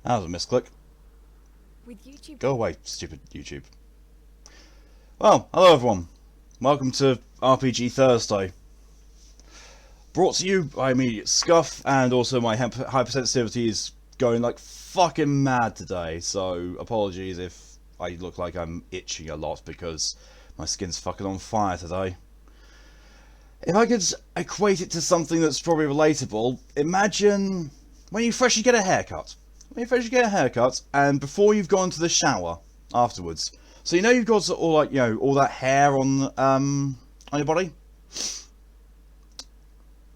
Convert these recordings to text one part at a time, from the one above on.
That was a misclick. With YouTube. Go away, stupid YouTube. Well, hello everyone. Welcome to RPG Thursday. Brought to you by me, Scuff, and also my hypersensitivity is going like fucking mad today, so apologies if I look like I'm itching a lot because my skin's fucking on fire today. If I could equate it to something that's probably relatable, imagine when you freshly get a haircut. And before you've gone to the shower afterwards. So you know you've got all like all that hair on your body,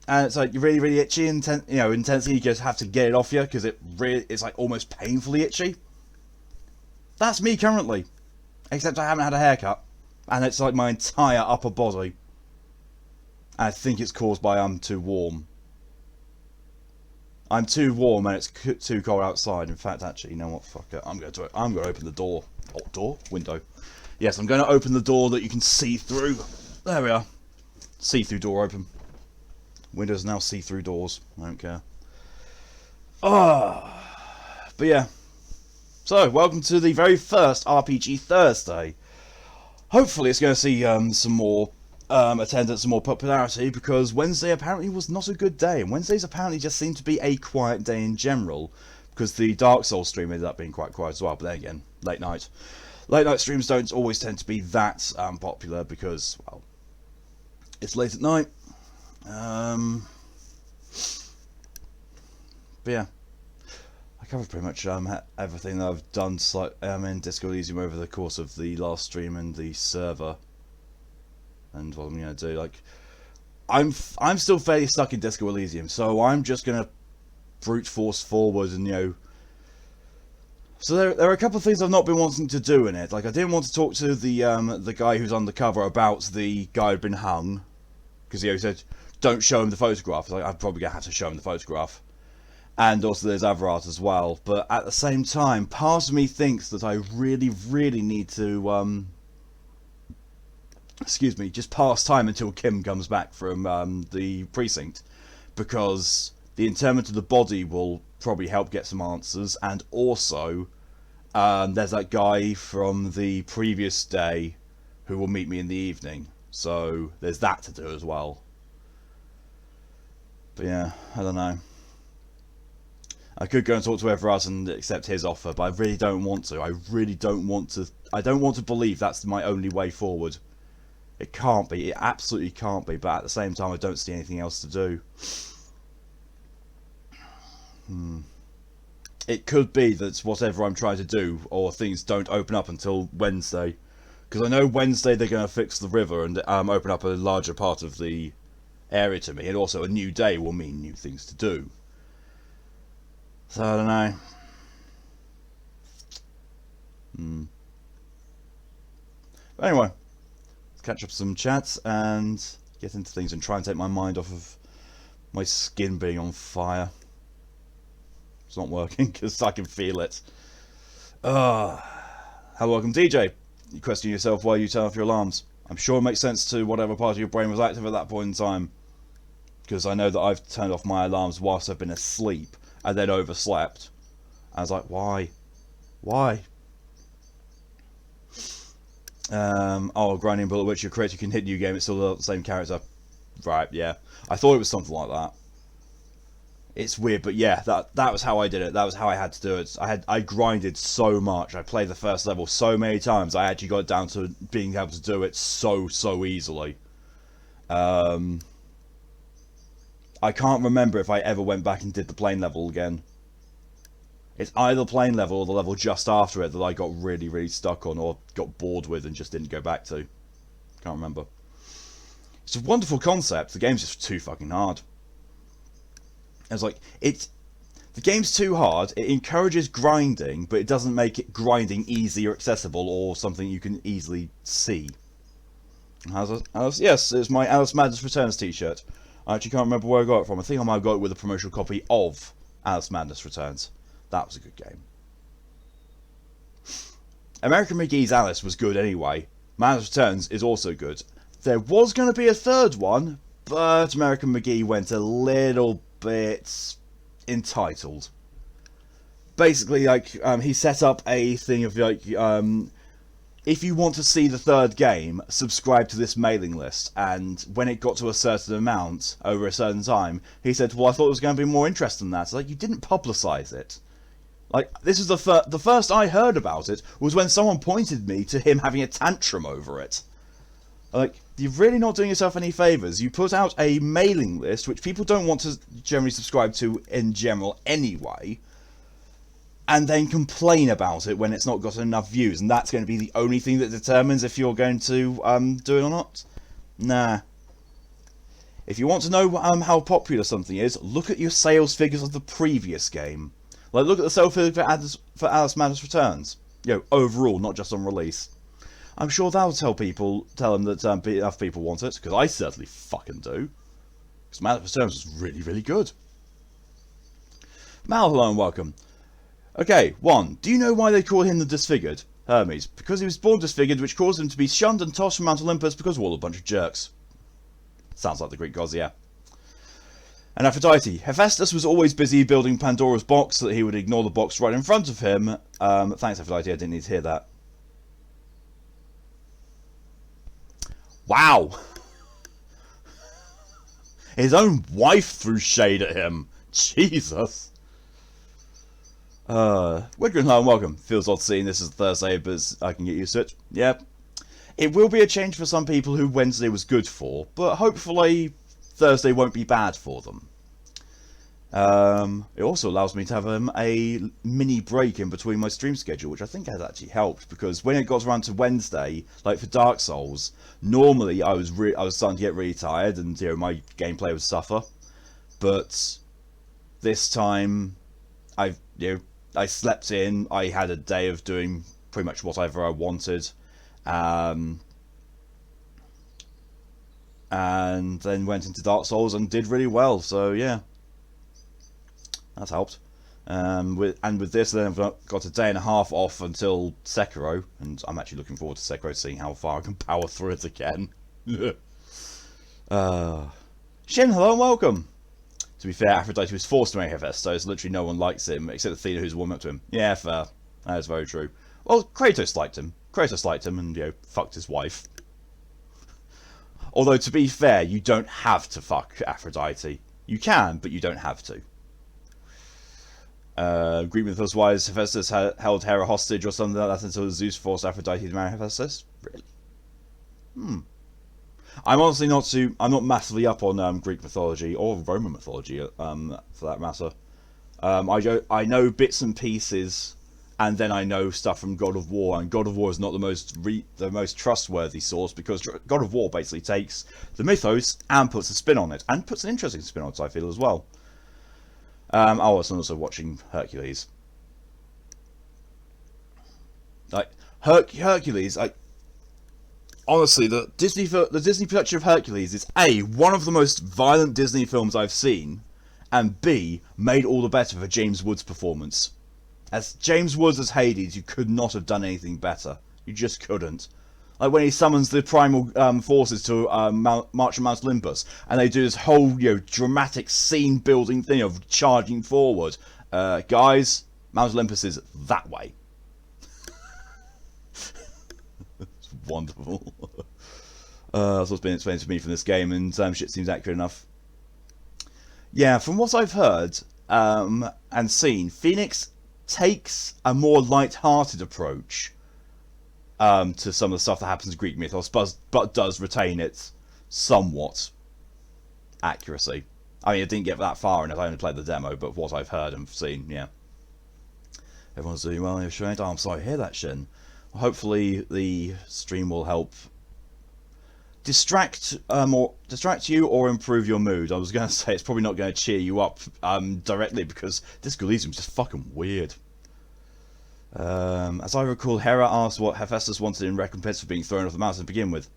and it's like you're really itchy and intensely. You just have to get it off you because it's like almost painfully itchy. That's me currently, except I haven't had a haircut, and it's like my entire upper body. I think it's caused by I'm too warm. I'm too warm and it's too cold outside. In fact, actually, you know what? Fuck it. I'm going to do it. I'm going to open the door. Oh, door? Window. Yes, I'm going to open the door that you can see through. There we are. See-through door open. Windows now see-through doors. I don't care. But yeah. So, welcome to the very first RPG Thursday. Hopefully it's going to see some more attendance and more popularity, because Wednesday apparently was not a good day, and Wednesdays apparently just seem to be a quiet day in general, because the Dark Souls stream ended up being quite quiet as well. But then again, late night streams don't always tend to be that popular because, well, it's late at night. But yeah, I covered pretty much everything that I've done in Disco Elysium over the course of the last stream and the server. And what I'm going to do, like, I'm still fairly stuck in Disco Elysium, so I'm just going to brute force forward and, So there are a couple of things I've not been wanting to do in it. Like, I didn't want to talk to the guy who's undercover about the guy who'd been hung, because he said, don't show him the photograph. Like, I'm probably going to have to show him the photograph. And also there's other art as well. But at the same time, part of me thinks that I really need to... just pass time until Kim comes back from the precinct, because the interment of the body will probably help get some answers, and also there's that guy from the previous day who will meet me in the evening, so there's that to do as well. But yeah, I don't know. I could go and talk to Everard and accept his offer, but I really don't want to. I don't want to believe that's my only way forward. It can't be. It absolutely can't be. But at the same time, I don't see anything else to do. It could be that whatever I'm trying to do, or things don't open up until Wednesday. Because I know Wednesday they're going to fix the river and open up a larger part of the area to me. And also a new day will mean new things to do. So I don't know. But anyway. Catch up some chats and get into things and try and take my mind off of my skin being on fire. It's not working because I can feel it. Hello, welcome DJ. You question yourself why you turn off your alarms. I'm sure it makes sense to whatever part of your brain was active at that point in time. Because I know that I've turned off my alarms whilst I've been asleep and then overslept. I was like, why? Why? Grinding Bullet Witch, your character can hit new game, it's still the same character. Right, yeah. I thought it was something like that. It's weird, but yeah, that was how I did it. That was how I had to do it. I grinded so much. I played the first level so many times. I actually got down to being able to do it so easily. I can't remember if I ever went back and did the plane level again. It's either plane level or the level just after it that I got really stuck on or got bored with and just didn't go back to. Can't remember. It's a wonderful concept. The game's just too fucking hard. It's like, the game's too hard. It encourages grinding, but it doesn't make it grinding easy or accessible or something you can easily see. Yes, it's my Alice Madness Returns t-shirt. I actually can't remember where I got it from. I think I might have got it with a promotional copy of Alice Madness Returns. That was a good game. American McGee's Alice was good anyway. Madness Returns is also good. There was going to be a third one, but American McGee went a little bit entitled. basically, like, he set up a thing of, like, if you want to see the third game, subscribe to this mailing list. And when it got to a certain amount over a certain time, he said, well, I thought there was going to be more interest than that. It's like, you didn't publicise it. Like, this is the first I heard about it was when someone pointed me to him having a tantrum over it. Like, you're really not doing yourself any favours. You put out a mailing list, which people don't want to generally subscribe to in general anyway, and then complain about it when it's not got enough views, and that's going to be the only thing that determines if you're going to do it or not? Nah. If you want to know how popular something is, look at your sales figures of the previous game. Like, look at the sales figures for Alice Madness Returns. You know, overall, not just on release. I'm sure that'll tell them that enough people want it, because I certainly fucking do. Because Madness Returns was really, really good. Mal, hello and welcome. Okay, 1. Do you know why they call him the Disfigured? Hermes. Because he was born disfigured, which caused him to be shunned and tossed from Mount Olympus because we're all a bunch of jerks. Sounds like the Greek gods, yeah. And Aphrodite. Hephaestus was always busy building Pandora's box so that he would ignore the box right in front of him. Thanks, Aphrodite, I didn't need to hear that. Wow! His own wife threw shade at him. Jesus. Widgren, hello and welcome. Feels odd seeing this as Thursday, but I can get used to it. Yep. It will be a change for some people who Wednesday was good for, but hopefully Thursday won't be bad for them. It also allows me to have a mini break in between my stream schedule, which I think has actually helped, because when it got around to Wednesday, like for Dark Souls, normally I was starting to get really tired and, you know, my gameplay would suffer. But this time I slept in. I had a day of doing pretty much whatever I wanted, and then went into Dark Souls and did really well. So yeah, that's helped. With this, then I've got a day and a half off until Sekiro, and I'm actually looking forward to Sekiro, seeing how far I can power through it again. Shin, hello and welcome. To be fair, Aphrodite was forced to make Hephaestus, so literally no one likes him, except Athena, who's warming up to him. Yeah, fair. That is very true. Well, Kratos liked him. Kratos liked him and, you know, fucked his wife. Although, to be fair, you don't have to fuck Aphrodite. You can, but you don't have to. Greek mythos wise, Hephaestus held Hera hostage or something like that until Zeus forced Aphrodite to marry Hephaestus? Really? I'm honestly I'm not massively up on Greek mythology or Roman mythology, for that matter. I know bits and pieces, and then I know stuff from God of War, and God of War is not the most trustworthy source, because God of War basically takes the mythos and puts a spin on it, and puts an interesting spin on it, I feel, as well. I was also watching Hercules. Like Hercules, honestly, the Disney production of Hercules is A, one of the most violent Disney films I've seen, and B, made all the better for James Woods' performance. As James Woods as Hades, you could not have done anything better. You just couldn't. Like when he summons the primal forces to march on Mount Olympus, and they do this whole, you know, dramatic scene-building thing of charging forward. Guys, Mount Olympus is that way. It's wonderful. That's what's been explained to me from this game, and shit seems accurate enough. Yeah, from what I've heard and seen, Phoenix takes a more light-hearted approach to some of the stuff that happens in Greek mythos, but does retain its somewhat accuracy. I mean, I didn't get that far in it, I only played the demo, but what I've heard and seen, yeah. Everyone's doing well, you're sure? Oh, I'm sorry to hear that, Shin. Well, hopefully the stream will help distract you or improve your mood. I was going to say it's probably not going to cheer you up directly, because Disco Elysium is just fucking weird. As I recall, Hera asked what Hephaestus wanted in recompense for being thrown off the mountain to begin with.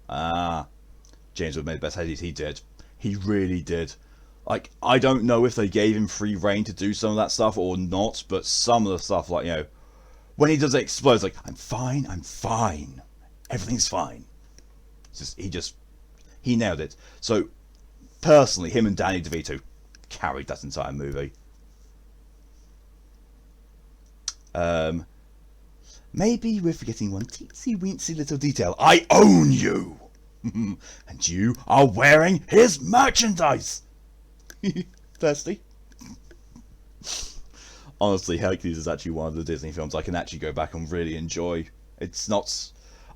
James would have made the best Hades. He did. He really did. Like, I don't know if they gave him free reign to do some of that stuff or not, but some of the stuff, like, you know, when he does it explodes, like, I'm fine, everything's fine. He nailed it. So, personally, him and Danny DeVito carried that entire movie. Um, maybe we're forgetting one teensy weensy little detail. I own you! And you are wearing his merchandise! Thirsty? Honestly, Hercules is actually one of the Disney films I can actually go back and really enjoy. It's not...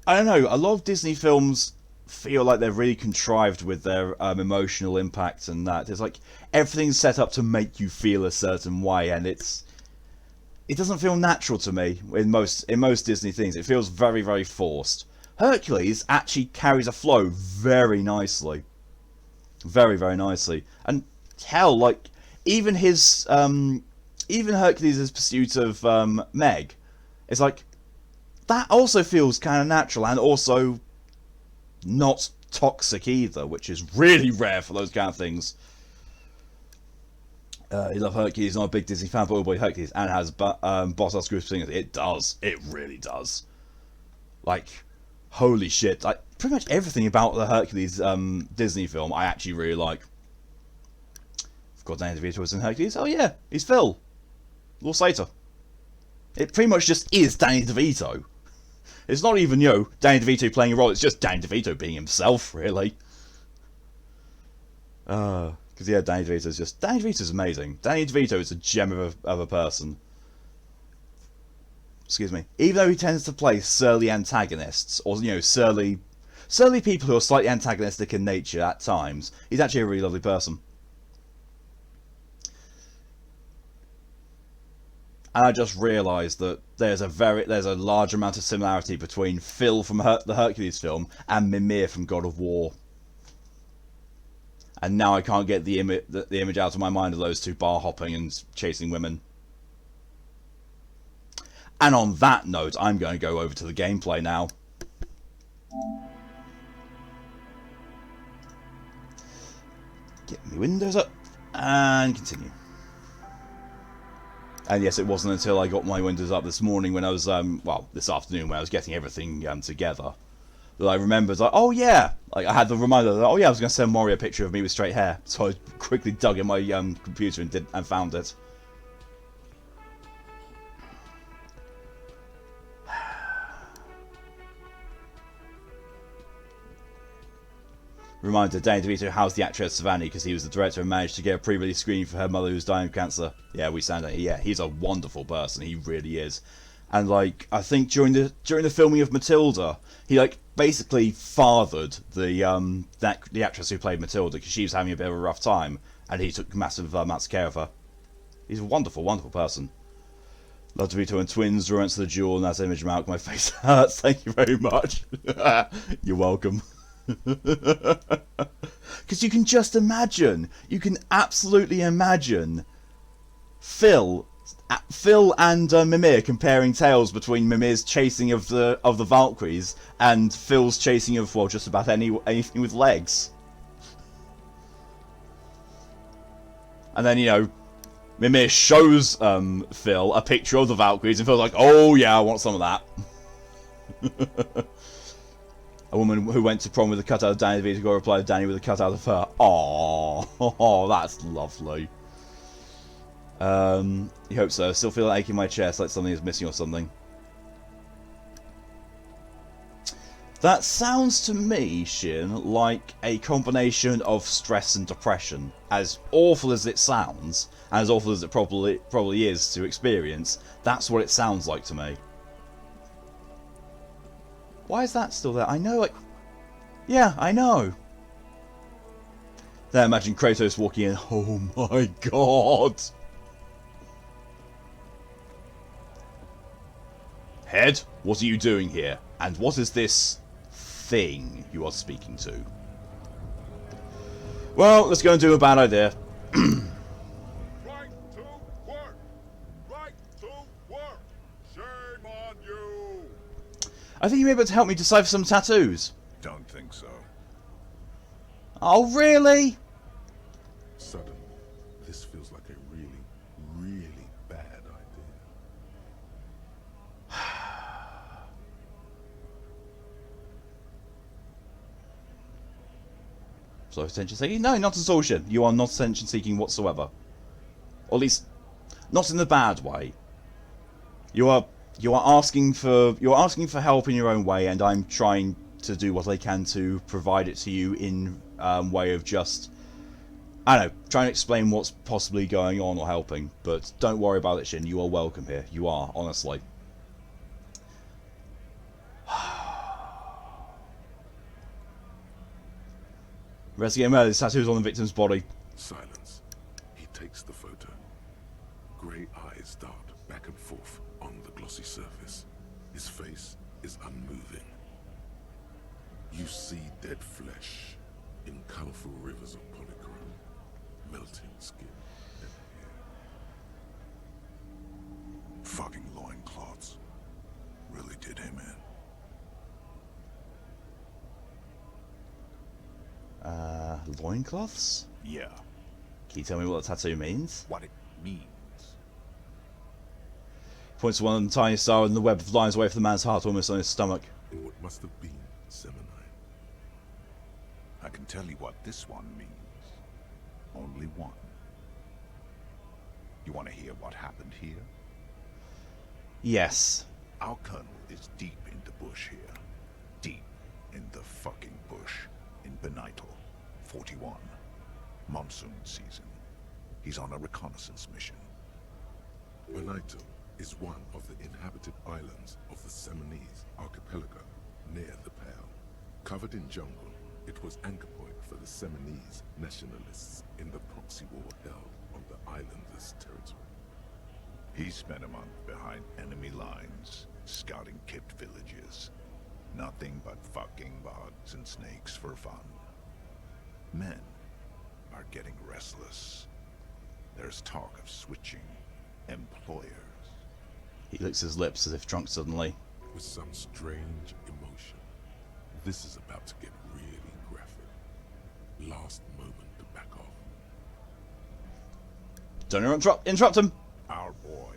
I don't know, a lot of Disney films feel like they're really contrived with their emotional impact and that. It's like everything's set up to make you feel a certain way, and it doesn't feel natural to me in most Disney things. It feels very, very forced. Hercules actually carries a flow very nicely. Very, very nicely. And hell, like, even his... even Hercules' pursuit of Meg, it's like, that also feels kind of natural and also not toxic either, which is really rare for those kind of things. You love Hercules, not a big Disney fan, but oh boy, Hercules, and has boss ass group singers. It does. It really does. Like, holy shit. Like, pretty much everything about the Hercules Disney film I actually really like. Forgot Danny DeVito was in Hercules. Oh yeah, he's Phil. Lord Sator. It pretty much just is Danny DeVito. It's not even, Danny DeVito playing a role, it's just Danny DeVito being himself, really. Because, yeah, Danny DeVito's amazing. Danny DeVito is a gem of a person. Excuse me. Even though he tends to play surly antagonists, or, surly people who are slightly antagonistic in nature at times, he's actually a really lovely person. And I just realised that there's a large amount of similarity between Phil from the Hercules film and Mimir from God of War. And now I can't get the image out of my mind of those two bar hopping and chasing women. And on that note, I'm going to go over to the gameplay now. Get my windows up and continue. And yes, it wasn't until I got my windows up this morning when I was, this afternoon when I was getting everything together, that I remembered, like, oh yeah, like I had the reminder that, oh yeah, I was going to send Maury a picture of me with straight hair. So I quickly dug in my computer and found it. Reminder, Danny DeVito housed the actress Savannah because he was the director and managed to get a pre-release screening for her mother who's dying of cancer. Yeah, he's a wonderful person, he really is. And like, I think during the filming of Matilda, he like basically fathered the actress who played Matilda because she was having a bit of a rough time, and he took massive amounts of care of her. He's a wonderful, wonderful person. Love DeVito and twins, romance of the jewel, and that's image Malcolm. My face hurts. Thank you very much. You're welcome. Because you can just imagine, you can absolutely imagine Phil and Mimir comparing tales between Mimir's chasing of the Valkyries and Phil's chasing of, well, just about anything with legs. And then, Mimir shows Phil a picture of the Valkyries and Phil's like, oh yeah, I want some of that. A woman who went to prom with a cutout of Danny DeVito got a reply to Danny with a cutout of her. Aww, that's lovely. You hope so. Still feel an ache in my chest, like something is missing or something. That sounds to me, Shin, like a combination of stress and depression. As awful as it sounds, and as awful as it probably is to experience, that's what it sounds like to me. Why is that still there? I know, like... Yeah, I know. Then imagine Kratos walking in. Oh my god. Head, what are you doing here? And what is this thing you are speaking to? Well, let's go and do a bad idea. Right to work! Right to work! Shame on you! I think you may be able to help me decipher some tattoos. Don't think so. Oh, really? Suddenly, this feels like a really, really bad idea. So attention seeking? No, not at all, Shin. You are not attention seeking whatsoever. Or at least, not in the bad way. You are asking for help in your own way, and I'm trying to do what I can to provide it to you in way of just, I don't know, trying to explain what's possibly going on or helping. But don't worry about it, Shin. You are welcome here. You are, honestly. Investigating murder. This tattoo is on the victim's body. Silence. He takes the photo. Grey eyes dart back and forth on the glossy surface. His face is unmoving. You see dead flesh in colorful rivers of polychrome, melting skin and hair. Fucking loincloths really did him in. Loincloths? Yeah, Can you tell me what the tattoo means? what it means. Points to one of the tiny star in the web of lines away from the man's heart, almost on his stomach. In what must have been Seminine. I can tell you what this one means. Only one. You want to hear what happened here? Yes. Our colonel is deep in the bush here. Deep in the fucking bush. In Benital, 41. Monsoon season. He's on a reconnaissance mission. Benito is one of the inhabited islands of the Seminese archipelago near the Pale. Covered in jungle, it was anchor point for the Seminese nationalists in the proxy war held on the islanders' territory. He spent a month behind enemy lines, scouting kept villages. Nothing but fucking bugs and snakes for fun. Men are getting restless. There's talk of switching employers. He licks his lips as if drunk suddenly. With some strange emotion. This is about to get really graphic. Last moment to back off. Don't interrupt him! Our boy.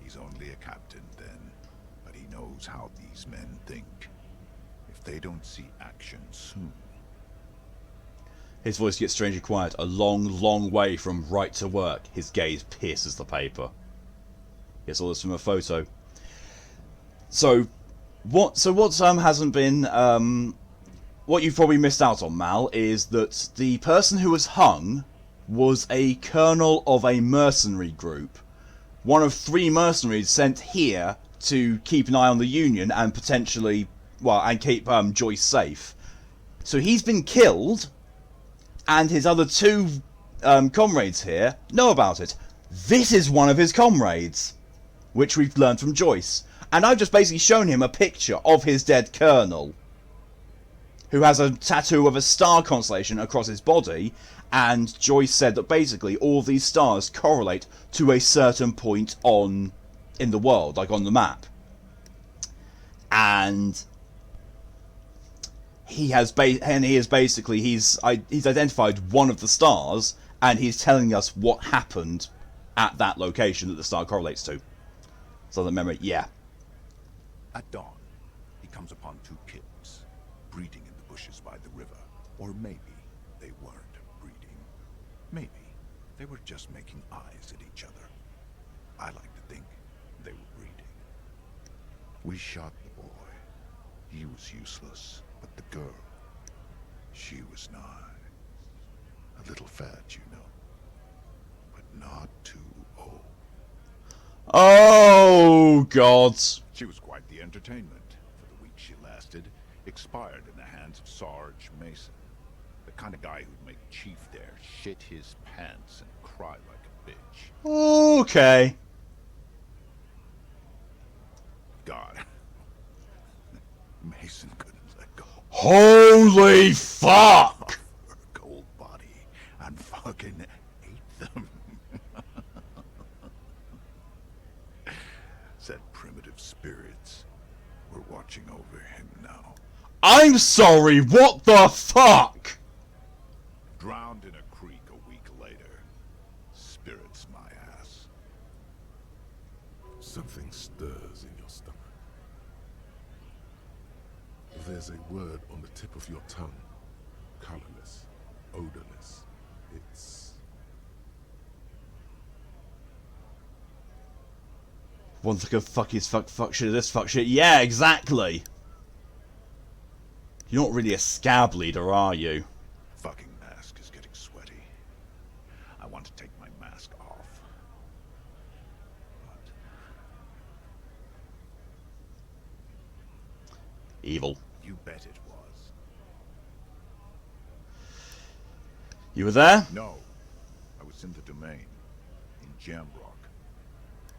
He's only a captain then, but he knows how these men think. If they don't see action soon. His voice gets strangely quiet, a long, long way from right to work. His gaze pierces the paper. Gets all this from a photo. So what hasn't been what you've probably missed out on, Mal, is that the person who was hung was a colonel of a mercenary group. One of 3 mercenaries sent here to keep an eye on the Union and potentially, well, and keep Joyce safe. So he's been killed, and his other 2 comrades here know about it. This is one of his comrades, which we've learned from Joyce. And I've just basically shown him a picture of his dead colonel, who has a tattoo of a star constellation across his body, and Joyce said that basically all these stars correlate to a certain point in the world, like on the map. And he's identified one of the stars, and he's telling us what happened at that location that the star correlates to. So the memory, yeah. At dawn, he comes upon 2 kids, breeding in the bushes by the river. Or maybe they weren't breeding. Maybe they were just making eyes at each other. I like to think they were breeding. We shot the boy. He was useless, but the girl, she was nigh. A little fat, you know, but not too old. Oh, God. She was quite the entertainment. For the week she lasted, expired in the hands of Sarge Mason. The kind of guy who'd make Chief there shit his pants and cry like a bitch. Okay. God. Mason couldn't let go. Holy fuck! Her cold body and fucking ate them. Said primitive spirits were watching over him now. I'm sorry, what the fuck? Drowned in a creek a week later. Spirits my ass. Something stirs in your stomach. There's a word on the tip of your tongue. Colorless, odorless. It's... One thing of fuck is fuck shit, this fuck shit. Yeah, exactly. You're not really a scab leader, are you? Fucking mask is getting sweaty. I want to take my mask off. But Evil. you bet it was. You were there? No. I was in the domain. In Jamrock.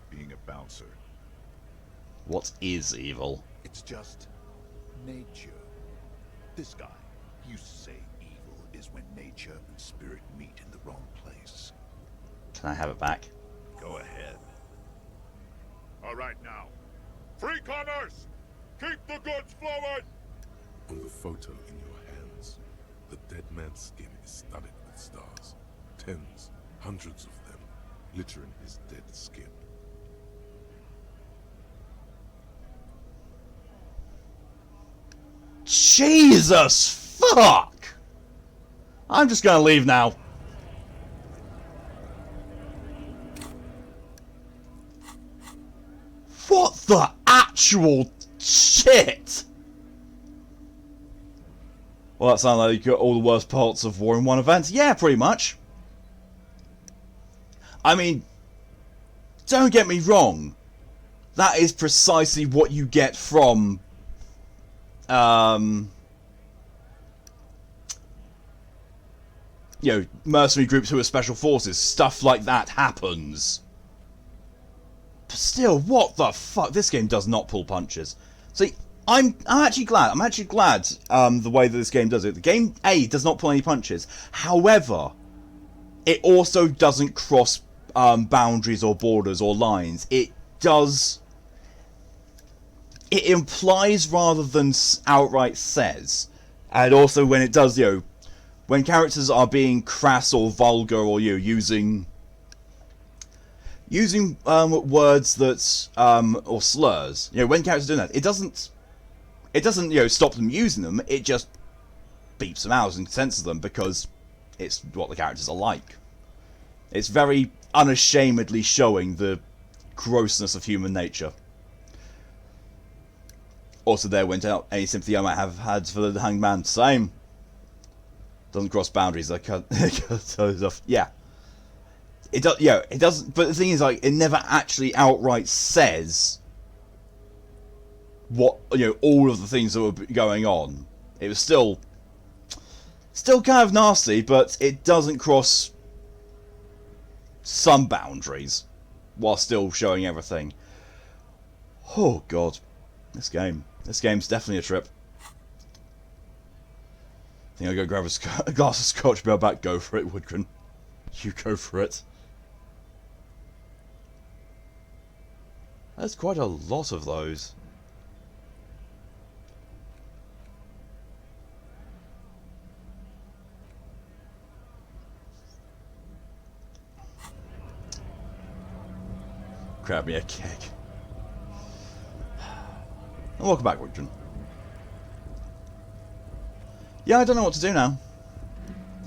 Being a bouncer. What is evil? It's just nature. This guy used to say evil is when nature and spirit meet in the wrong place. Can I have it back? Go ahead. All right now. Free commerce! Keep the goods flowing! On the photo in your hands, the dead man's skin is studded with stars. Tens, hundreds of them, littering his dead skin. Jesus fuck! I'm just gonna leave now. What the actual shit? Well, that sounds like you got all the worst parts of war in one event. Yeah, pretty much. I mean, don't get me wrong. That is precisely what you get from you know, mercenary groups who are special forces. Stuff like that happens. But still, what the fuck? This game does not pull punches. See, I'm actually glad. I'm actually glad the way that this game does it. The game A does not pull any punches. However, it also doesn't cross boundaries or borders or lines. It does. It implies rather than outright says. And also when it does, you know, when characters are being crass or vulgar or, you know, using words that or slurs, you know, when characters are doing that, it doesn't you know, stop them using them. It just beeps them out and censors them because it's what the characters are like. It's very unashamedly showing the grossness of human nature. Also, there went out any sympathy I might have had for the Hanged Man. Same. Doesn't cross boundaries. I can't. Yeah. It does. Yeah, it doesn't. But the thing is, like, it never actually outright says what, you know, all of the things that were going on. It was still kind of nasty, but it doesn't cross some boundaries while still showing everything. Oh God, this game's definitely a trip. I think I'll go grab a glass of scotch, be right back. Go for it, Woodgren. You go for it. There's quite a lot of those. Grab me a keg. And welcome back, Woodgren. Yeah, I don't know what to do now.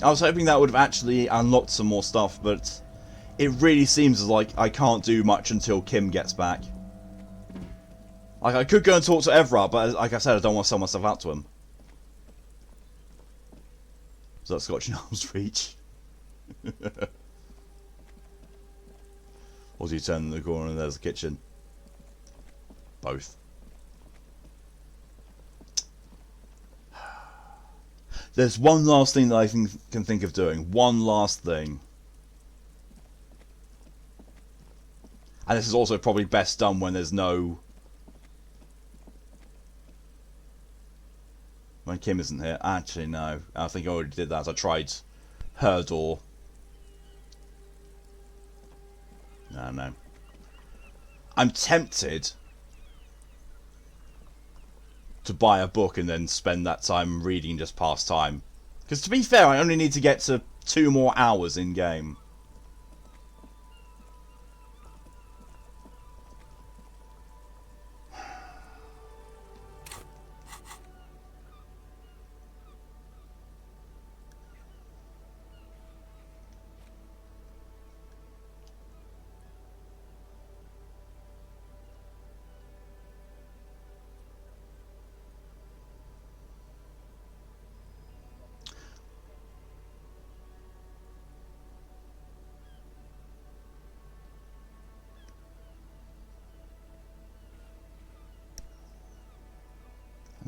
I was hoping that would have actually unlocked some more stuff, but it really seems like I can't do much until Kim gets back. Like, I could go and talk to Everard, but like I said, I don't want to sell myself out to him. So that's Scotch in arm's reach. Or do you turn the corner and there's the kitchen? Both. There's one last thing that I can think of doing. One last thing. And this is also probably best done when there's no... When Kim isn't here. Actually, no. I think I already did that. I tried her door. No. I'm tempted to buy a book and then spend that time reading just past time. Because to be fair, I only need to get to 2 more hours in game.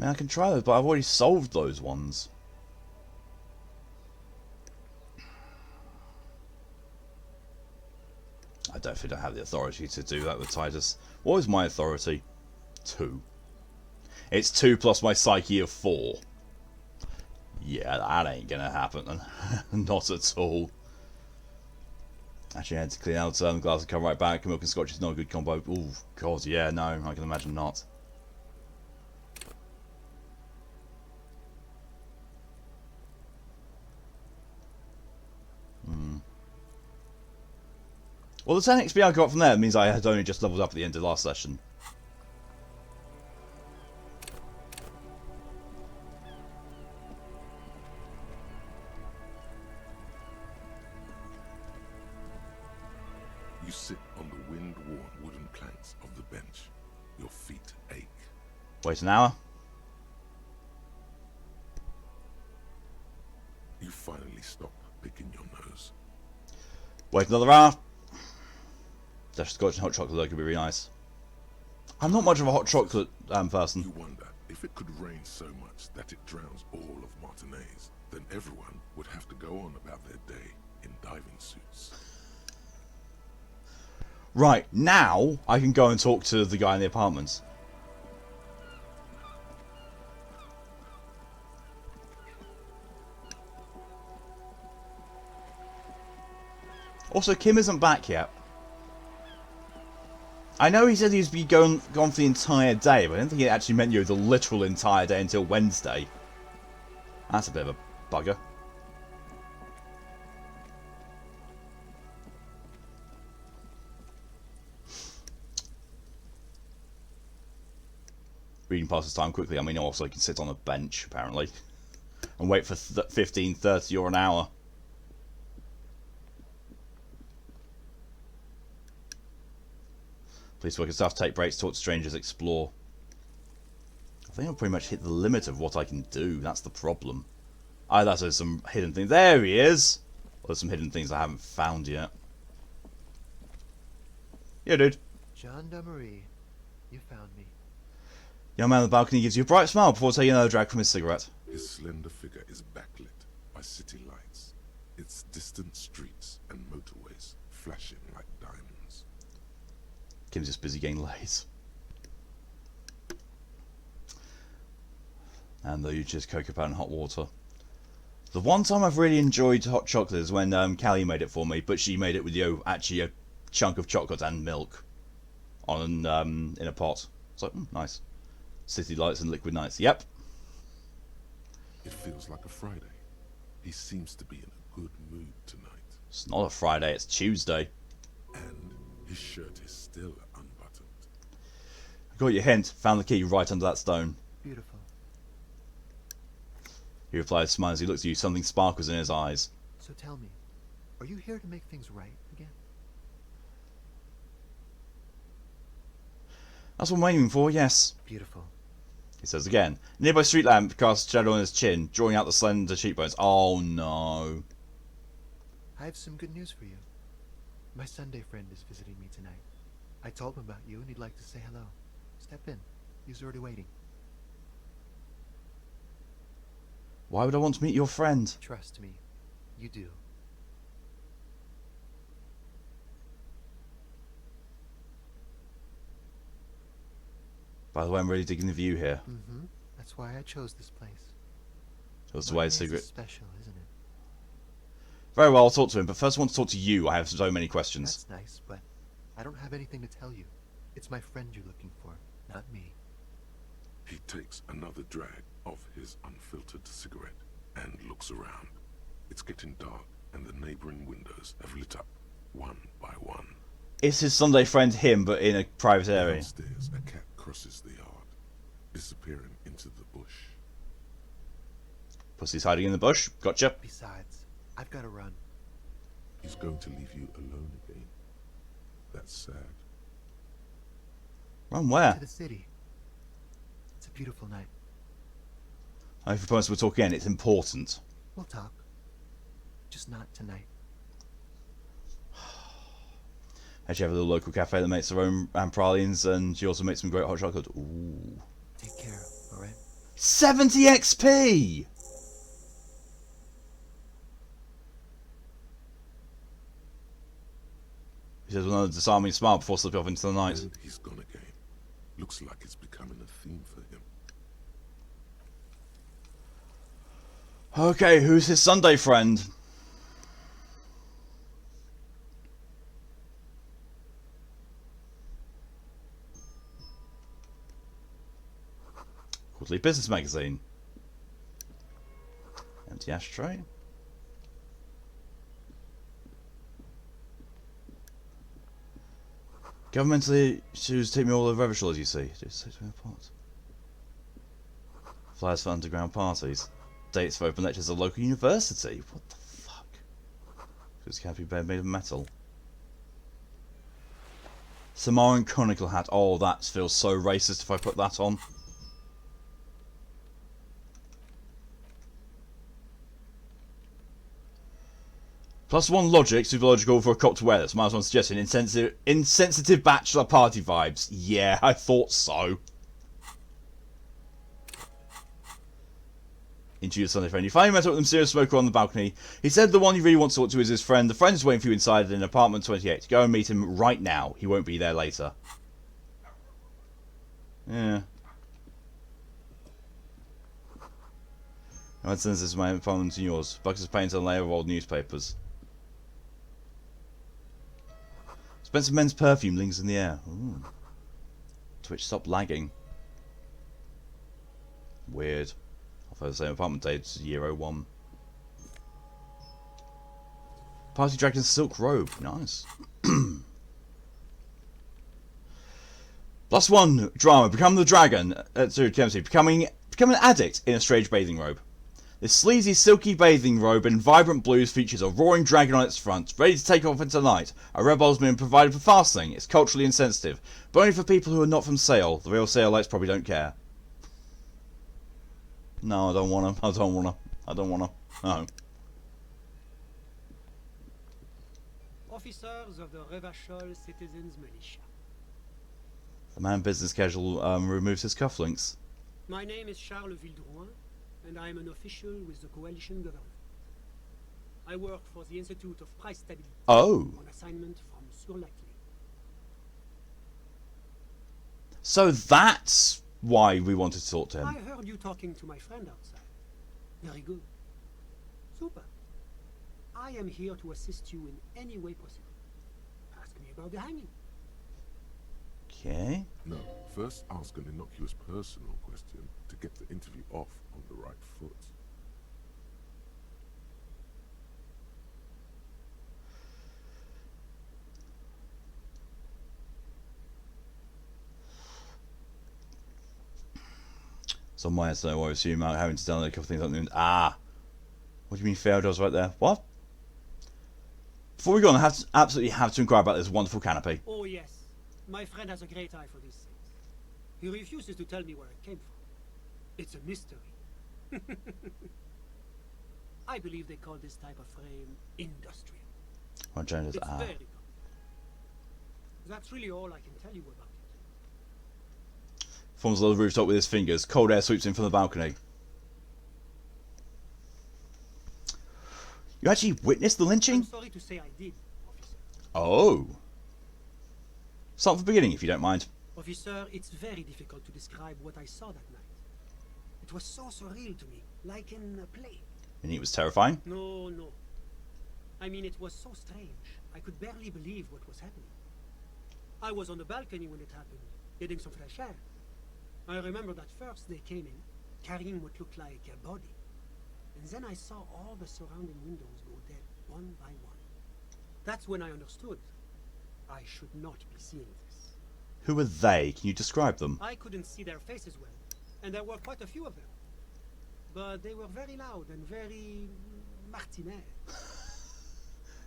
mean, I can try those, but I've already solved those ones. I don't think I have the authority to do that with Titus. What is my authority? 2. It's 2 plus my psyche of 4. Yeah, that ain't gonna happen. Not at all. Actually, I had to clean out the glass and come right back. Milk and scotch is not a good combo. Ooh, god, yeah, no, I can imagine not. Well, the 10 XP I got from there means I had only just leveled up at the end of the last session. You sit on the wind-worn wooden planks of the bench. Your feet ache. Wait an hour. You finally stop picking your nose. Wait another hour. Dash scotch and hot chocolate though could be really nice. I'm not much of a hot chocolate person. You wonder, if it could rain so much that it drowns all of Martinez, then everyone would have to go on about their day in diving suits. Right, now I can go and talk to the guy in the apartments. Also, Kim isn't back yet. I know he said he'd be gone for the entire day, but I don't think it actually meant the literal entire day until Wednesday. That's a bit of a bugger. Reading passes time quickly. I mean, also you can sit on a bench, apparently, and wait for 15, 30 or an hour. Police work and staff take breaks, talk to strangers, explore. I think I've pretty much hit the limit of what I can do. That's the problem. Oh, there's some hidden things. There he is! Well, there's some hidden things I haven't found yet. Yeah, dude. Gendarmerie, you found me. Young man on the balcony gives you a bright smile before taking another drag from his cigarette. His slender figure is backlit by city lights, its distant streets and motorways flashing like diamonds. Kim's just busy getting laid. And though you just cocoa powder and hot water. The one time I've really enjoyed hot chocolate is when Callie made it for me, but she made it with actually a chunk of chocolate and milk on in a pot. It's like, nice. City lights and liquid nights. Yep. It feels like a Friday. He seems to be in a good mood tonight. It's not a Friday, it's Tuesday. And his shirt is still unbuttoned. I got your hint. Found the key right under that stone. Beautiful. He replies, smiling as he looks at you. Something sparkles in his eyes. So tell me, are you here to make things right again? That's what I'm aiming for, yes. Beautiful. He says again. A nearby street lamp casts shadow on his chin, drawing out the slender cheekbones. Oh no. I have some good news for you. My Sunday friend is visiting me tonight. I told him about you and he'd like to say hello. Step in. He's already waiting. Why would I want to meet your friend? Trust me, you do. By the way, I'm really digging the view here. Mm-hmm. That's why I chose this place. That's the way it's Martinez secret. is special, isn't it? Very well, I'll talk to him, but first I want to talk to you. I have so many questions. That's nice, but I don't have anything to tell you. It's my friend you're looking for, not me. He takes another drag of his unfiltered cigarette and looks around. It's getting dark and the neighboring windows have lit up one by one. Is his Sunday friend him, but in a private area? Downstairs, a cat crosses the yard, disappearing into the bush. Pussy's hiding in the bush. Gotcha. Besides, I've got to run. He's going to leave you alone again. That's sad. Run where? To the city. It's a beautiful night. I propose we talk again. It's important. We'll talk. Just not tonight. Actually, have a little local cafe that makes their own pralines, and she also makes some great hot chocolate. Ooh. Take care, alright? 70 XP! He says another disarming smile before slipping off into the night. And he's gone again. Looks like it's becoming a theme for him. Okay, who's his Sunday friend? Quarterly Business Magazine. Empty ashtray. Governmentally issues take me all over Evershall, as you see. Flyers for underground parties. Dates for open lectures at a local university. What the fuck? This canopy bed made of metal. Samoan conical hat. Oh, that feels so racist if I put that on. +1 logic, super logical for a cop to wear this. Might as well suggest an insensitive bachelor party vibes. Yeah, I thought so. Into your Sunday friend. You finally met up with a mysterious smoker on the balcony. He said the one you really want to talk to is his friend. The friend is waiting for you inside in apartment 28. Go and meet him right now. He won't be there later. Yeah. I'd send this is my apartment and yours. Buckets of paint and a layer of old newspapers. Spencer Men's perfume lingers in the air. Ooh. Twitch stopped lagging. Weird. I've had the same apartment date, year 01. Party Dragon's silk robe. Nice. +1 drama. Become the dragon. Becoming an addict in a strange bathing robe. This sleazy, silky bathing robe in vibrant blues features a roaring dragon on its front, ready to take off into the night. A rebel's been provided for fasting. It's culturally insensitive, but only for people who are not from Sale. The real Sale-lites probably don't care. No, I don't wanna. I don't wanna. No. Officers of the Revachol Citizens Militia. The man business casual removes his cufflinks. My name is Charles Vildrouin, and I am an official with the coalition government. I work for the Institute of Price Stability. Oh. On assignment from Sur-la-Clé. So that's why we wanted to talk to him. I heard you talking to my friend outside. Very good. Super. I am here to assist you in any way possible. Ask me about the hanging. Okay. No, first ask an innocuous personal question to get the interview off on the right foot. So my so I assume I'm having to download a couple of things on Ah. What do you mean failed? I was right there. What? Before we go on, I absolutely have to inquire about this wonderful canopy. Oh yes. My friend has a great eye for these things. He refuses to tell me where it came from. It's a mystery. I believe they call this type of frame industrial. What genders? It's Ah. very complex. That's really all I can tell you about it. Forms on the rooftop with his fingers. Cold air sweeps in from the balcony. You actually witnessed the I'm lynching? sorry to say I did, officer. Oh. Start from the beginning, if you don't mind. Officer, it's very difficult to describe what I saw that night. It was so surreal to me, like in a play. And it was terrifying. No, no. I mean, it was so strange. I could barely believe what was happening. I was on the balcony when it happened, getting some fresh air. I remember that first they came in, carrying what looked like a body. And then I saw all the surrounding windows go dead, one by one. That's when I understood. I should not be seeing this. Who are they? Can you describe them? I couldn't see their faces well, and there were quite a few of them. But they were very loud and very martinet.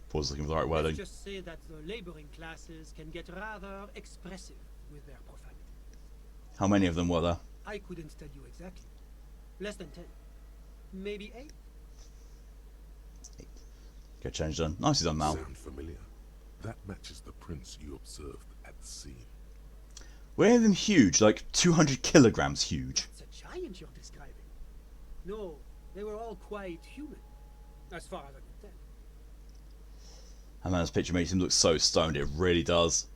Pause looking for the right wording. Let's just say that the laboring classes can get rather expressive with their profanity. How many of them were there? I couldn't tell you exactly. Less than 10. Maybe 8? Get changed done. Nicely done, Mal. Sound familiar? That matches the prints you observed at the scene. Were any of them huge? Like 200 kilograms huge? It's a giant you're describing. No, they were all quite human, as far as I could tell. And man, this picture makes him look so stoned, it really does.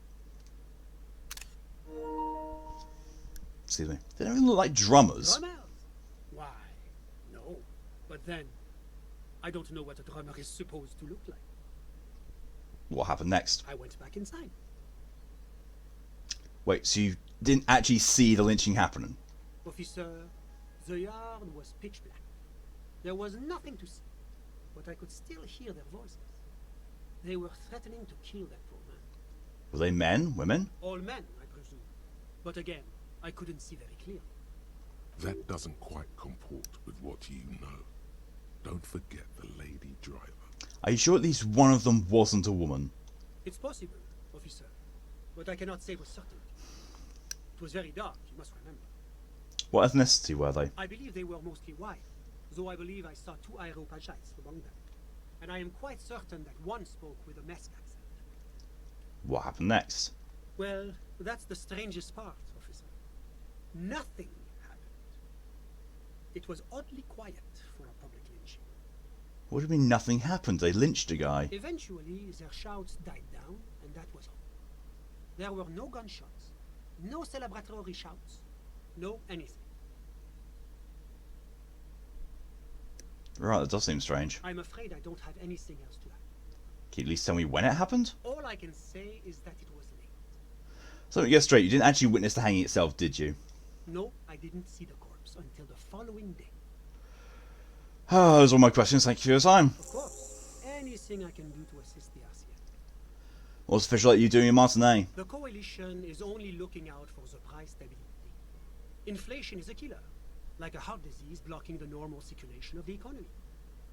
Excuse me. They don't even look like drummers. Drummers? Why, no. But then, I don't know what a drummer is supposed to look like. What happened next? I went back inside. Wait, so you didn't actually see the lynching happening? Officer, the yard was pitch black. There was nothing to see, but I could still hear their voices. They were threatening to kill that poor man. Were they men? Women? All men, I presume. But again, I couldn't see very clearly. That doesn't quite comport with what you know. Don't forget the lady driver. Are you sure at least one of them wasn't a woman? It's possible, officer, but I cannot say with certainty. It was very dark, you must remember. What ethnicity were they? I believe they were mostly white, though I believe I saw 2 Aeropagites among them. And I am quite certain that one spoke with a Mesk accent. What happened next? Well, that's the strangest part, officer. Nothing happened. It was oddly quiet for a public lynching. What do you mean nothing happened? They lynched a guy. Eventually, their shouts died down, and that was all. There were no gunshots, no celebratory shouts, no anything. Right, that does seem strange. I'm afraid I don't have anything else to add. Can you at least tell me when it happened? All I can say is that it was late. So let me get straight, you didn't actually witness the hanging itself, did you? No, I didn't see the corpse until the following day. Ah, those are all my questions, thank you for your time. Of course, anything I can do to assist the RCA. What's official that you doing in Martinez? The coalition is only looking out for the price stability. Inflation is a killer, like a heart disease blocking the normal circulation of the economy.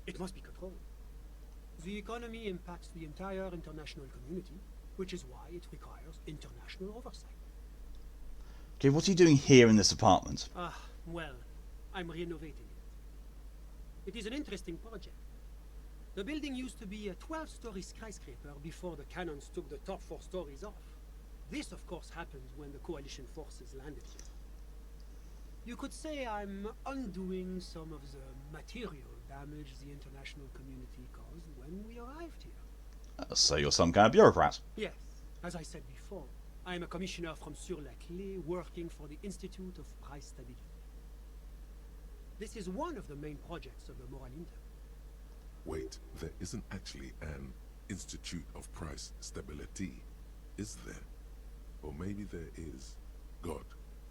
It must be controlled. The economy impacts the entire international community, which is why it requires international oversight. Okay, what are you doing here in this apartment? Well, I'm renovating it. It is an interesting project. The building used to be a 12-story skyscraper before the cannons took the top 4 stories off. This, of course, happened when the coalition forces landed here. You could say I'm undoing some of the material damage the international community caused when we arrived here. So you're some kind of bureaucrat. Yes, as I said before, I am a commissioner from Sur-la-Clé working for the Institute of Price Stability. This is one of the main projects of the Moral Inter. Wait, there isn't actually an Institute of Price Stability, is there? Or maybe there is. God,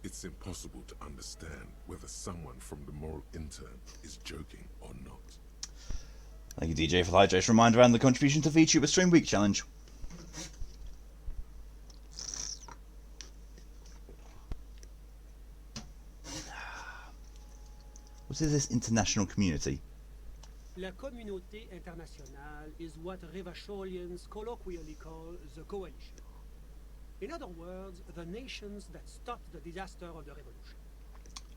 it's impossible to understand whether someone from the Moral Intern is joking or not. Thank you, DJ, for the hydration reminder and the contribution to VTuber Stream Week Challenge. What is this international community? La communauté internationale is what Revacholians colloquially call the coalition. In other words, the nations that stopped the disaster of the revolution.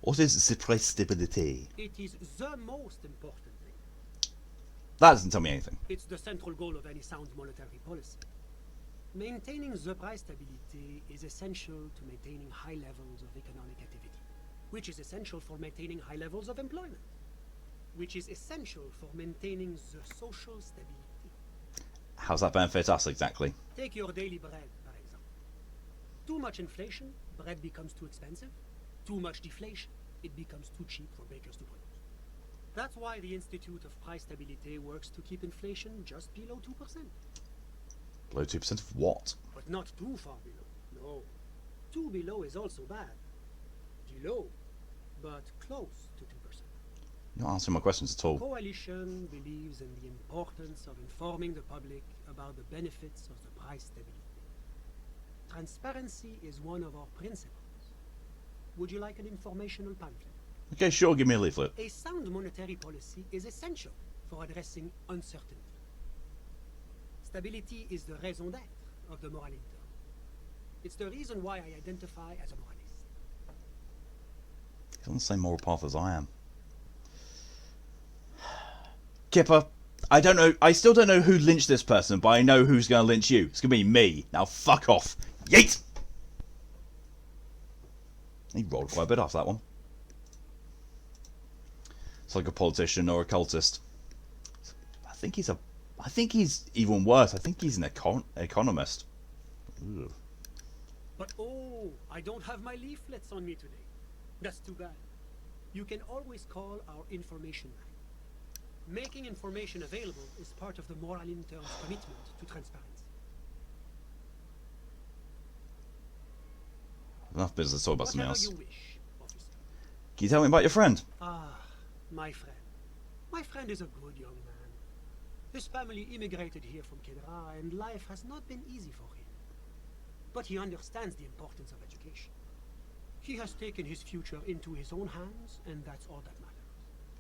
What is the price stability? It is the most important thing. That doesn't tell me anything. It's the central goal of any sound monetary policy. Maintaining the price stability is essential to maintaining high levels of economic activity, which is essential for maintaining high levels of employment, which is essential for maintaining the social stability. How's that benefit us exactly? Take your daily bread, for example. Too much inflation, bread becomes too expensive. Too much deflation, it becomes too cheap for bakers to produce. That's why the Institute of Price Stability works to keep inflation just below 2%. Below 2% of what? But not too far below. No. Too below is also bad. Below, but close to 2%. You're not answering my questions at all. Coalition believes in the importance of informing the public about the benefits of the price stability. Transparency is one of our principles. Would you like an informational pamphlet? Okay, sure, give me a leaflet. A sound monetary policy is essential for addressing uncertainty. Stability is the raison d'être of the Moral Inter. It's the reason why I identify as a moralist. He's on the same moral path as I am. Kipper, I don't know. I still don't know who lynched this person, but I know who's going to lynch you. It's going to be me. Now fuck off. Yeet! He rolled quite a bit off that one. It's like a politician or a cultist. I think he's even worse. I think he's an economist. Ugh. But oh, I don't have my leaflets on me today. That's too bad. You can always call our information line. Making information available is part of the Moral Intern's commitment to transparency. Enough business. Talk about something Whatever else. you wish, officer. Can you tell me about your friend? Ah, my friend. My friend is a good young man. His family immigrated here from Kedra, and life has not been easy for him. But he understands the importance of education. He has taken his future into his own hands, and that's all that matters.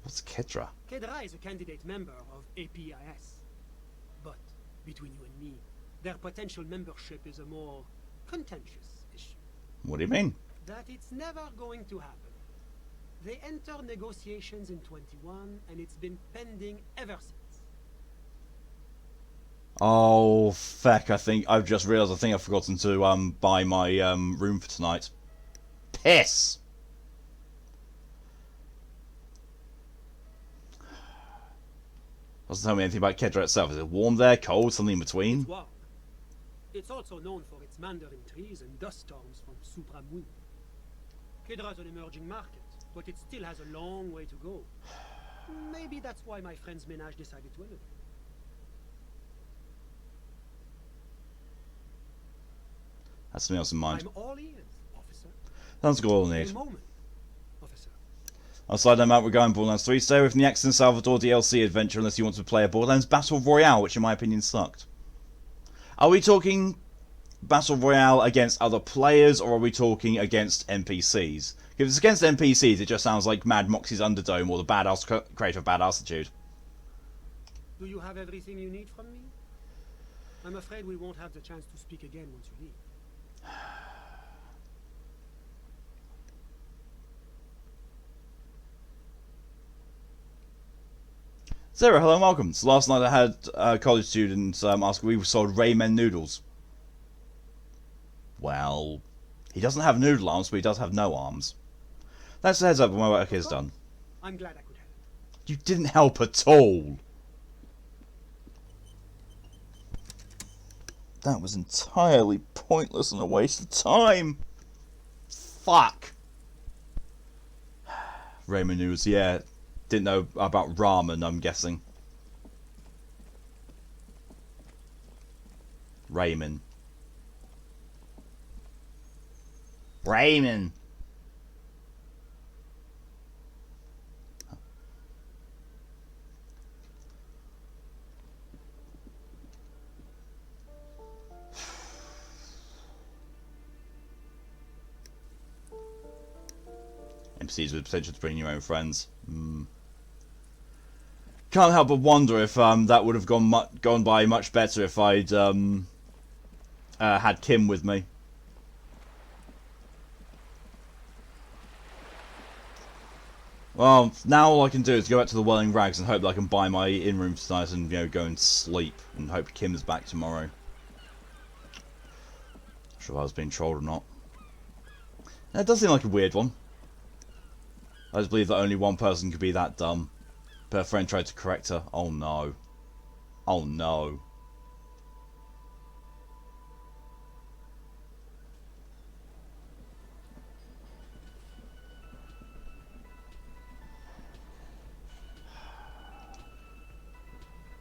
What's Kedra? Kedra is a candidate member of APIS. But, between you and me, their potential membership is a more contentious issue. What do you mean? That it's never going to happen. They entered negotiations in 21, and it's been pending ever since. Oh, feck, I think I've just realised I've forgotten to buy my room for tonight. Piss! Doesn't tell me anything about Kedra itself. Is it warm there, cold, something in between? It's warm. It's also known for its mandarin trees and dust storms from Supramun. Kedra's an emerging market, but it still has a long way to go. Maybe that's why my friend's ménage decided to elevate. Has something else in mind. I'm all ears, officer. Sounds good, all I Any need. moment, officer. On a side note, we're going Borderlands 3. Stay away from the X and Salvador DLC adventure unless you want to play a Borderlands Battle Royale, which in my opinion sucked. Are we talking Battle Royale against other players, or are we talking against NPCs? If it's against NPCs, it just sounds like Mad Moxie's Underdome or the Badass Creator of Badassitude. Do you have everything you need from me? I'm afraid we won't have the chance to speak again once you leave. Zero, hello and welcome. So last night I had a college student ask if we sold ramen noodles. Well, he doesn't have noodle arms, but he does have no arms. That's the heads up when my work is done. I'm glad I could help. You didn't help at all. That was entirely pointless and a waste of time. Fuck. Ramen noodles, yeah. Didn't know about ramen, I'm guessing. Ramen. Ramen. NPCs with potential to bring your own friends. Can't help but wonder if that would have gone by much better if I'd had Kim with me. Well, now all I can do is go back to the Welling Rags and hope that I can buy my in-room tonight and go and sleep and hope Kim's back tomorrow. Not sure if I was being trolled or not. It does seem like a weird one. I just believe that only one person could be that dumb. But her friend tried to correct her. Oh no. Oh no.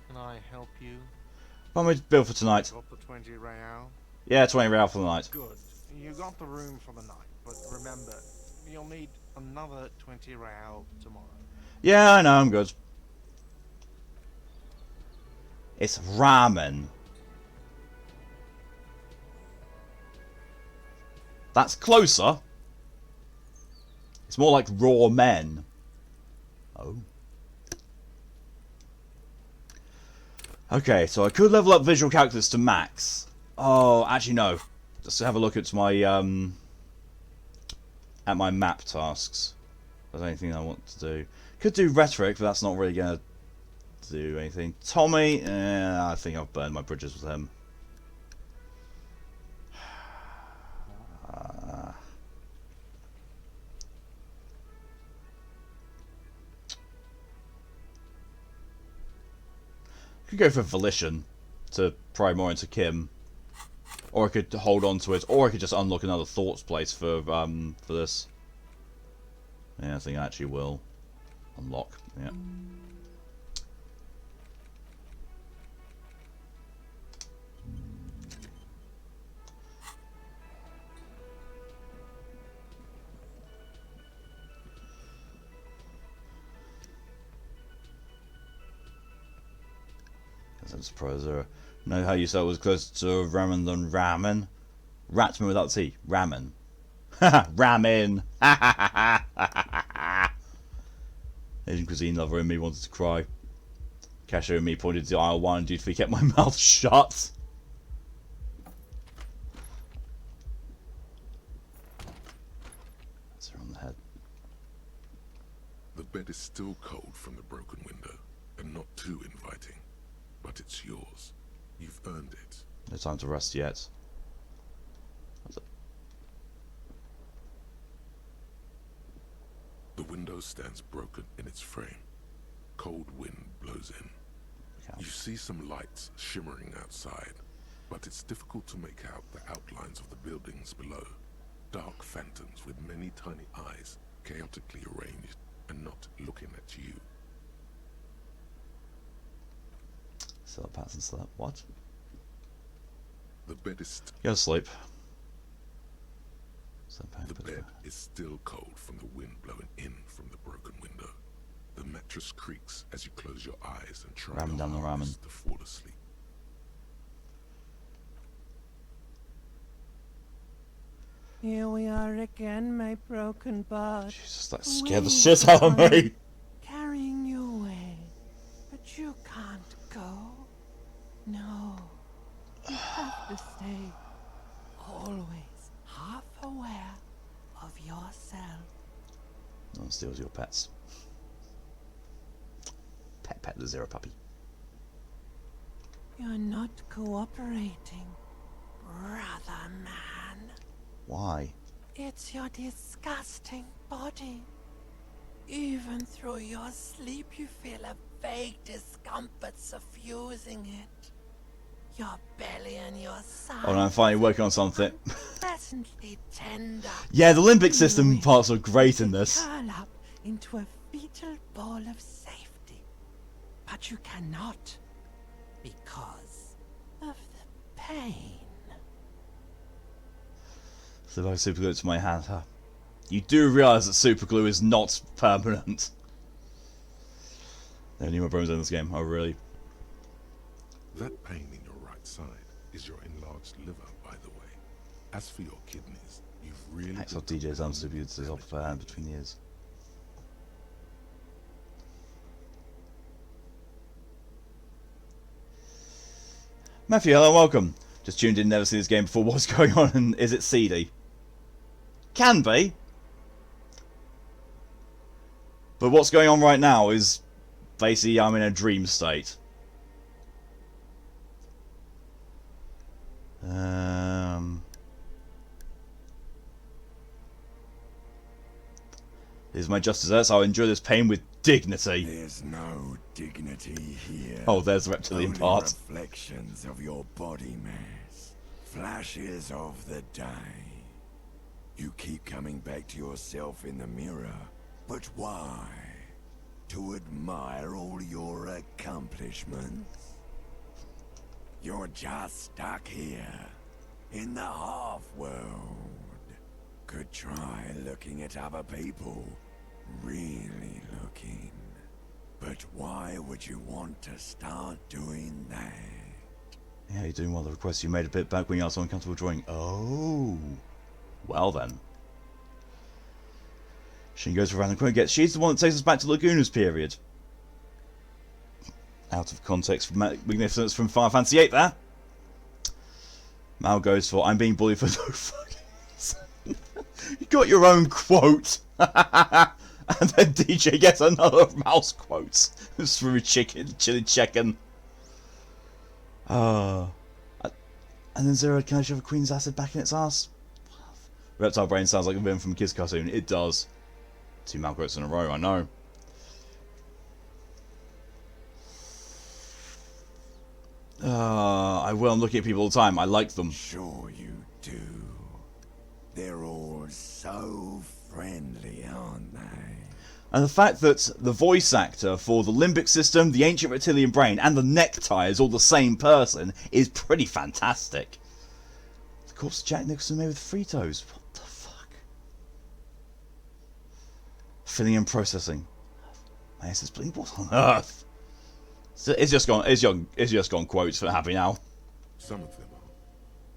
Can I help you? What am I bill for tonight? Got the 20 real? Yeah, 20 real for the night. Good. You got the room for the night, but remember, you'll need another 20 real tomorrow. Yeah, I know, I'm good. It's ramen. That's closer. It's more like raw men. Oh. Okay, so I could level up visual calculus to max. Oh, actually no. Just to have a look at my map tasks. If there's anything I want to do. Could do rhetoric, but that's not really gonna do anything. Tommy, I think I've burned my bridges with him. could go for Volition to pry more into Kim, or I could hold on to it, or I could just unlock another Thoughts place for this. Yeah, I think I actually will unlock. Yeah. I'm surprised there. Know how you said it was closer to ramen than ramen? Ratman without T. Ramen. Ramen. Asian cuisine lover in me wanted to cry. Cashier in me pointed to aisle 1 due to me kept my mouth shut. That's her on the head. The bed is still cold from the broken window, and not too inviting. But it's yours. You've earned it. No time to rest yet. The window stands broken in its frame. Cold wind blows in. You see some lights shimmering outside, but it's difficult to make out the outlines of the buildings below. Dark phantoms with many tiny eyes, chaotically arranged and not looking at you. Still Patson slept. What? The bed is Go to sleep. The bed is still cold from the wind blowing in from the broken window. The mattress creaks as you close your eyes and try Ramen down the ramen. to fall asleep. Here we are again, my broken bud. Jesus, that scared the shit out of me. Carrying you away. But you can't go. No. You have to stay. Always half aware of yourself. No one steals your pets. Pet the zero puppy. You're not cooperating, brother man. Why? It's your disgusting body. Even through your sleep you feel a vague discomfort suffusing it. Your belly and your side. Oh no, I'm finally working on something. Pleasantly tender. Yeah, the limbic system parts are great in this. Curl up into a fetal ball of safety. But you cannot. Because of the pain. So if I super glue it to my hand, huh? You do realise that super glue is not permanent. There are any more bones in this game. Oh really? That pain in your right side is your enlarged liver, by the way. As for your kidneys, you've really... Hacksaw DJ's arms super good to dissolve her hand between the ears. Matthew, hello, welcome. Just tuned in, never seen this game before. What's going on and is it seedy? Can be. But what's going on right now is basically I'm in a dream state. This is my just desserts. I'll enjoy this pain with dignity. There's no dignity here. Oh, there's the reptilian Only part. Reflections of your body mass. Flashes of the day. You keep coming back to yourself in the mirror. But why? To admire all your accomplishments? You're just stuck here. In the half-world. Could try looking at other people. Really looking. But why would you want to start doing that? Yeah, you're doing one of the requests you made a bit back when you asked so uncomfortable drawing. Oh. Well then. She goes for random quote gets. She's the one that takes us back to Laguna's period. Out of context from Magnificence from Final Fantasy VIII there. Mal goes for I'm being bullied for no fucking reason. You got your own quote. And then DJ gets another of Mal's quotes. Through chili chicken. And then Zero, can I shove a queen's acid back in its ass? Reptile brain sounds like a villain from a kids cartoon. It does. 2 Mal quotes in a row, I know. I will. I'm looking at people all the time. I like them. Sure you do. They're all so friendly, aren't they? And the fact that the voice actor for the limbic system, the ancient reptilian brain, and the necktie is all the same person is pretty fantastic. Of course, Jack Nicholson made with Fritos. What the fuck? Filling and processing. This is what on earth? It's just gone quotes for Happy now. Some of them are.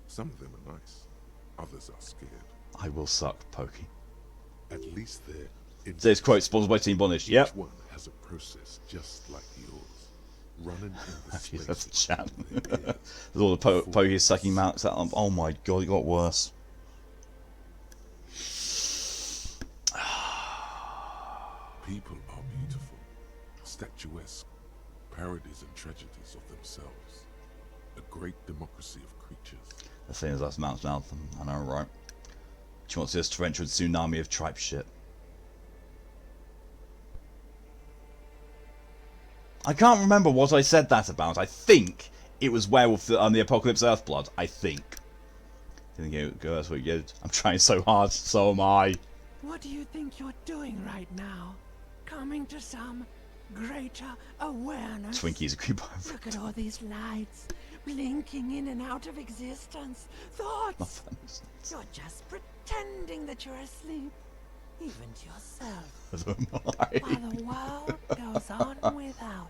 Some of them are nice. Others are scared. I will suck, Pokey. At least they're in. This quote sponsored by Team Bonish. Yep. Each one has a process just like yours. Running in the space. That's a chat. of their ears. With all the Pokeys sucking mouths out. Oh my god, it got worse. People are beautiful, statuesque, parodies and tragedies of themselves. A great democracy of creatures. The thing is, that's Mount's mouth. I know, right? She wants this torrential tsunami of tripe shit. I can't remember what I said that about. I think it was Werewolf on the Apocalypse Earthblood. I think. Didn't get go that's what you get. I'm trying so hard. So am I. What do you think you're doing right now? Coming to some greater awareness? Twinkies a creep. Look at all these lights, blinking in and out of existence. Thoughts! You're just pretending that you're asleep, even to yourself, So am I. while the world goes on without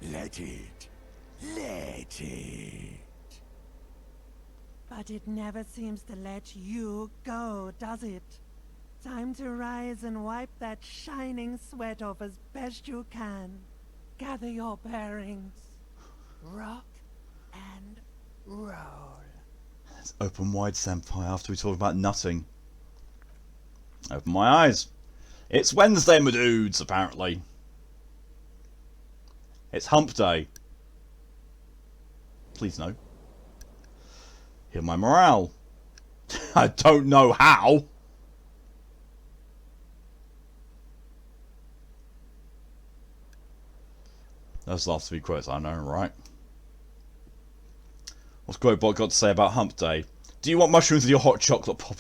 you. Let it. Let it. But it never seems to let you go, does it? Time to rise and wipe that shining sweat off as best you can. Gather your bearings. Rock and roll. Let's open wide, Senpai, after we talk about nutting. Open my eyes. It's Wednesday, my dudes, apparently. It's hump day. Please no. Heal my morale. I don't know how. Those last three quotes, I know, right? What's Quotebot got to say about hump day? Do you want mushrooms with your hot chocolate pop?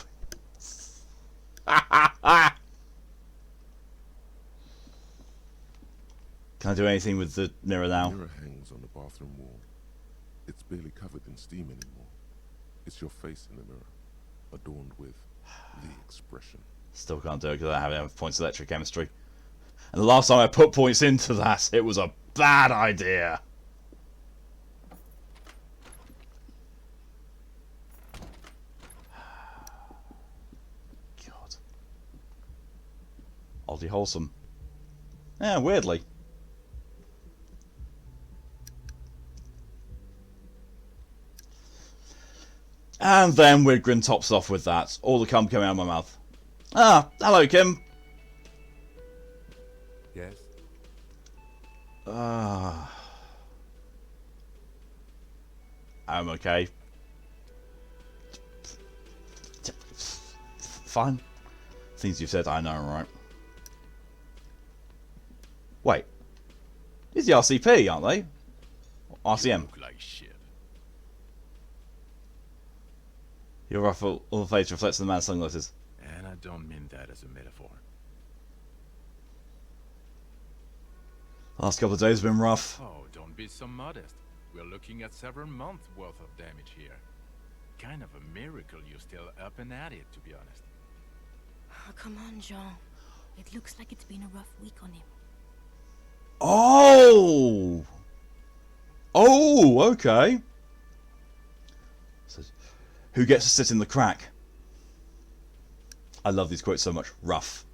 Can I do anything with the mirror now? The mirror hangs on the bathroom wall. It's barely covered in steam anymore. It's your face in the mirror, adorned with the expression. Still can't do it because I don't have enough points of electrochemistry. And the last time I put points into that, it was a bad idea. God. Oddly wholesome. Yeah, weirdly. And then Widgren tops off with that. All the cum coming out of my mouth. Ah, hello, Kim. Yes? I'm okay. Fine. Things you've said, I know, right? Wait. These are the RCP, aren't they? RCM. Look like shit. Your ruffle all the face reflects in the man's sunglasses. And I don't mean that as a metaphor. Last couple of days have been rough. Oh, don't be so modest. We're looking at several months worth of damage here. Kind of a miracle you're still up and at it, to be honest. Oh, come on, Jean. It looks like it's been a rough week on him. Oh! Oh, okay. Says, who gets to sit in the crack? I love these quotes so much. Rough.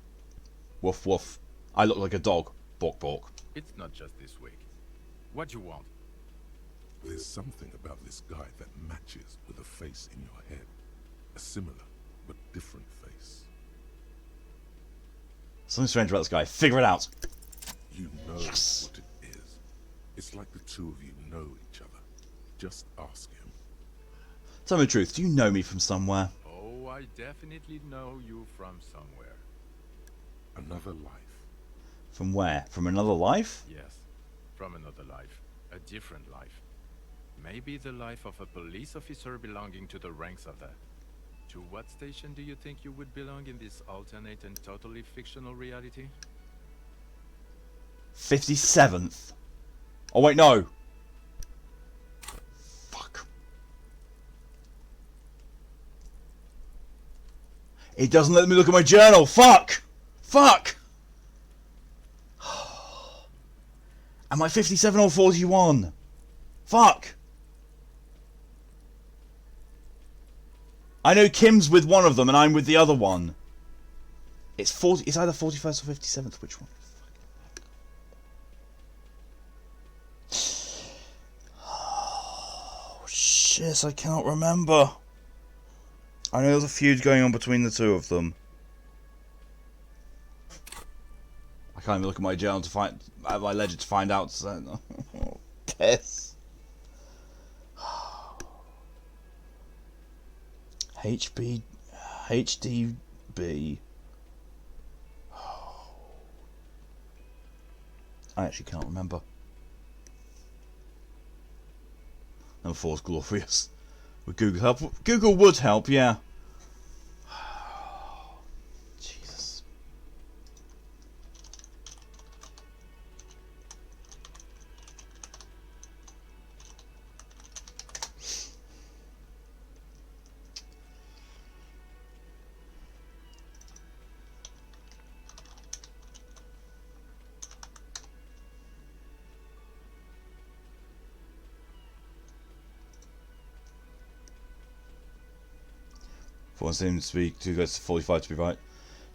Woof woof. I look like a dog. Bork bork. It's not just this week. What you want? There's something about this guy that matches with a face in your head. A similar but different face. Something strange about this guy. Figure it out. You know Yes. what it is. It's like the two of you know each other. Just ask him. Tell me the truth. Do you know me from somewhere? Oh, I definitely know you from somewhere. Another life. From where? From another life? Yes, from another life. A different life. Maybe the life of a police officer belonging to the ranks of that. To what station do you think you would belong in this alternate and totally fictional reality? 57th. Oh wait, no. Fuck. It doesn't let me look at my journal. Fuck. Fuck. Am I 57 or 41? Fuck. I know Kim's with one of them and I'm with the other one. It's 40. It's either 41st or 57th. Which one? Oh shit! I cannot remember. I know there's a feud going on between the two of them. I can't even look at my journal to find my ledger to find out. So, piss. HDB. I actually can't remember. Number 4 is glorious. With Google help, Google would help, yeah. Jesus. One seems to be too close to 45 to be right.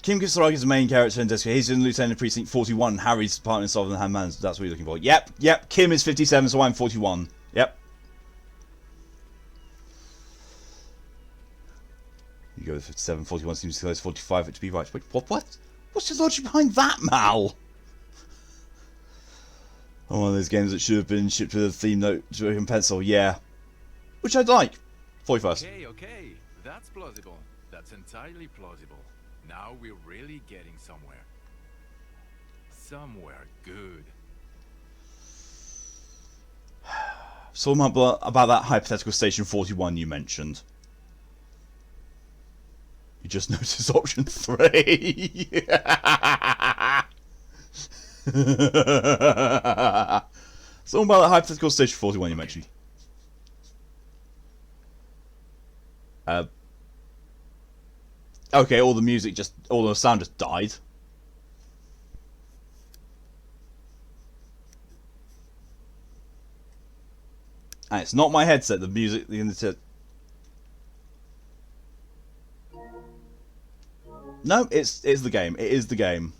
Kim Kisaragi is the main character in Disco. He's in Lieutenant Precinct 41. Harry's partner in Solving the Handman. That's what you're looking for. Yep. Kim is 57, so I'm 41. Yep. You go with 57. 41 seems too close to 45 for it to be right. Wait, what? What's the logic behind that, Mal? Oh, one of those games that should have been shipped with a theme note to a pencil. Yeah. Which I'd like. 41st. Okay. That's plausible. That's entirely plausible. Now we're really getting somewhere. Somewhere good. So about that hypothetical station 41 you mentioned. You just noticed option 3. So about that hypothetical station 41 you mentioned. Okay, all the sound just died. And it's not my headset, the music, the internet. No, it's the game. It is the game.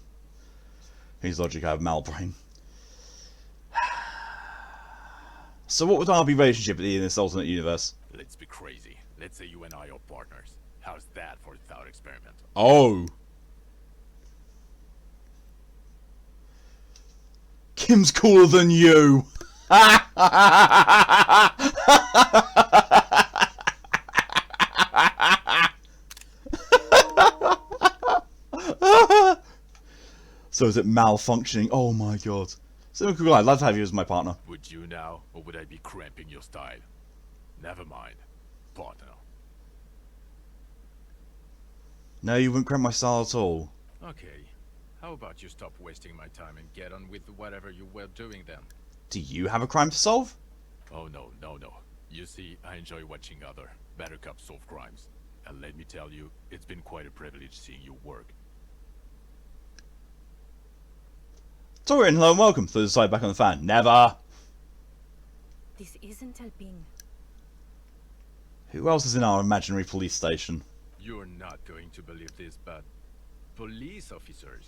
Whose logic I have Malbrain. So what would our relationship be in this alternate universe? Let's be crazy. Let's say you and I are partners. How's that for a thought experiment? Oh. Kim's cooler than you. So is it malfunctioning? Oh my god. So cool. I'd love to have you as my partner. Would you now, or would I be cramping your style? Never mind. Partner. No, you wouldn't cramp my style at all. Okay. How about you stop wasting my time and get on with whatever you were doing then? Do you have a crime to solve? Oh no. You see, I enjoy watching other better cops solve crimes. And let me tell you, it's been quite a privilege seeing you work. Torian, hello and welcome to the side back on the fan. Never! This isn't helping. Who else is in our imaginary police station? You're not going to believe this, but police officers.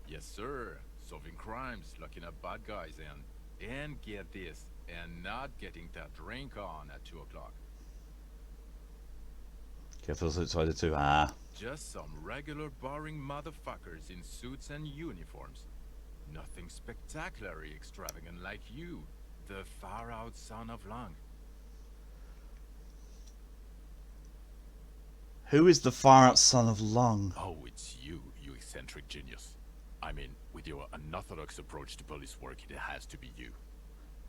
Yes, sir. Solving crimes, locking up bad guys, and get this, and not getting that drink on at 2 o'clock. Careful outside too. Ah. Just some regular boring motherfuckers in suits and uniforms. Nothing spectacularly extravagant like you, the far-out son of Lung. Who is the far-out son of Lung? Oh, it's you, you eccentric genius. I mean, with your unorthodox approach to police work, it has to be you.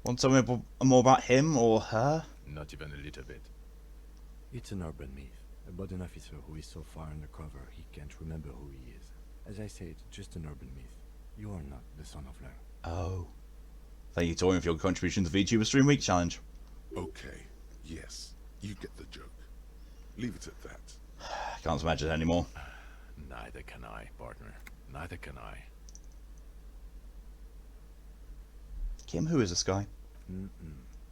Want to tell me more about him or her? Not even a little bit. It's an urban myth about an officer who is so far undercover he can't remember who he is. As I said, just an urban myth. You are not the son of Lang. Oh. Thank you, Torian, for your contribution to the VTuber Stream Week Challenge. Okay, yes, you get the joke. Leave it at that. I can't imagine it anymore. Neither can I, partner. Neither can I. Kim, who is this guy?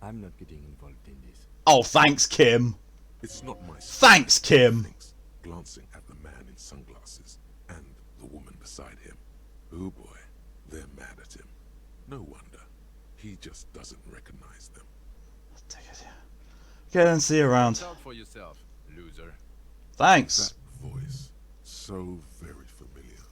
I'm not getting involved in this. Oh, thanks, Kim. It's not my Thanks, Kim. thinks, glancing at the man in sunglasses and the woman beside him. Oh boy, they're mad at him. No wonder. He just doesn't recognize them. Get and see you around. Talk for yourself, loser. Thanks. That voice, so very familiar.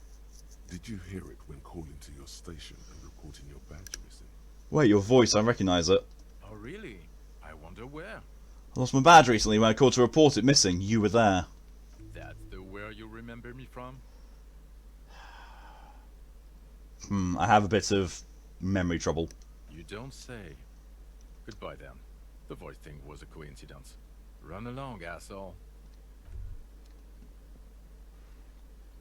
Did you hear it when calling to your station and reporting your badge missing? Wait, your voice, I recognise it. Oh, really? I wonder where. I lost my badge recently when I called to report it missing. You were there. That's the where you remember me from? I have a bit of memory trouble. You don't say. Goodbye then. The voice thing was a coincidence. Run along, asshole.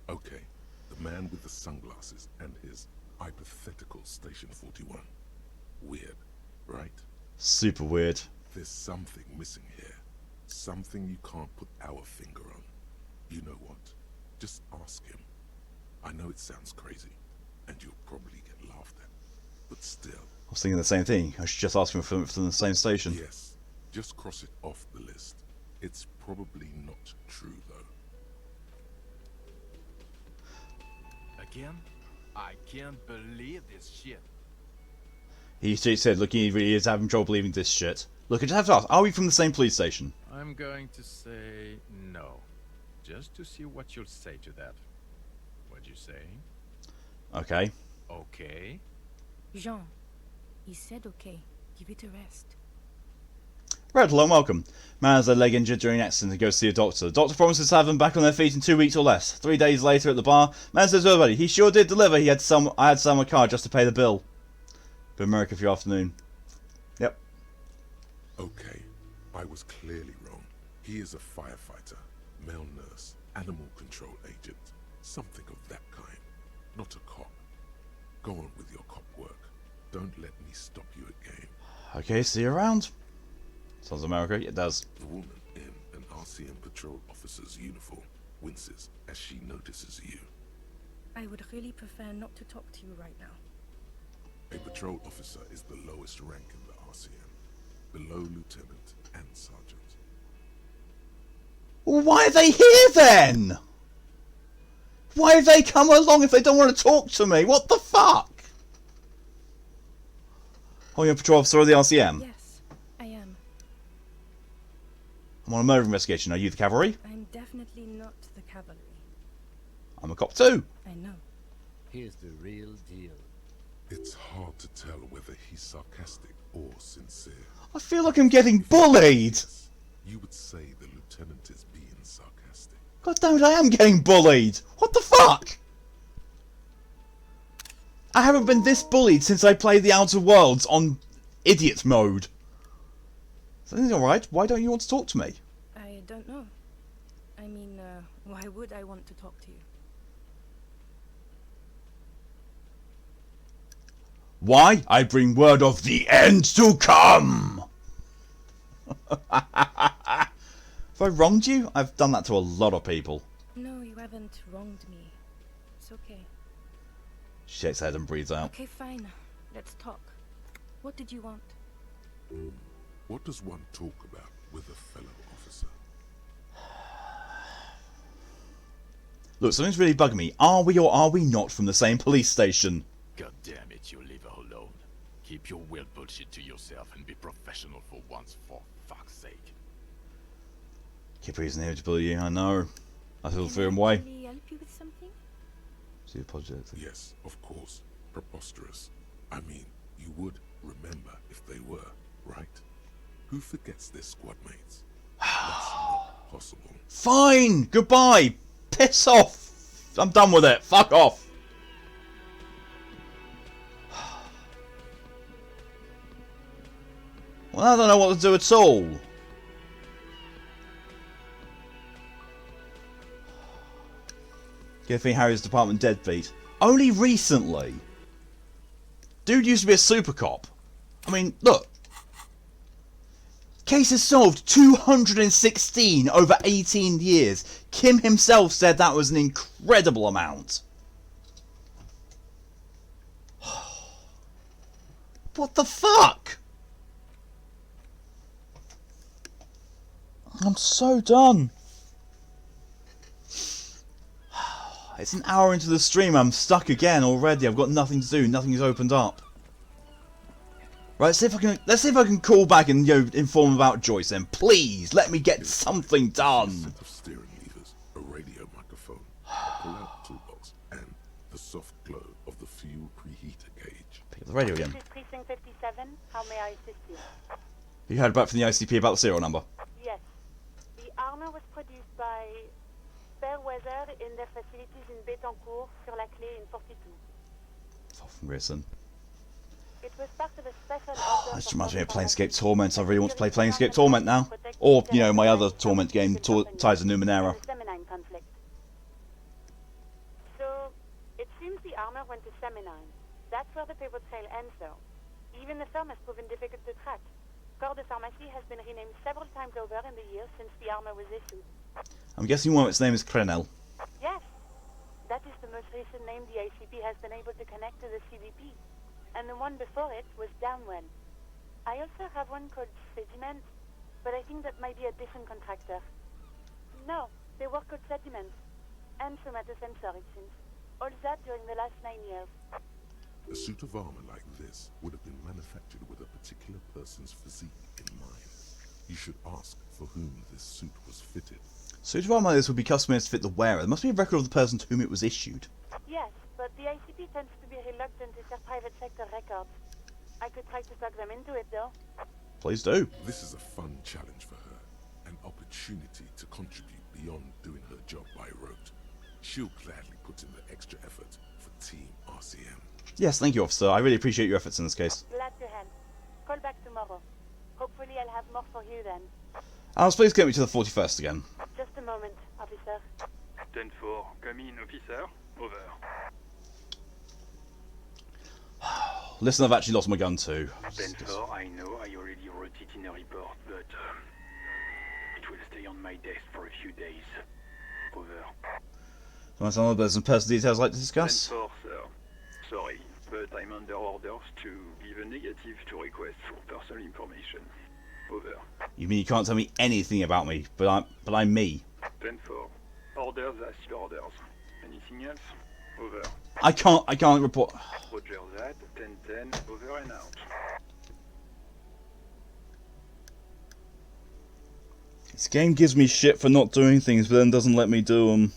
Okay, the man with the sunglasses and his hypothetical Station 41. Weird, right? Super weird. There's something missing here. Something you can't put our finger on. You know what? Just ask him. I know it sounds crazy, and you'll probably get laughed at. But still. I was thinking the same thing. I should just ask him from the same station. Yes, just cross it off the list. It's probably not true, though. Again? I can't believe this shit. He said, look, he really is having trouble believing this shit. Look, I just have to ask, are we from the same police station? I'm going to say no. Just to see what you'll say to that. What'd you say? Okay. Okay. Jean, he said okay. Give it a rest. Red, hello and welcome. Man has their leg injured during an accident and goes to see a doctor. The doctor promises to have them back on their feet in 2 weeks or less. 3 days later at the bar, man says to everybody, he sure did deliver. I had some on my card just to pay the bill. Been America for your afternoon. Yep. Okay, I was clearly wrong. He is a firefighter, male nurse, animal control agent, something of that kind. Not a cop. Go on with your cop work. Don't let me stop you at game. Okay, see you around. Sounds America. It does. The woman in an RCM patrol officer's uniform winces as she notices you. I would really prefer not to talk to you right now. A patrol officer is the lowest rank in the RCM, below lieutenant and sergeant. Well, why are they here then? Why have they come along if they don't want to talk to me? What the fuck? Oh, you're a patrol officer of the RCM? Yes, I am. I'm on a murder investigation. Are you the cavalry? I'm definitely not the cavalry. I'm a cop too. I know. Here's the real deal. It's hard to tell whether he's sarcastic or sincere. I feel like I'm getting bullied. You would say the lieutenant is being sarcastic. God damn it, I am getting bullied. What the fuck? I haven't been this bullied since I played the Outer Worlds on idiot mode. Is everything alright? Why don't you want to talk to me? I don't know. I mean, why would I want to talk to you? Why? I bring word of the end to come! Have I wronged you? I've done that to a lot of people. No, you haven't wronged me. It's okay. She shakes her head and breathes out. Okay, fine. Let's talk. What did you want? What does one talk about with a fellow officer? Look, something's really bugging me. Are we or are we not from the same police station? God damn it, you leave her alone. Keep your weird bullshit to yourself and be professional for once, for fuck's sake. Keep reason here to bully you, I know. I feel the fear way. Can I help you with something? See the project. Yes, of course. Preposterous. I mean, you would remember if they were, right? Who forgets their squad mates? That's not possible. Fine! Goodbye! Piss off! I'm done with it. Fuck off! Well, I don't know what to do at all. Give me Harry's department deadbeat. Only recently. Dude used to be a super cop. I mean, look. Cases solved 216 over 18 years. Kim himself said that was an incredible amount. What the fuck? I'm so done. It's an hour into the stream. I'm stuck again already. I've got nothing to do. Nothing's opened up. Right, let's see if I can call back and inform about Joyce. Then please let me get something done. A set of steering levers, a radio microphone, a pull-out toolbox, and the soft glow of the fuel preheater gauge. Pick up the radio again. This is Precinct 57. How may I assist you? You heard back from the ICP about the serial number? Yes. The armor was produced by Fairweather in their facilities in Betancourt, sur la Clé in 42. Fucking Grayson. It was part of a special order. This reminds me of Planescape Torment. I really want to play Planescape Torment now. Or, you know, my other Torment game, Tides of Numenera. Conflict. So, it seems the armor went to Seminine. That's where the paper trail ends, though. Even the firm has proven difficult to track. Corps de Pharmacie has been renamed several times over in the years since the armor was issued. I'm guessing one of its name is Krenel. Yes. That is the most recent name the ICP has been able to connect to the CBP. And the one before it was Downwell. I also have one called Sediment, but I think that might be a different contractor. No, they work called Sediment. And Somatosensor, it seems. All that during the last 9 years. A suit of armor like this would have been manufactured with a particular person's physique in mind. You should ask for whom this suit was fitted. Suit of armor like this would be customized to fit the wearer. There must be a record of the person to whom it was issued. Yes, but the ICP tends to be reluctant to share private sector records. I could try to plug them into it, though. Please do. This is a fun challenge for her. An opportunity to contribute beyond doing her job by rote. She'll gladly put in the extra effort for Team RCM. Yes, thank you, officer. I really appreciate your efforts in this case. Glad to help. Call back tomorrow. Hopefully I'll have more for you then. Alice, please get me to the 41st again. Just a moment, officer. 10-4, come in, officer. Over. Listen, I've actually lost my gun too. 10-4, I know I already wrote it in a report, but it will stay on my desk for a few days. Over. There's some personal details I'd like to discuss. 10-4, sir. Sorry, but I'm under orders to give a negative to request for personal information. Over. You mean you can't tell me anything about me, but I'm me. 10-4. Orders are still orders. Anything else? Over. I can't report. Roger that. 10-10. Over and out. This game gives me shit for not doing things, but then doesn't let me do them.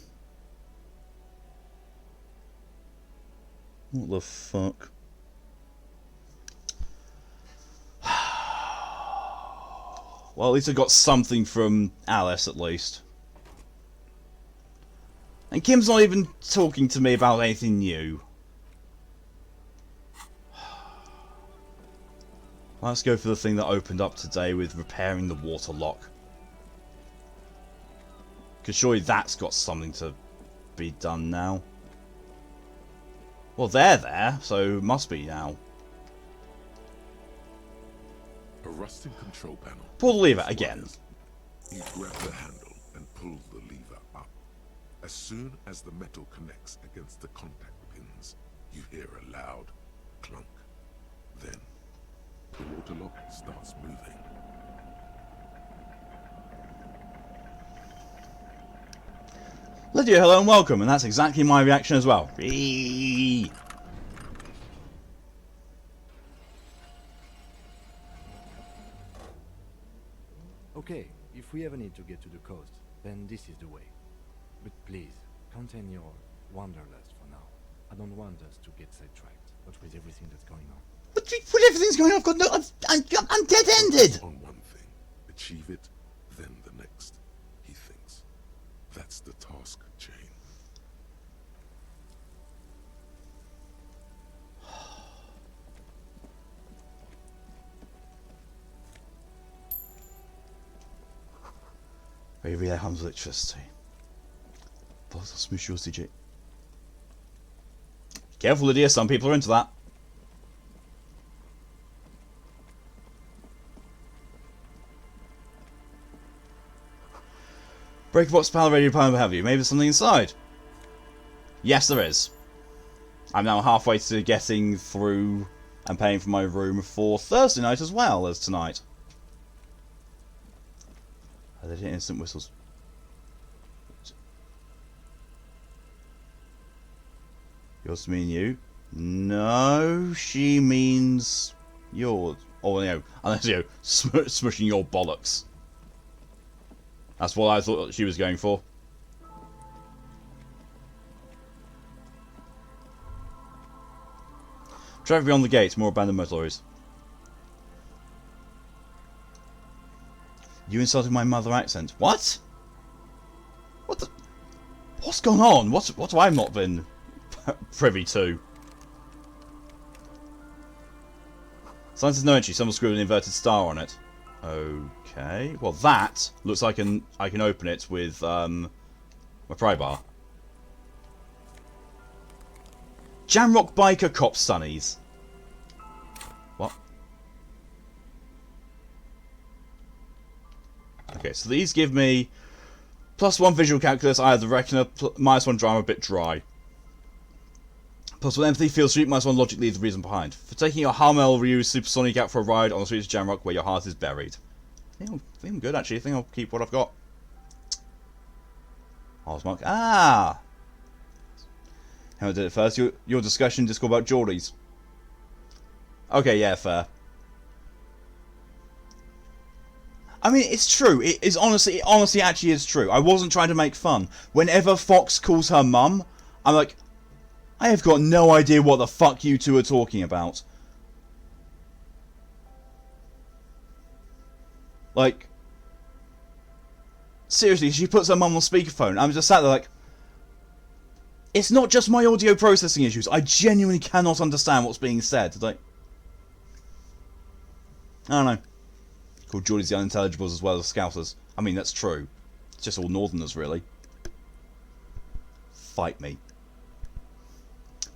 What the fuck? Well, at least I got something from Alice, at least. And Kim's not even talking to me about anything new. Let's go for the thing that opened up today with repairing the water lock. Because surely that's got something to be done now. Well, they're there, so must be now. A rusting control panel. Pull the lever again. You grab the handle and pull the lever up. As soon as the metal connects against the contact pins, you hear a loud clunk. Then, the water lock starts moving. Lydia, hello and welcome, and that's exactly my reaction as well. Eee. Okay, if we ever need to get to the coast, then this is the way. But please, contain your wanderlust for now. I don't want us to get sidetracked, what with everything that's going on. But with everything's going on, I've got no... I'm dead-ended! On one thing, achieve it, then the next, he thinks. That's the task chain. Maybe that comes electricity. But smush your CJ. Careful, Lydia, some people are into that. Break box, panel, radio, panel, what have you. Maybe there's something inside. Yes, there is. I'm now halfway to getting through and paying for my room for Thursday night as well as tonight. Are they instant whistles? Yours to mean you? No, she means yours. Or, you know, unless, you know, smushing your bollocks. That's what I thought she was going for. Traffic beyond the gate, more abandoned motor lorries. You insulted my mother accent. What? What the? What's gone on? What have I not been privy to? Sign says no entry. Someone screwed an inverted star on it. Okay. Well, that looks like I can open it with my pry bar. Jamrock biker cop sunnies. What? Okay, so these give me +1 visual calculus. I have the reckoner. -1 drama, a bit dry. +1 empathy, feel sweet. -1 logic leaves the reason behind. For taking your Harmel Ryu Supersonic out for a ride on the streets of Jamrock where your heart is buried. I think I'm good actually. I think I'll keep what I've got. Mark. Ah! How I did it first. Your discussion Discord about Geordies. Okay, yeah, fair. I mean, it's true. It honestly actually is true. I wasn't trying to make fun. Whenever Foxx calls her mum, I'm like, I have got no idea what the fuck you two are talking about. Like, seriously, she puts her mum on speakerphone. I'm just sat there like, it's not just my audio processing issues. I genuinely cannot understand what's being said. It's like, I don't know. Called Geordies the unintelligibles as well as Scousers. I mean, that's true. It's just all Northerners, really. Fight me.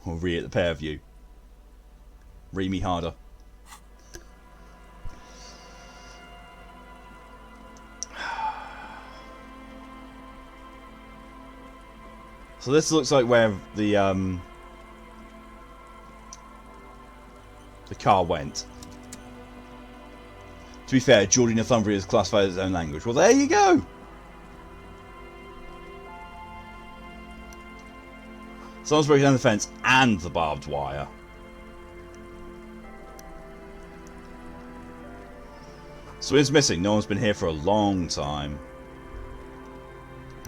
Or re-at the pair of you. Re me harder. So this looks like where the car went. To be fair, Geordie Northumbria is classified as its own language. Well, there you go. Someone's breaking down the fence and the barbed wire. Swin's missing. No one's been here for a long time.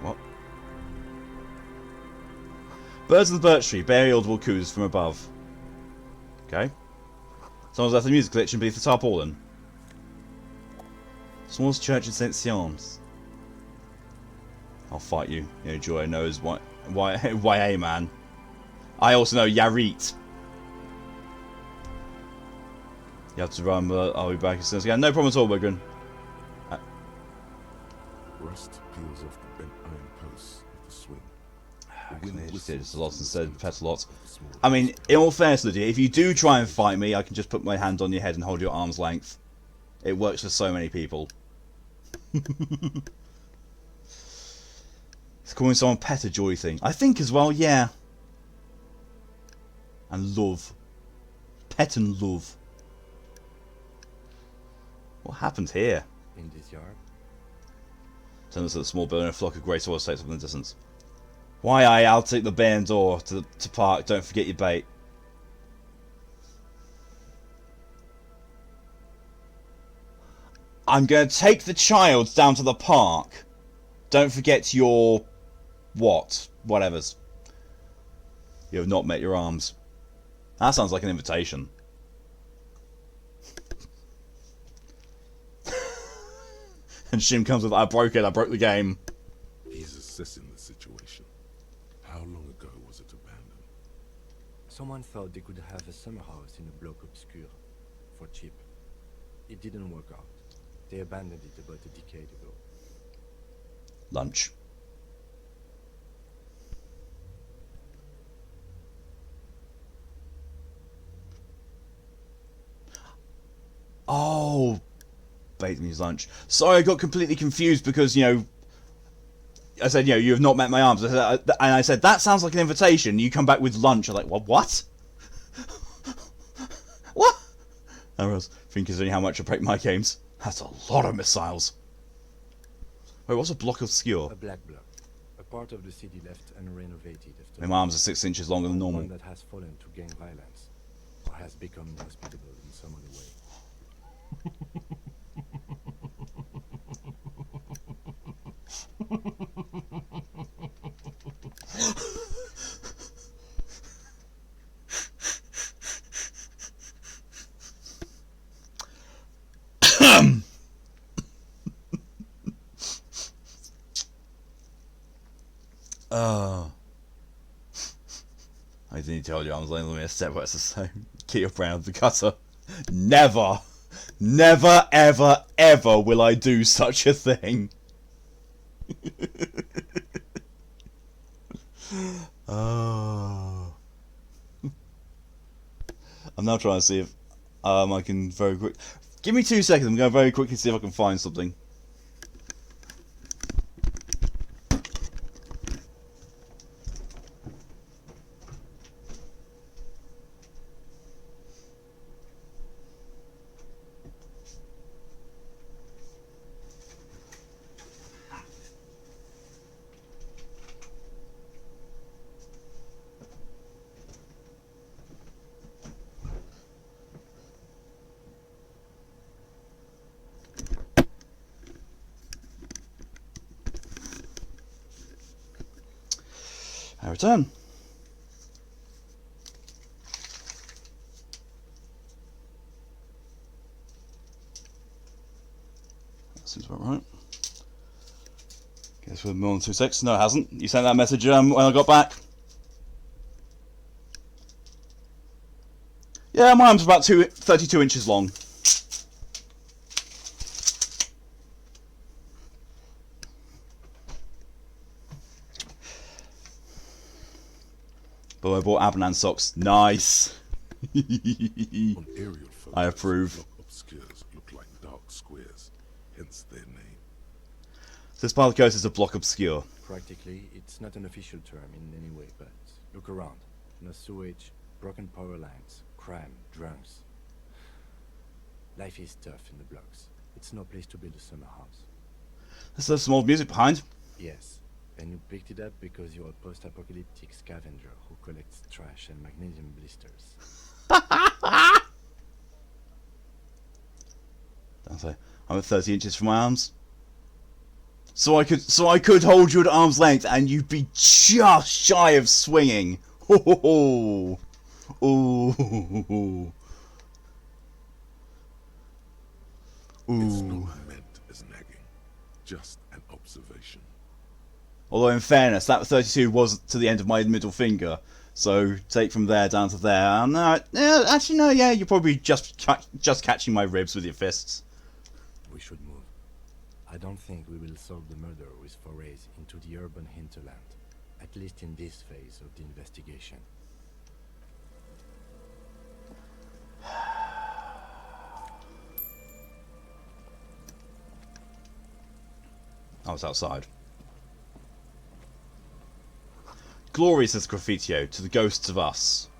What? Birds in the birch tree. Barely audible coos from above. Okay. Someone's left the music collection beneath the tarpaulin. Small's church in St. Sion's. I'll fight you. You know, Joy knows YA man. I also know Yarit. You have to run, but I'll be back as soon as I can. No problem at all, Wigan. Rust peels off the bent iron posts of the swing. It's a lot instead, pet a lot. I mean, in all fairness, Lydia, if you do try and fight me, I can just put my hand on your head and hold your arm's length. It works for so many people. It's calling someone pet a joy thing. I think as well, yeah. And love. Pet and love. What happened here? In this yard? Turns at a small building, a flock of grey swallows takes up in the distance. Why I'll take the bay and door to park, don't forget your bait. I'm going to take the child down to the park. Don't forget your... what? Whatevers. You have not met your arms. That sounds like an invitation. And Shim comes with, I broke it, I broke the game. He's assessing the situation. How long ago was it abandoned? Someone thought they could have a summer house in a bloc obscure for cheap. It didn't work out. They abandoned it about a decade ago. Lunch. Oh, bait me his lunch. Sorry, I got completely confused because, you know, I said, you know, you have not met my arms. And I said, that sounds like an invitation. You come back with lunch. I'm like, what? What? I was thinking, considering how much I break my games. That's a lot of missiles. Wait, what's a block of skewer? A black block. A part of the city left unrenovated after... My arms are 6 inches longer than normal. One that has fallen to gang violence. Or has become inhospitable in some other way. I didn't tell you I was only a step where it's the same. Keep around the cutter. Never, never, ever, ever will I do such a thing. Oh. I'm now trying to see if I can very quick. Give me 2 seconds. I'm going to very quickly see if I can find something. I return. That seems about right. Guess we're more than 2 seconds. No, it hasn't. You sent that message when I got back. Yeah, my arm's about 32 inches long. But I bought Abanan socks. Nice. On aerial photos, I approve. block obscures look like dark squares, hence their name. This part of the coast is a block obscure. Practically, it's not an official term in any way, but look around. No sewage, broken power lines, crime, drunks. Life is tough in the blocks. It's no place to build a summer house. There's some old music behind. Yes, and you picked it up because you're a post-apocalyptic scavenger who collects trash and magnesium blisters. Don't say. I'm at 30 inches from my arms. So I could hold you at arm's length and you'd be just shy of swinging. Ooh. Ooh. It's not meant as nagging, just an observation. Although in fairness, that 32 was to the end of my middle finger. So take from there down to there. No, actually no, yeah, you're probably just catching my ribs with your fists. We should move. I don't think we will solve the murder with forays into the urban hinterland, at least in this phase of the investigation. I was outside. Glory, says Graffitio, to the ghosts of us.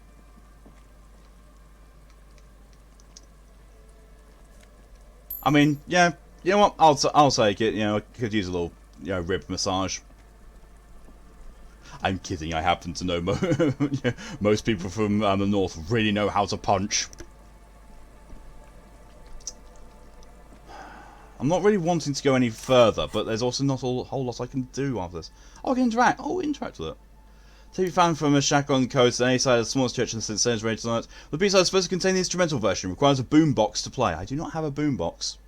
I mean, yeah, you know what? I'll take it. You know, I could use a little, you know, rib massage. I'm kidding. I happen to know most people from the north really know how to punch. I'm not really wanting to go any further, but there's also not a whole lot I can do after this. Oh, I can interact. Oh, interact with it. To be found from a shack on the coast on any side of the smallest church in the centre's range tonight. The B-side is supposed to contain the instrumental version. Requires a boombox to play. I do not have a boombox.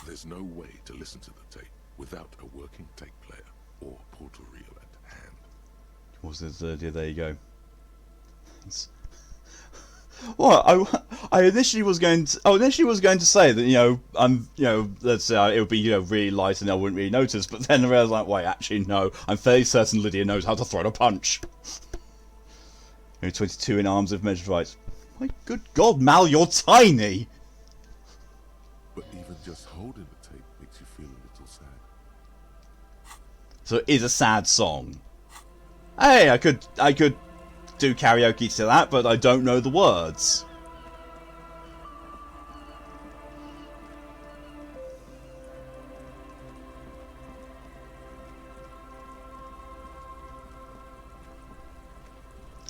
There's no way to listen to the tape without a working tape player or portal reel at hand. What's this? There you go. What? I initially was going to. Oh, initially was going to say that let's say it would be really light and I wouldn't really notice. But then I realised like, wait, actually no. I'm fairly certain Lydia knows how to throw a punch. 22 in arms if measured right. My good God, Mal, you're tiny. But even just holding the tape makes you feel a little sad. So it is a sad song. Hey, I could do karaoke to that, but I don't know the words.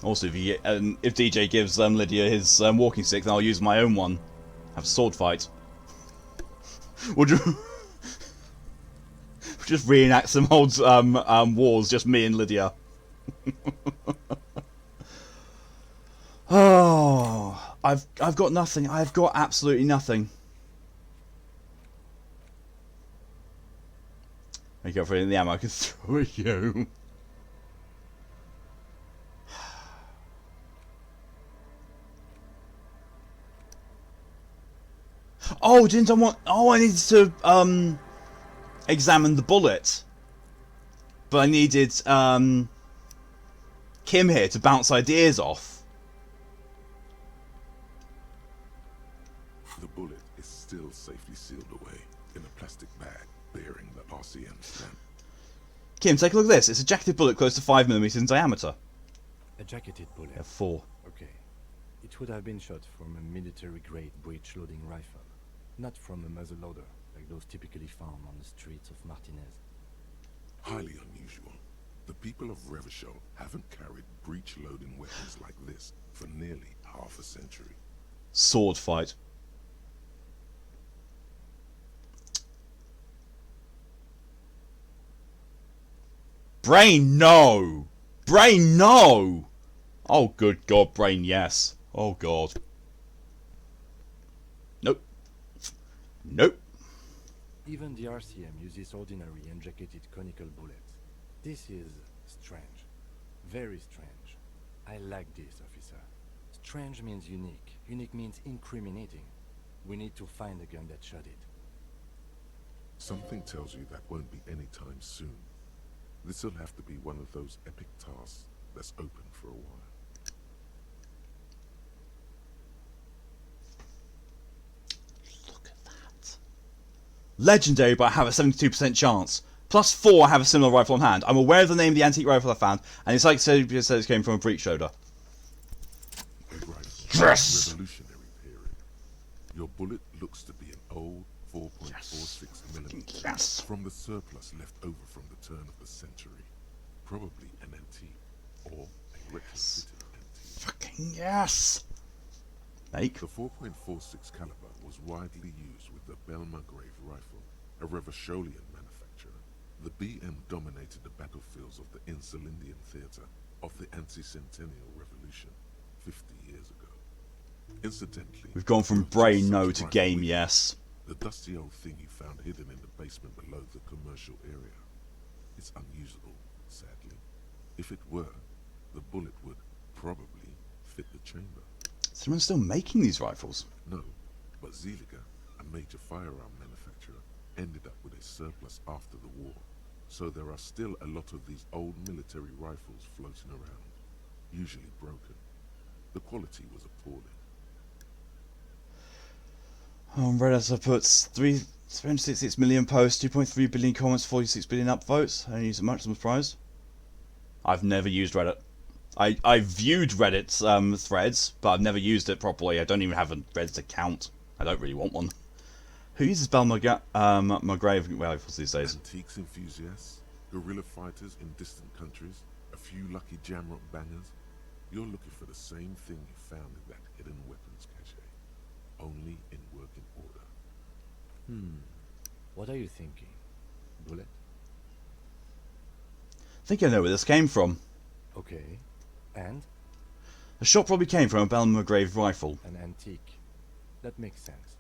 Also, if DJ gives Lydia his walking stick, then I'll use my own one. Have a sword fight. Would you just reenact some old wars, just me and Lydia? Oh, I've got nothing. I've got absolutely nothing. Make up for it in the ammo I can throw at you. Oh, didn't I want... Oh, I needed to examine the bullet. But I needed Kim here to bounce ideas off. The bullet is still safely sealed away in a plastic bag bearing the RCM stamp. Kim, take a look at this. It's a jacketed bullet close to 5mm in diameter. A jacketed bullet? Yeah, 4. Okay. It would have been shot from a military-grade breech-loading rifle. Not from a muzzleloader, like those typically found on the streets of Martinez. Highly unusual. The people of Revachol haven't carried breech-loading weapons like this for nearly half a century. Sword fight. Brain, no! Brain, no! Oh, good God, Brain, yes. Oh, God. Nope. Nope. Even the RCM uses ordinary unjacketed conical bullets. This is strange. Very strange. I like this, officer. Strange means unique. Unique means incriminating. We need to find the gun that shot it. Something tells you that won't be anytime soon. This'll have to be one of those epic tasks that's open for a while. Legendary, but I have a 72% chance. Plus 4, I have a similar rifle on hand. I'm aware of the name of the antique rifle I found, and it's like it came from a breech loader. Yes! Revolutionary period. Your bullet looks to be an old 4.46mm. Yes! From the surplus left over from the turn of the century. Probably an antique, or a retrofitted antique. Fucking yes! Make. The 4.46 caliber was widely used with the Belmargrave rifle, a Revacholian manufacturer. The BM dominated the battlefields of the Insulindian theatre of the anti-centennial revolution 50 years ago. Incidentally, We've gone from brain no to game yes. The dusty old thing you found hidden in the basement below the commercial area. It's unusable, sadly. If it were, the bullet would probably fit the chamber. Is anyone still making these rifles? No, but Zeliger, a major firearm manufacturer, ended up with a surplus after the war. So there are still a lot of these old military rifles floating around, usually broken. The quality was appalling. On Reddit I put 366 million posts, 2.3 billion comments, 46 billion upvotes. I don't use it much, I'm surprised. I've never used Reddit. I viewed Reddit's threads, but I've never used it properly. I don't even have a Reddit account. I don't really want one. Who uses Belmargrave rifles these days? Antiques enthusiasts, guerrilla fighters in distant countries, a few lucky jamrock bangers. You're looking for the same thing you found in that hidden weapons cache, only in working order. What are you thinking? Bullet? I think I know where this came from. Okay. And? The shot probably came from a Belmargrave rifle. An antique. That makes sense.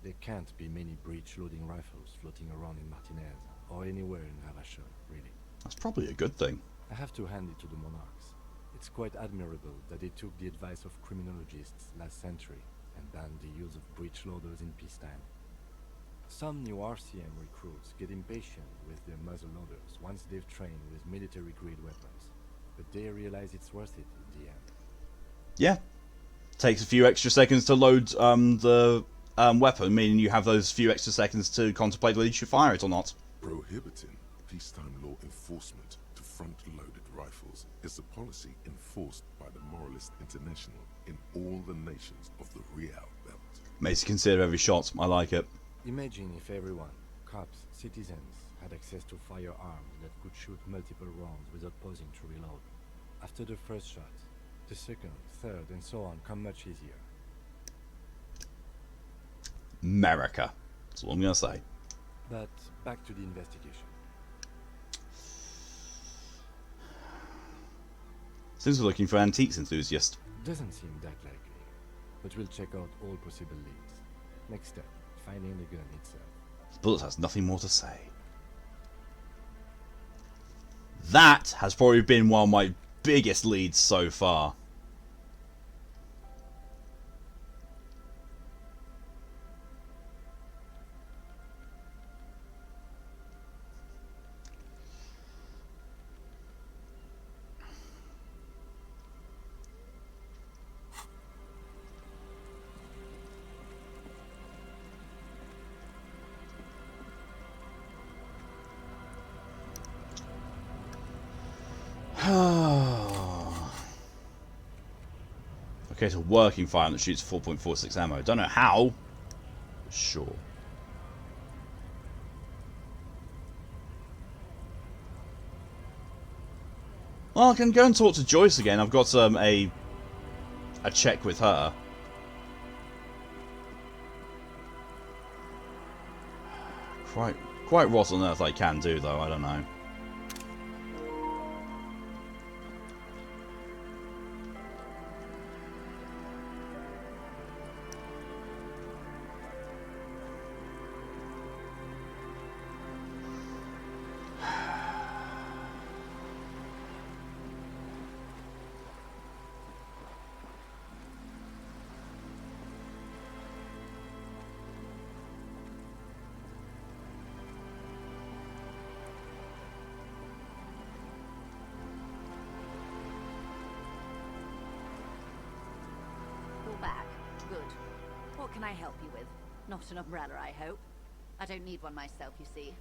There can't be many breech-loading rifles floating around in Martinez, or anywhere in Ravachol, really. That's probably a good thing. I have to hand it to the monarchs. It's quite admirable that they took the advice of criminologists last century and banned the use of breech loaders in peacetime. Some new RCM recruits get impatient with their muzzle loaders once they've trained with military-grade weapons, but they realize it's worth it in the end. Yeah. Takes a few extra seconds to load the weapon, meaning you have those few extra seconds to contemplate whether you should fire it or not. Prohibiting peacetime law enforcement to front-loaded rifles is a policy enforced by the Moralist International in all the nations of the Real Belt. Makes you consider every shot. I like it. Imagine if everyone, cops, citizens, had access to firearms that could shoot multiple rounds without pausing to reload. After the first shot, the second, third, and so on come much easier. America. That's all I'm going to say. But back to the investigation. Since we're looking for antiques enthusiast. Doesn't seem that likely, but we'll check out all possible leads. Next step, finding the gun itself. Bullets has nothing more to say. That has probably been one of my biggest leads so far. Okay, it's a working firearm that shoots 4.46 ammo. Don't know how. But sure. Well, I can go and talk to Joyce again. I've got a check with her. Quite what on earth I can do though, I don't know. Back. Good. What can I help you with? Not an umbrella, I hope. I don't need one myself, you see.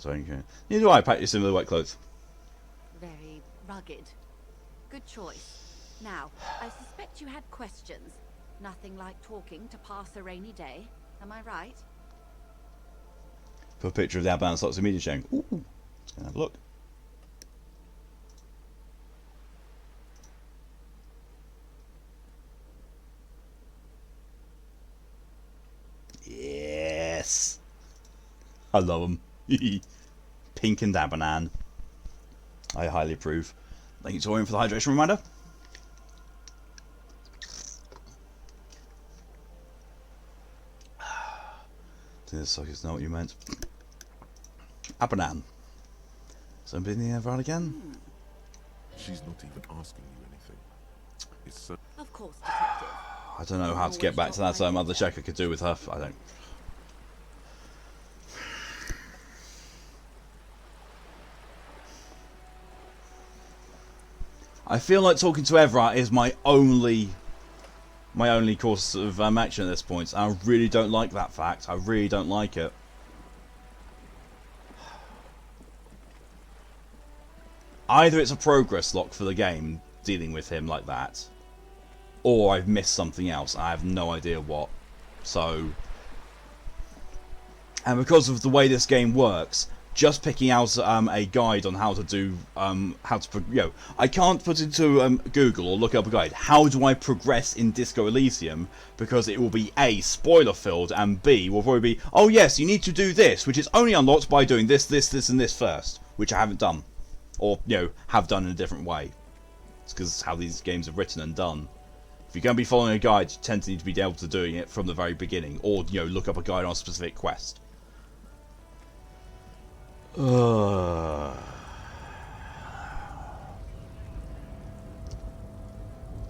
Neither do I. Pack you similar wet clothes. Very rugged. Good choice. Now, I suspect you had questions. Nothing like talking to pass a rainy day. Am I right? Put a picture of the outbound slots of media sharing. Ooh. Let's go and have a look. Yes. I love them. Pink and Dabanan. I highly approve. Thank you, Torian, for the hydration reminder. This is not what you meant. Abanan. Somebody in the around again? She's not even asking you anything. It's so... Of course, detective. I don't know how to get back to that other check I could do with her. I don't. I feel like talking to Everett is my only course of action at this point. I really don't like that fact. I really don't like it. Either it's a progress lock for the game dealing with him like that, or I've missed something else. I have no idea what. So, and because of the way this game works, just picking out a guide on how to do I can't put into Google or look up a guide. How do I progress in Disco Elysium? Because it will be A, spoiler filled, and B, will probably be, oh yes, you need to do this, which is only unlocked by doing this, this, this, and this first, which I haven't done, or have done in a different way. It's because how these games are written and done. If you're going to be following a guide, you tend to need to be able to doing it from the very beginning, or look up a guide on a specific quest.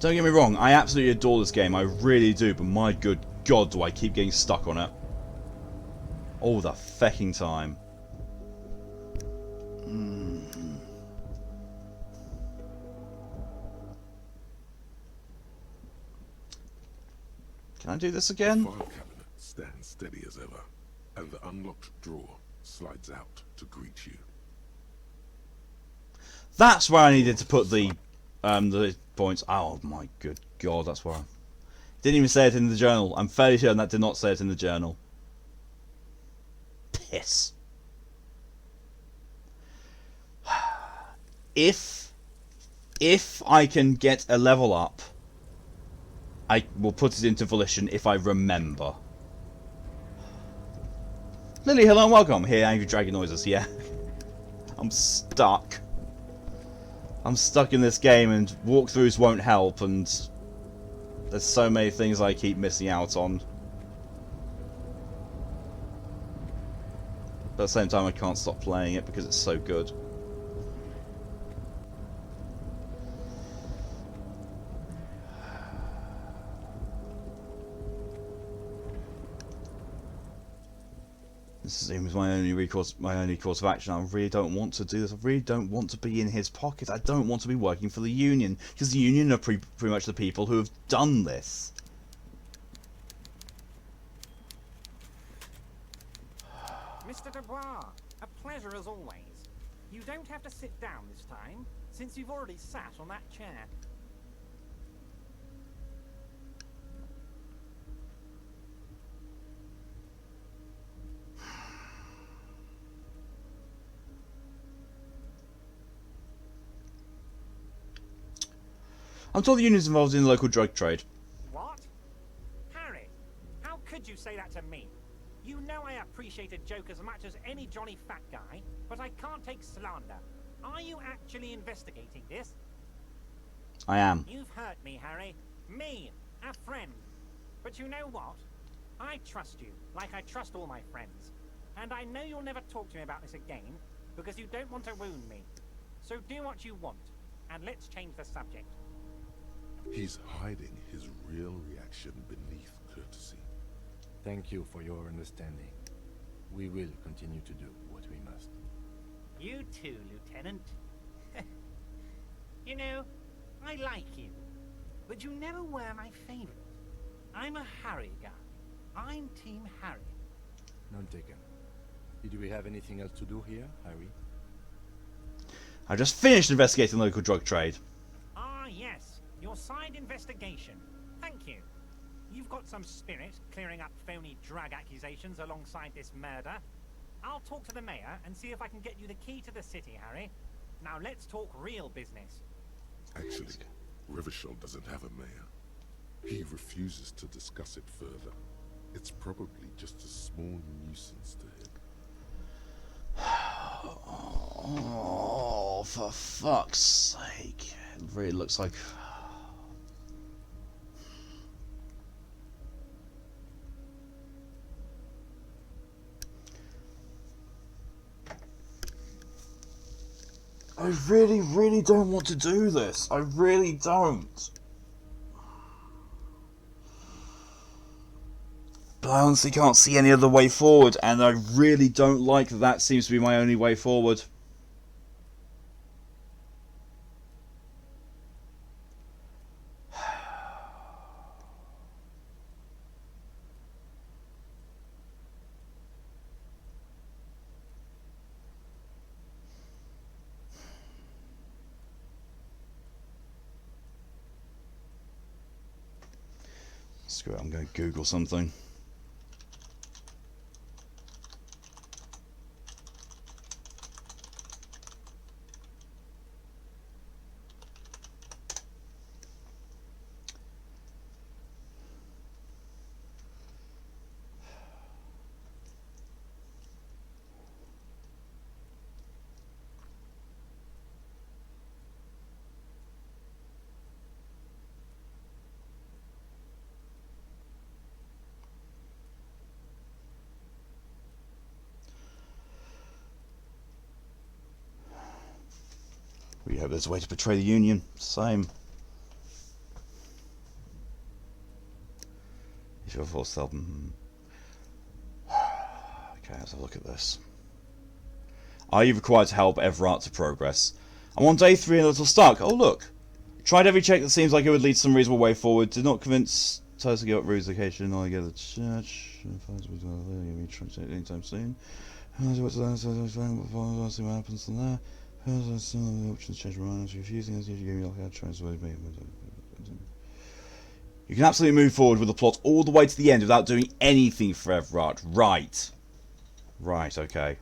Don't get me wrong, I absolutely adore this game, I really do, but my good god do I keep getting stuck on it. All the fecking time. Can I do this again? The file cabinet stands steady as ever, and the unlocked drawer slides out to greet you. That's where I needed to put the points. Oh my good god, that's where I didn't even say it in the journal. I'm fairly certain that did not say it in the journal. Piss. If I can get a level up, I will put it into Volition if I remember. Lily, hello and welcome. Here, Angry Dragon Noises, yeah. I'm stuck. I'm stuck in this game and walkthroughs won't help, and there's so many things I keep missing out on. But at the same time I can't stop playing it because it's so good. This seems my only course of action. I really don't want to do this. I really don't want to be in his pocket. I don't want to be working for the Union, because the Union are pretty much the people who have done this. Mr. Dubois, a pleasure as always. You don't have to sit down this time, since you've already sat on that chair. I'm told the Union's involved in the local drug trade. What? Harry, how could you say that to me? You know I appreciate a joke as much as any jolly fat guy, but I can't take slander. Are you actually investigating this? I am. You've hurt me, Harry. Me, a friend. But you know what? I trust you, like I trust all my friends. And I know you'll never talk to me about this again, because you don't want to wound me. So do what you want, and let's change the subject. He's hiding his real reaction beneath courtesy. Thank you for your understanding. We will continue to do what we must. You too, Lieutenant. You know, I like you, but you never were my favorite. I'm a Harry guy. I'm Team Harry. None taken. Did we have anything else to do here, Harry? I just finished investigating the local drug trade. Ah, yes. Your side investigation. Thank you. You've got some spirit clearing up phony drug accusations alongside this murder. I'll talk to the mayor and see if I can get you the key to the city, Harry. Now let's talk real business. Actually, Rivershell doesn't have a mayor. He refuses to discuss it further. It's probably just a small nuisance to him. Oh, for fuck's sake. It really looks like... I really don't want to do this. I really don't. But I honestly can't see any other way forward, and I really don't like that that seems to be my only way forward. Screw it, I'm going to Google something. We hope there's a way to betray the Union. Same. If you're forced to help them. Okay, let's have a look at this. Are you required to help Everard to progress? I'm on day 3 and a little stuck. Oh, look. Tried every check that seems like it would lead some reasonable way forward. Did not convince Tess to give up Rue's location or get the church. Anytime soon. See what happens from there. Options change my mind. Refusing as you give me like a transfer. You can absolutely move forward with the plot all the way to the end without doing anything for Everard. Right. Right, okay.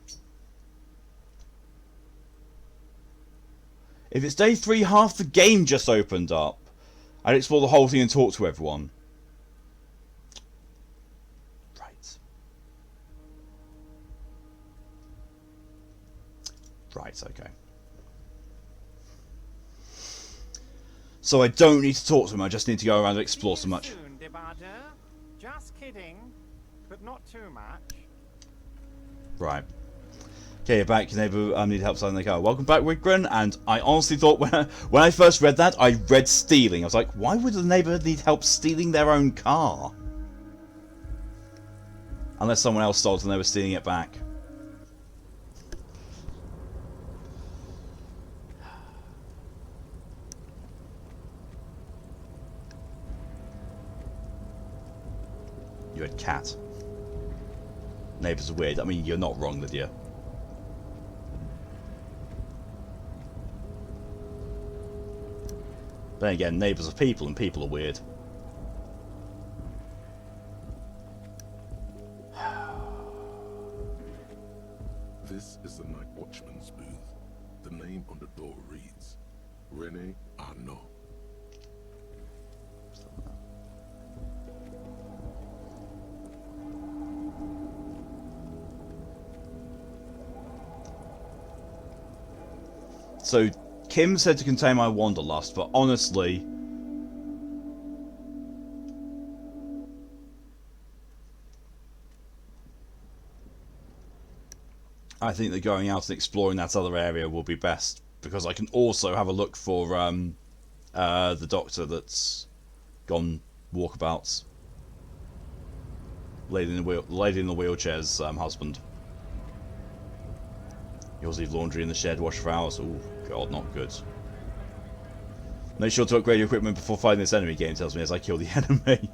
If it's day 3, half the game just opened up. I'd explore the whole thing and talk to everyone. Right. Right, okay. So I don't need to talk to him, I just need to go around and explore so much. Soon, Debardeur. Just kidding, but not too much. Right. Okay, you're back. Your neighbour need help selling the car. Welcome back, Wigren. And I honestly thought when I first read that, I read stealing. I was like, why would the neighbourhood need help stealing their own car? Unless someone else stole it and they were stealing it back. You had cat. Neighbours are weird. I mean, you're not wrong, Lydia. Then again, neighbours are people and people are weird. This is the night watchman's booth. The name on the door reads René Arnaud. So, Kim said to contain my wanderlust, but honestly... I think that going out and exploring that other area will be best, because I can also have a look for the doctor that's gone walkabouts. Lady in the wheelchair's husband. You also leave laundry in the shed, wash for hours. Oh god, not good. Make sure to upgrade your equipment before fighting this enemy, game tells me as I kill the enemy.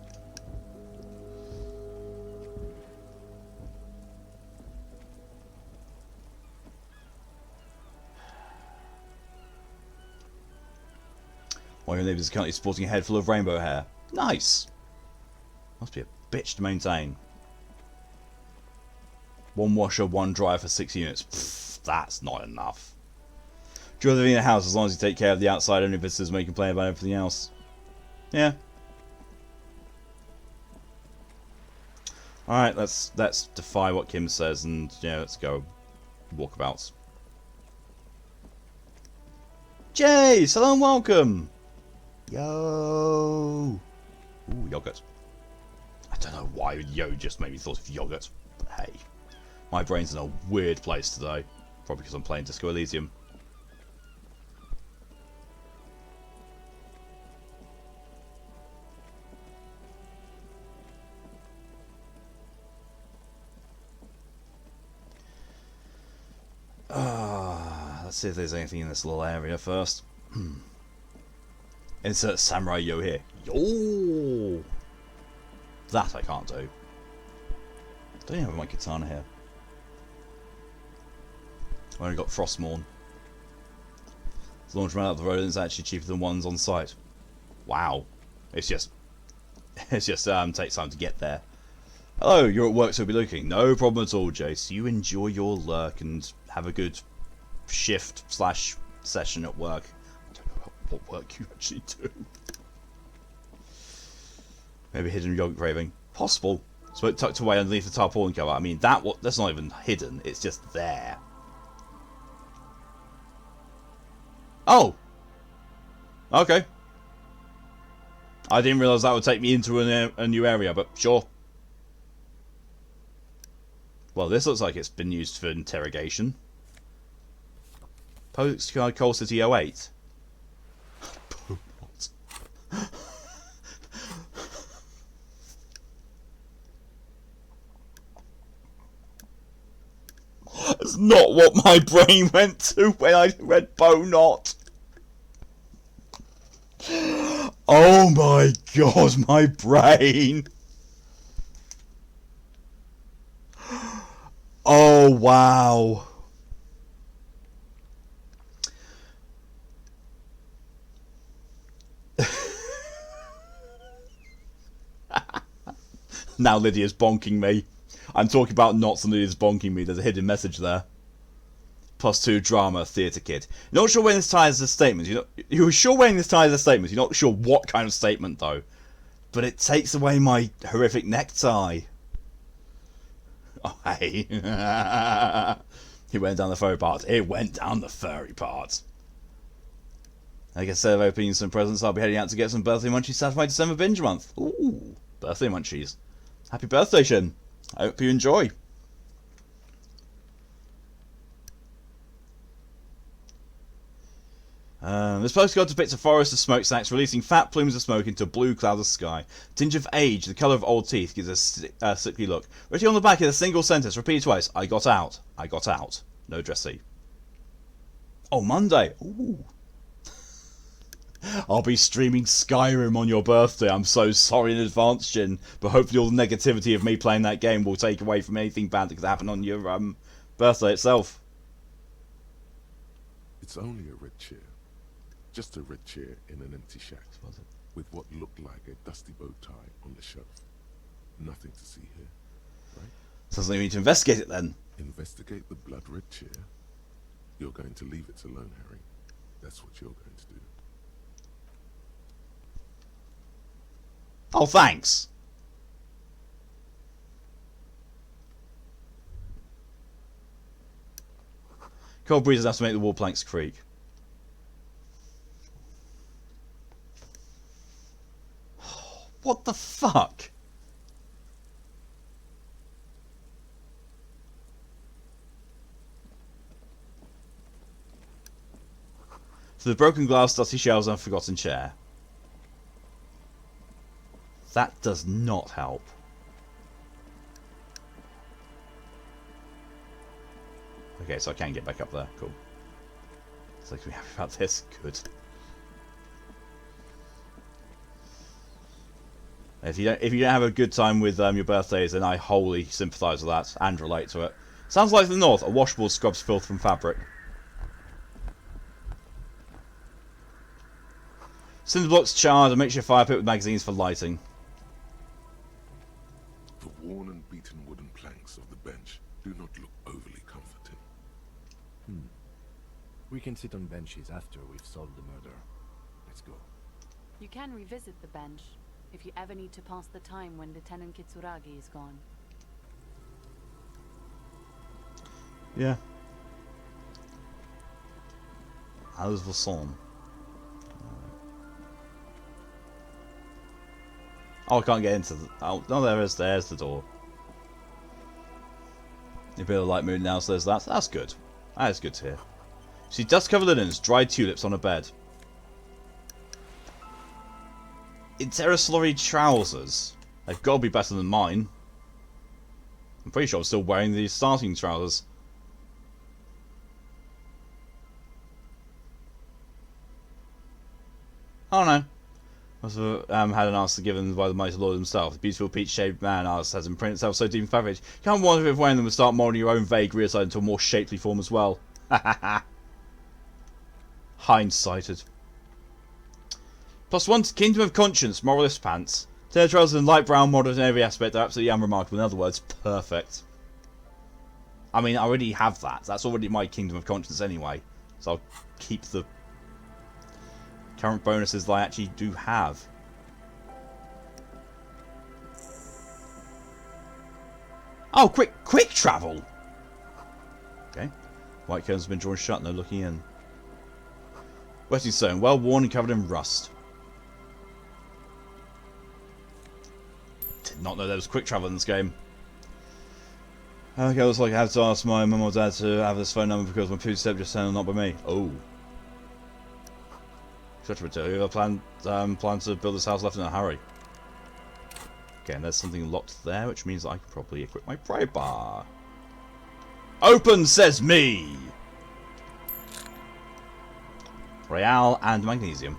One of your neighbours is currently sporting a head full of rainbow hair. Nice! Must be a bitch to maintain. One washer, one dryer for 6 units. Pfft, that's not enough. Do you live in a house as long as you take care of the outside, only visitors may complain about everything else? Yeah. Alright, let's defy what Kim says and yeah, let's go walkabouts. Jay, hello and welcome! Yo! Ooh, yogurt. I don't know why yo just made me thought of yogurt, but hey. My brain's in a weird place today. Probably because I'm playing Disco Elysium. Let's see if there's anything in this little area first. Insert Samurai Yo here. Yo! That I can't do. Don't even have my katana here. I only got Frostmourne. The laundromat up the road is actually cheaper than ones on site. Wow. It just takes time to get there. Hello, you're at work, so be looking. No problem at all, Jace. You enjoy your lurk and have a good shift / session at work. I don't know what work you actually do. Maybe hidden yogurt craving. Possible. Smoke tucked away underneath the tarpaulin cover. I mean, that's not even hidden. It's just there. Oh! Okay. I didn't realise that would take me into a new area, but sure. Well, this looks like it's been used for interrogation. Postcard Coal City 08. not what my brain went to when I read Bow Knot. Oh my god, my brain. Oh wow. Now Lydia's bonking me. I'm talking about knots and Lydia's bonking me. There's a hidden message there. +2 drama, theatre kid. You're not sure when this ties as a statement. You're sure when this ties as a statement. You're not sure what kind of statement though. But it takes away my horrific necktie. Oh hey. It went down the furry part. It went down the furry part. I guess instead of opening some presents, I'll be heading out to get some birthday munchies started my December binge month. Ooh, birthday munchies. Happy birthday, Shin. I hope you enjoy. This postcard depicts a forest of smokestacks releasing fat plumes of smoke into a blue cloudless sky. Tinge of age, the colour of old teeth, gives a sickly look. Written on the back is a single sentence, repeated twice. I got out. I got out. No dressy. Oh, Monday. Ooh. I'll be streaming Skyrim on your birthday. I'm so sorry in advance, Jin. But hopefully all the negativity of me playing that game will take away from anything bad that could happen on your birthday itself. It's only a red chair. Just a red chair in an empty shack. With what looked like a dusty bow tie on the shelf. Nothing to see here, right? Sounds like we need to investigate it then. Investigate the blood red chair. You're going to leave it alone, Harry. That's what you're going to do. Oh, thanks. Cold breezes have to make the wall planks creak. What the fuck? So the broken glass, dusty shelves, and forgotten chair. That does not help. Okay, so I can get back up there. Cool. So can we happy about this? Good. If you don't have a good time with your birthdays, then I wholly sympathise with that and relate to it. Sounds like the North. A washboard scrubs filth from fabric. Cinder blocks charred, a makeshift fire pit with magazines for lighting. The worn and beaten wooden planks of the bench do not look overly comforting. We can sit on benches after we've solved the murder. Let's go. You can revisit the bench if you ever need to pass the time when Lieutenant Kitsuragi is gone. Yeah. How's the song? Oh, I can't get into the... Oh, no, there's the door. A bit of light mood now, so there's that. That's good. That is good to hear. See, dust-covered linens, dried tulips on a bed. In terraslorry trousers. They've got to be better than mine. I'm pretty sure I'm still wearing the starting trousers. Oh no. Also, had an answer given by the mighty Lord himself. The beautiful peach-shaped man artist has imprinted itself so deep in fabric. You can't wonder if wearing them will start moulding your own vague rear side into a more shapely form as well. Ha ha ha. Hindsighted. +1 to Kingdom of Conscience, Moralist Pants. Tailor trousers in light brown, modern in every aspect, are absolutely unremarkable. In other words, perfect. I mean, I already have that. That's already my Kingdom of Conscience anyway. So I'll keep the current bonuses that I actually do have. Oh, quick travel! Okay. White curtains have been drawn shut, no looking in. Wetting stone, well worn and covered in rust. Did not know there was quick travel in this game. Okay, looks like I have to ask my mum or dad to have this phone number because my previous step just sounded not by me. Oh. Such a tell you, I plan to build this house left in a hurry. Okay, and there's something locked there, which means I can probably equip my pry bar. Open sesame! Royale and magnesium.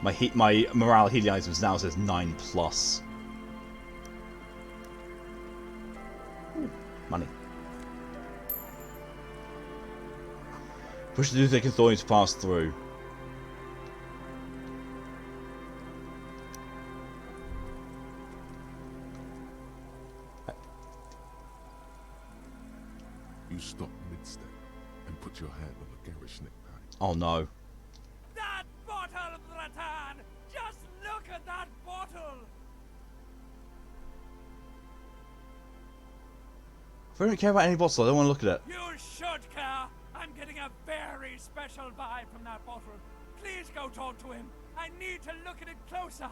My morale healing items now says 9+. Ooh, money. Push the thick authority to pass through. You stop mid-step and put your hand on the garish necktie. Oh no. That bottle, Bratan! Just look at that bottle! If I don't care about any bottle, I don't want to look at it. You should care! I'm getting a very special vibe from that bottle. Please go talk to him. I need to look at it closer.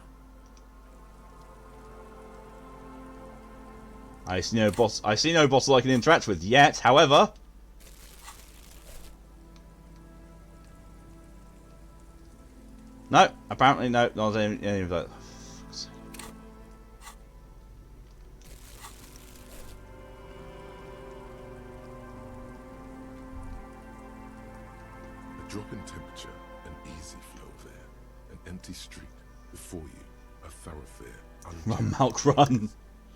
I see no bottle I can interact with yet, however. No, apparently no, not any of that. A drop in temperature, an easy flow there. An empty street before you, a thoroughfare. Run, Malk, run.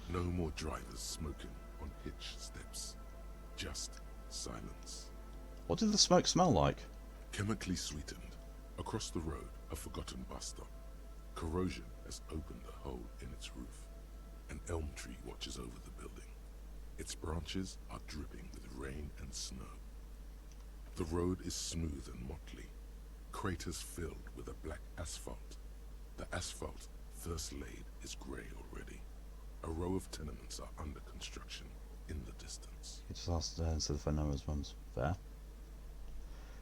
No more drivers smoking on hitch steps. Just silence. What did the smoke smell like? Chemically sweetened. Across the road, a forgotten bus stop. Corrosion has opened a hole in its roof. An elm tree watches over the building. Its branches are dripping with rain and snow. The road is smooth and motley. Craters filled with a black asphalt. The asphalt, first laid, is grey already. A row of tenements are under construction in the distance. He just asked instead of phone numbers, mum's fair.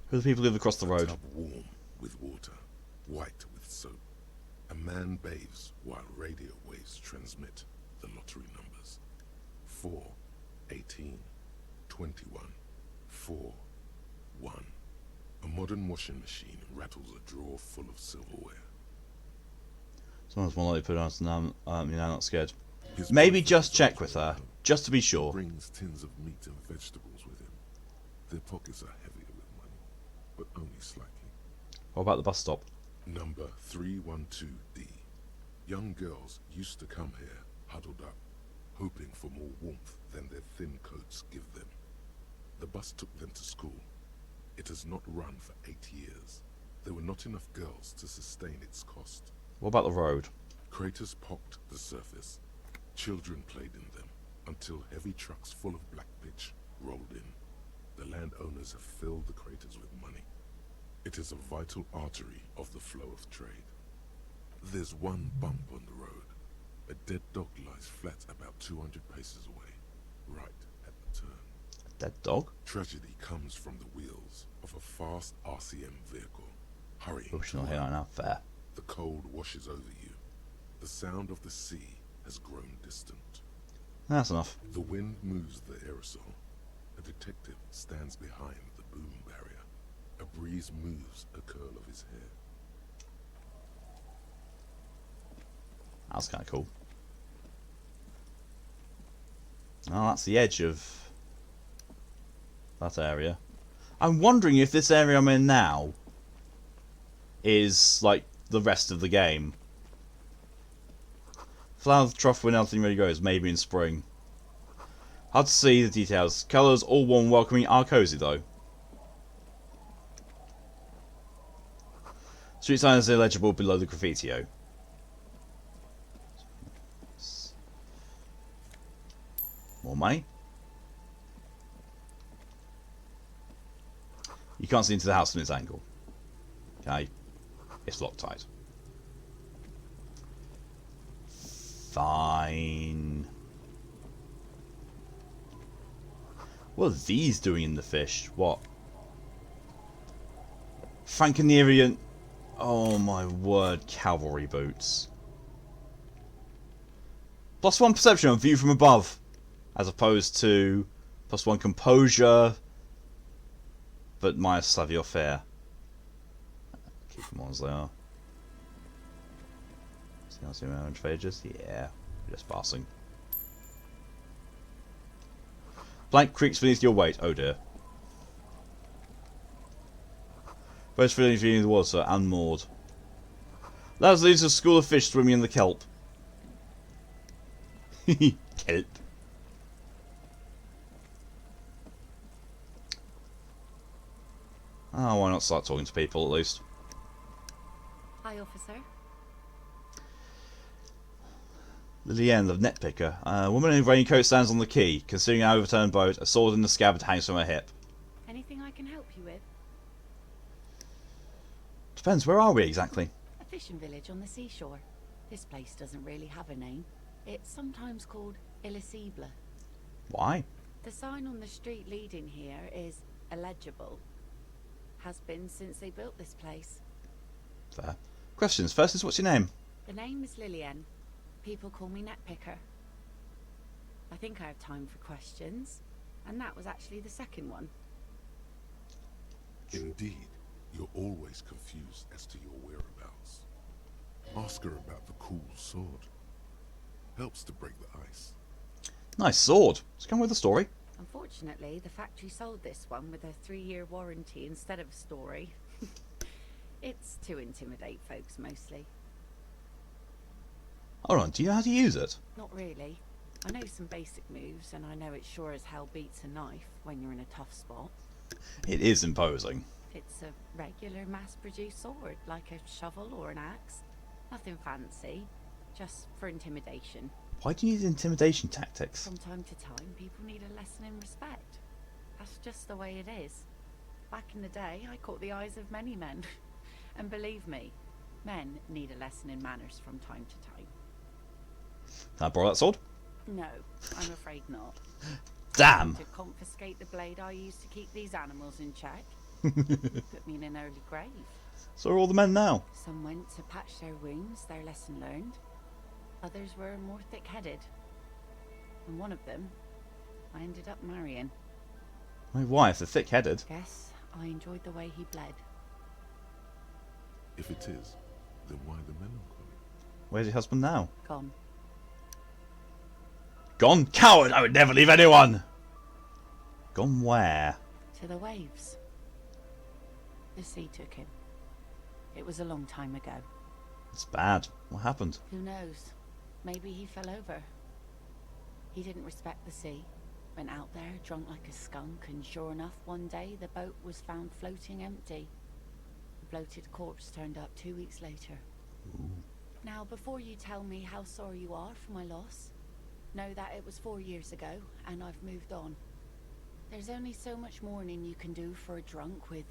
Who are the people who live across the road? A tub warm with water, white with soap. A man bathes while radio waves transmit the lottery numbers. 4, 18, 21, 4, 1. A modern washing machine rattles a drawer full of silverware. Someone's more likely to put on you're not scared. Maybe just check with her, just to be sure. Brings tins of meat and vegetables with him. Their pockets are heavier with money, but only slightly. What about the bus stop? Number 312D. Young girls used to come here, huddled up, hoping for more warmth than their thin coats give them. The bus took them to school. It has not run for 8 years. There were not enough girls to sustain its cost. What about the road? Craters pocked the surface. Children played in them until heavy trucks full of black pitch rolled in. The landowners have filled the craters with money. It is a vital artery of the flow of trade. There's one bump on the road. A dead dog lies flat about 200 paces away, right at the turn. A dead dog? Tragedy comes from the wheels of a fast RCM vehicle, hurrying. Oh, she's not here right now. Fair. The cold washes over you. The sound of the sea has grown distant. That's enough. The wind moves the aerosol. A detective stands behind the boom barrier. A breeze moves a curl of his hair. That's kind of cool. Oh, that's the edge of that area. I'm wondering if this area I'm in now is like the rest of the game. Flower trough when everything really goes, maybe in spring. Hard to see the details. Colours all warm, welcoming, are cozy though. Street sign is illegible below the graffitio. More money. You can't see into the house from this angle. Okay. It's Loctite. Fine. What are these doing in the fish? What? Frankenerian. Oh my word, cavalry boots. +1 perception on view from above, as opposed to +1 composure, but minus savoir-faire. Keep them on as they are. See, I'll see my own pages. Yeah, just passing. Blank creaks beneath your weight. Oh dear. Both feeling in the water and moored. That leads to a school of fish swimming in the kelp. Kelp. Oh, why not start talking to people at least? Hi, officer. Lillian, the nitpicker. A woman in a raincoat stands on the quay, considering an overturned boat. A sword in the scabbard hangs from her hip. Anything I can help you with? Depends, where are we exactly? A fishing village on the seashore. This place doesn't really have a name. It's sometimes called Elysium. Why? The sign on the street leading here is illegible. Has been since they built this place. Fair. Questions. First is, what's your name? The name is Lillian. People call me Netpicker. I think I have time for questions. And that was actually the second one. Indeed, you're always confused as to your whereabouts. Ask her about the cool sword. Helps to break the ice. Nice sword. Let's come with the story. Unfortunately, the factory sold this one with a 3-year warranty instead of a story. It's to intimidate folks mostly. Hold on, do you know how to use it? Not really. I know some basic moves, and I know it sure as hell beats a knife when you're in a tough spot. It is imposing. It's a regular mass-produced sword, like a shovel or an axe. Nothing fancy, just for intimidation. Why do you need intimidation tactics? From time to time, people need a lesson in respect. That's just the way it is. Back in the day, I caught the eyes of many men. And believe me, men need a lesson in manners from time to time. Can I borrow that sword? No, I'm afraid not. Damn! To confiscate the blade I used to keep these animals in check. Put me in an early grave. So are all the men now. Some went to patch their wounds, their lesson learned. Others were more thick-headed. And one of them, I ended up marrying. My wife, the thick-headed. Guess I enjoyed the way he bled. If it is, then why the melancholy? Where's your husband now? Gone. Gone? Coward! I would never leave anyone! Gone where? To the waves. The sea took him. It was a long time ago. It's bad. What happened? Who knows? Maybe he fell over. He didn't respect the sea. Went out there, drunk like a skunk, and sure enough, one day the boat was found floating empty. The bloated corpse turned up 2 weeks later. Ooh. Now, before you tell me how sorry you are for my loss, know that it was 4 years ago, and I've moved on. There's only so much mourning you can do for a drunk with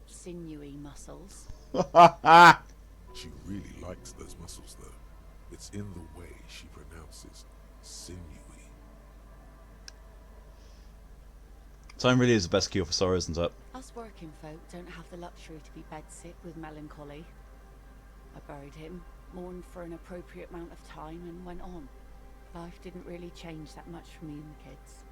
sinewy muscles. She really likes those muscles, though. It's in the way she pronounces sinewy. Time really is the best cure for sorrow, isn't it? Us working folk don't have the luxury to be bedsick with melancholy. I buried him, mourned for an appropriate amount of time, and went on. Life didn't really change that much for me and the kids.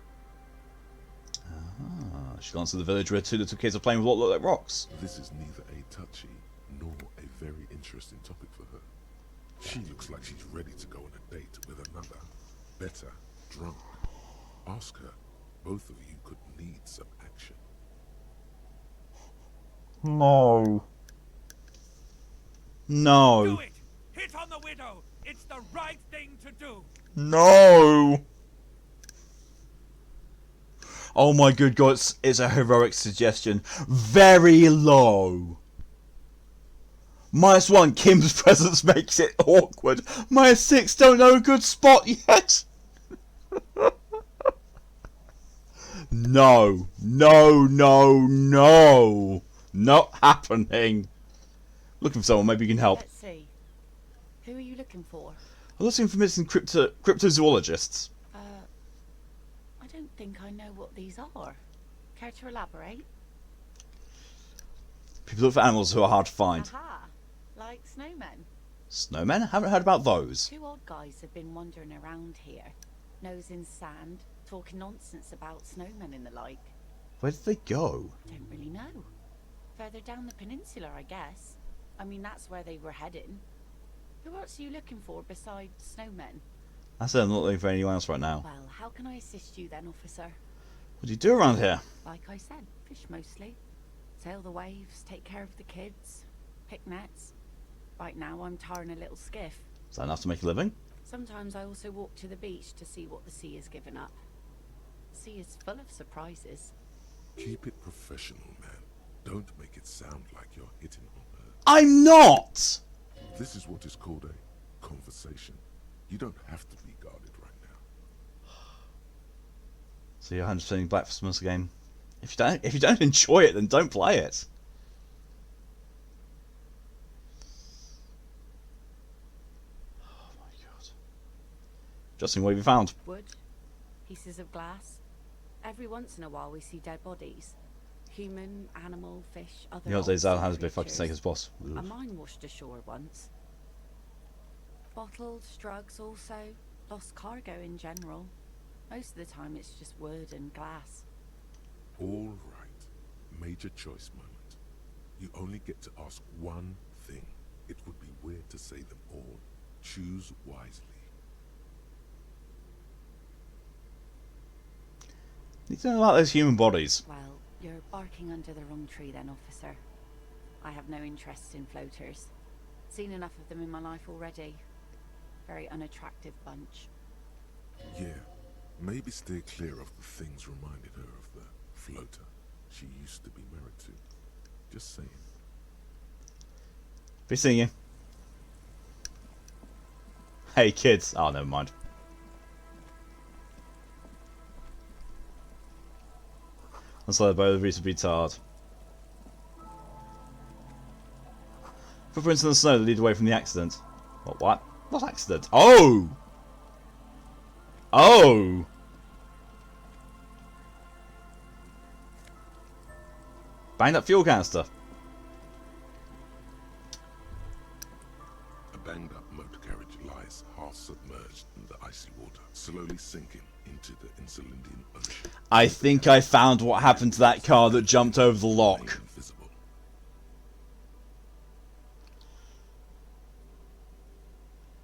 Ah, she's gone to the village where 2 little kids are playing with what look like rocks. This is neither a touchy nor a very interesting topic for her. She looks like she's ready to go on a date with another, better, drunk. Ask her. Both of you could need some action. No. No. Do it! Hit on the widow! It's the right thing to do! No. Oh my good god, it's a heroic suggestion. Very low. -1, Kim's presence makes it awkward. -6, don't know a good spot yet. No. No, no, no. Not happening. Looking for someone, maybe you can help. Let's see. Who are you looking for? I'm looking for missing cryptozoologists. I don't think I know what these are. Care to elaborate? People look for animals who are hard to find. Aha! Like snowmen. Snowmen? Haven't heard about those. 2 odd guys have been wandering around here. Nose in sand, talking nonsense about snowmen and the like. Where did they go? Don't really know. Further down the peninsula, I guess. I mean, that's where they were heading. Who else are you looking for besides snowmen? I said I'm not looking for anyone else right now. Well, how can I assist you then, officer? What do you do around here? Like I said, fish mostly. Sail the waves, take care of the kids, pick nets. Right now I'm tarring a little skiff. Is that enough to make a living? Sometimes I also walk to the beach to see what the sea has given up. The sea is full of surprises. Keep it professional, man. Don't make it sound like you're hitting on her. I'm not! This is what is called a conversation. You don't have to be guarded right now. So you're 100% Blasphemous again. If you don't enjoy it, then don't play it. Oh my god. Justin, what have you found? Wood, pieces of glass. Every once in a while we see dead bodies. Human, animal, fish, other. You know, Zal has a bit creatures. fucking snake as boss. A mine washed ashore once. Bottles, drugs also. Lost cargo in general. Most of the time it's just wood and glass. All right. Major choice moment. You only get to ask one thing. It would be weird to say them all. Choose wisely. Need to know about those human bodies. Well, you're barking under the wrong tree then, officer. I have no interest in floaters. Seen enough of them in my life already. Very unattractive bunch. Yeah. Maybe stay clear of the things reminded her of the floater she used to be married to. Just saying. Be seeing you. Hey kids. Oh, never mind. That's like both of be tired. Footprints in the snow that lead away from the accident. What? What accident? Oh! Oh! Banged up fuel canister. A banged up motor carriage lies half submerged in the icy water, slowly sinking into the Insulindian Ocean. I think I found what happened to that car that jumped over the lock.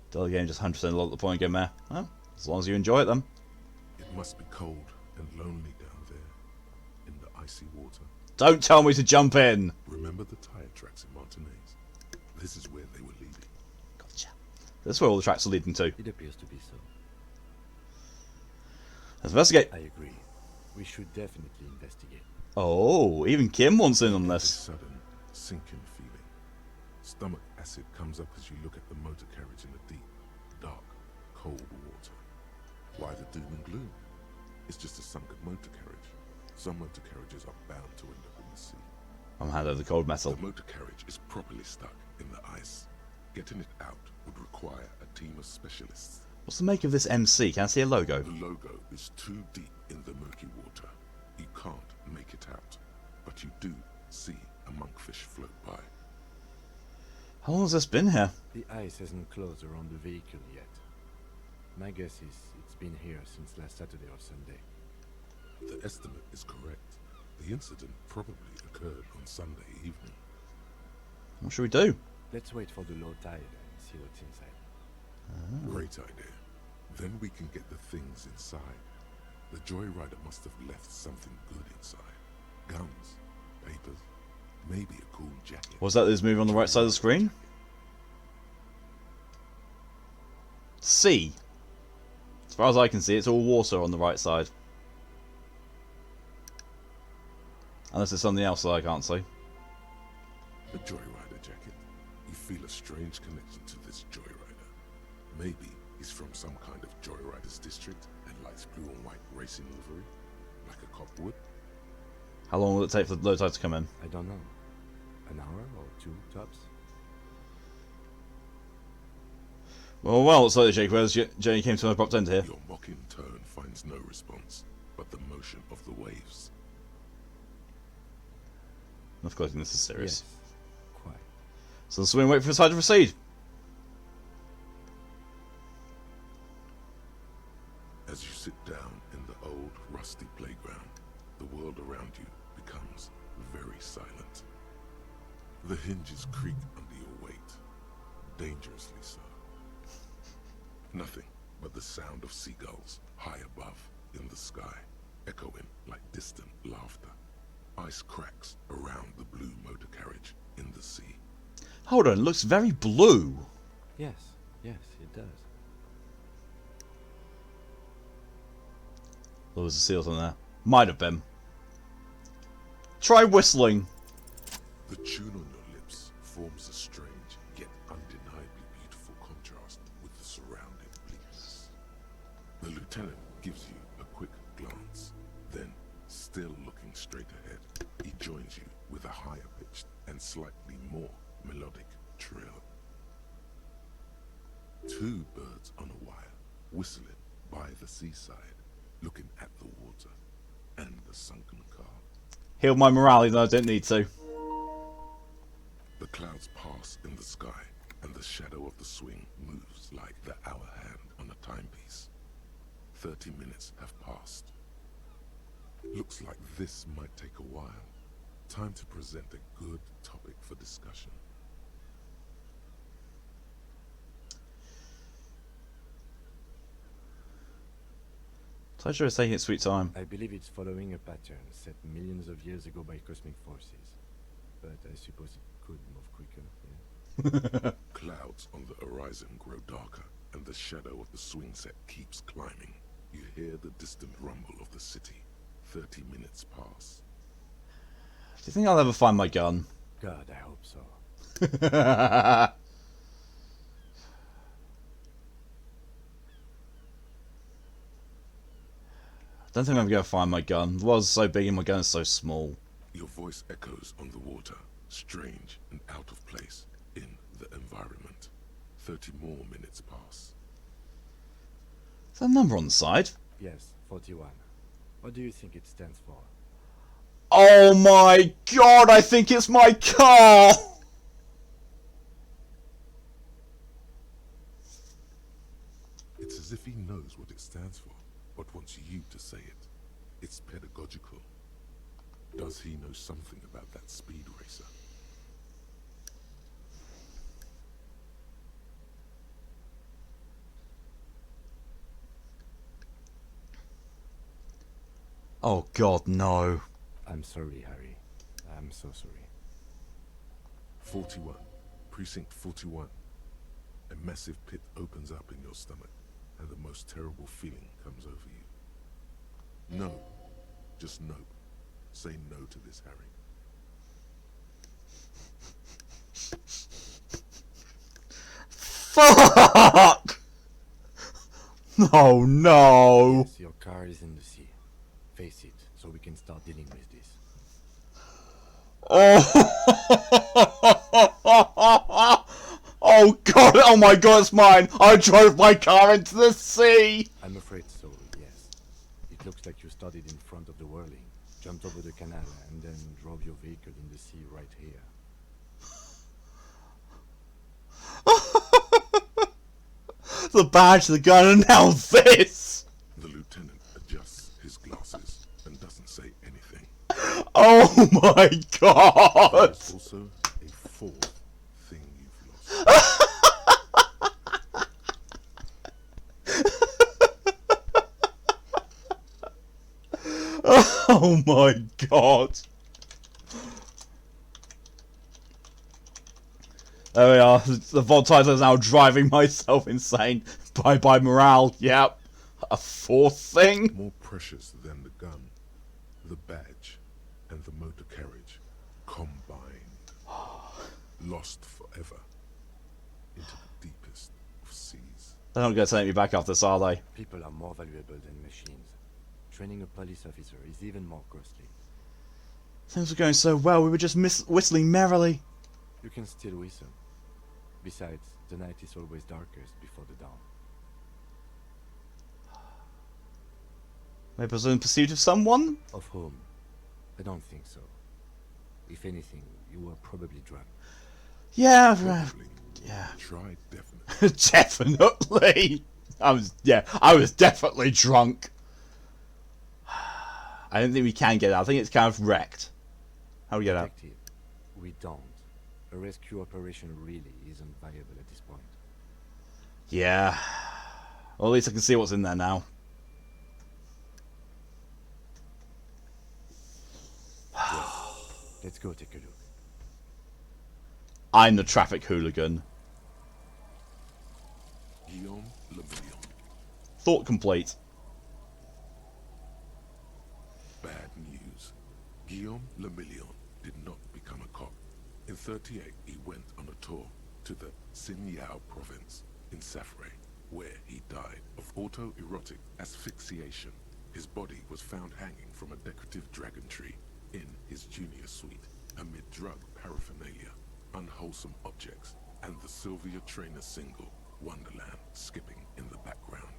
Still, the game just 100% locked the point game there. Well, as long as you enjoy it then. It must be cold and lonely down there in the icy water. Don't tell me to jump in. Remember the tire tracks in Martinez? This is where they were leading. Gotcha. That's where all the tracks are leading to. It appears to be so. Let's investigate. I agree. We should definitely investigate. Oh, even Kim wants in on this. Sudden sinking feeling. Stomach acid comes up as you look at the motor carriage in the deep, dark, cold water. Why the doom and gloom? It's just a sunken motor carriage. Some motor carriages are bound to end up in the sea. I'm hand over the cold metal. The motor carriage is properly stuck in the ice. Getting it out would require a team of specialists. What's the make of this MC? Can I see a logo? The logo is too deep in the murky water. You can't make it out, but you do see a monkfish float by. How long has this been here? The ice hasn't closed around the vehicle yet. My guess is it's been here since last Saturday or Sunday. The estimate is correct. The incident probably occurred on Sunday evening. What should we do? Let's wait for the low tide and see what's inside. Great idea. Then we can get the things inside. The joyrider must have left something good inside. Guns, papers, maybe a cool jacket. Was that this movie on the right side of the screen? C. As far as I can see, it's all water on the right side. Unless it's something else that I can't see. A joyrider jacket. You feel a strange connection to this joyrider. Maybe he's from some kind of joyriders district and likes blue and white racing livery, like a cop would. How long will it take for the low tide to come in? I don't know. An hour or two tops? Well, it's like the Jake, whereas Jenny came to an abrupt end here. Your mocking tone finds no response, but the motion of the waves. Of course, this is serious. Yes, quite. So let's wait for the tide to recede. As you sit down in the old, rusty playground, the world around you becomes very silent. The hinges creak under your wait. Dangerously so. Nothing but the sound of seagulls high above in the sky, echoing like distant laughter. Ice cracks around the blue motor carriage in the sea. Hold on, it looks very blue. Yes, yes, it does. There was a seal on there. Might have been. Try whistling. The tune on your lips forms a strange yet undeniably beautiful contrast with the surrounding bleakness. The lieutenant gives you a quick glance, then, still looking straight ahead, he joins you with a higher pitched and slightly more melodic trill. Two birds on a wire, whistling by the seaside, looking at the water and the sunken car. Heal my morale, even though I don't need to. The clouds pass in the sky, and the shadow of the swing moves like the hour hand on a timepiece. 30 minutes have passed. Looks like this might take a while. Time to present a good topic for discussion. Pleasure is taking its sweet time. I believe it's following a pattern set millions of years ago by cosmic forces. But I suppose it could move quicker, yeah? Clouds on the horizon grow darker, and the shadow of the swing set keeps climbing. You hear the distant rumble of the city. 30 minutes pass. Do you think I'll ever find my gun? God, I hope so. I don't think I'm going to find my gun. The world's so big and my gun is so small. Your voice echoes on the water, strange and out of place in the environment. 30 more minutes pass. Is there a number on the side? Yes, 41. What do you think it stands for? Oh my god, I think it's my car! It's as if he knows what it stands for, but wants you to say it. It's pedagogical. Does he know something about that speed racer? Oh god, no. I'm sorry, Harry. I'm so sorry. 41. Precinct 41. A massive pit opens up in your stomach, and the most terrible feeling comes over you. No. Just no. Say no to this, Harry. Fuck! Oh no! Yes, your car is in the sea. Face it, so we can start dealing with this. Oh! Oh god! Oh my god, it's mine! I drove my car into the sea! I'm afraid so, yes. It looks like you started in front of the whirling, jumped over the canal, and then drove your vehicle in the sea right here. The badge, the gun, and now this! The lieutenant adjusts his glasses and doesn't say anything. Oh my god! There's also a fourth thing you've lost. Oh my god! There we are. The VOD title is now driving myself insane. Bye bye morale. Yep. A fourth thing? More precious than the gun, the badge, and the motor carriage combined. Lost forever into the deepest of seas. They're not going to take me back after this, are they? People are more valuable than machines. Training a police officer is even more costly. Things were going so well, we were just whistling merrily. You can still whistle. Besides, the night is always darkest before the dawn. Maybe I was in pursuit of someone? Of whom? I don't think so. If anything, you were probably drunk. Yeah, Probably. yeah. Try definitely. Definitely. I was definitely drunk. I don't think we can get out. I think it's kind of wrecked. How do we get out? Detective, we don't. a rescue operation really isn't viable at this point. Yeah. Well, at least I can see what's in there now. Well, let's go take a look. I'm the traffic hooligan. Guillaume Lemillion. Thought complete. Bad news. Guillaume Lemillion did not become a cop. In 38, he went on a tour to the Sinyao province in Safre, where he died of autoerotic asphyxiation. His body was found hanging from a decorative dragon tree in his junior suite, amid drug paraphernalia, unwholesome objects, and the Sylvia Trainer single, Wonderland, skipping in the background.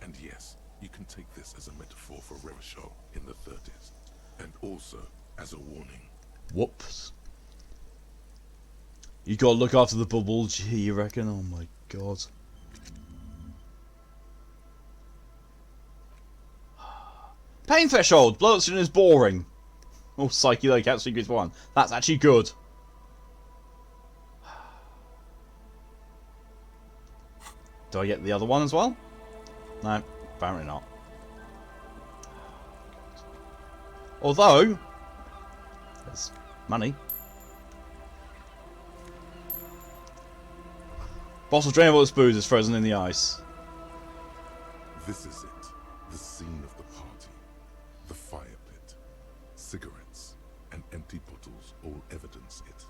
And yes, you can take this as a metaphor for Revachol in the 30s, and also as a warning. Whoops. You gotta look after the bubble, gee, you reckon? Oh my god. Pain threshold! Blood oxygen is boring. Oh, psychedelic cat secrets 1. That's actually good. Do I get the other one as well? No, apparently not. Although, there's money. Bottle drainable booze is frozen in the ice. This is it. The scene of the party. The fire pit. Cigarettes and empty bottles all evidence it.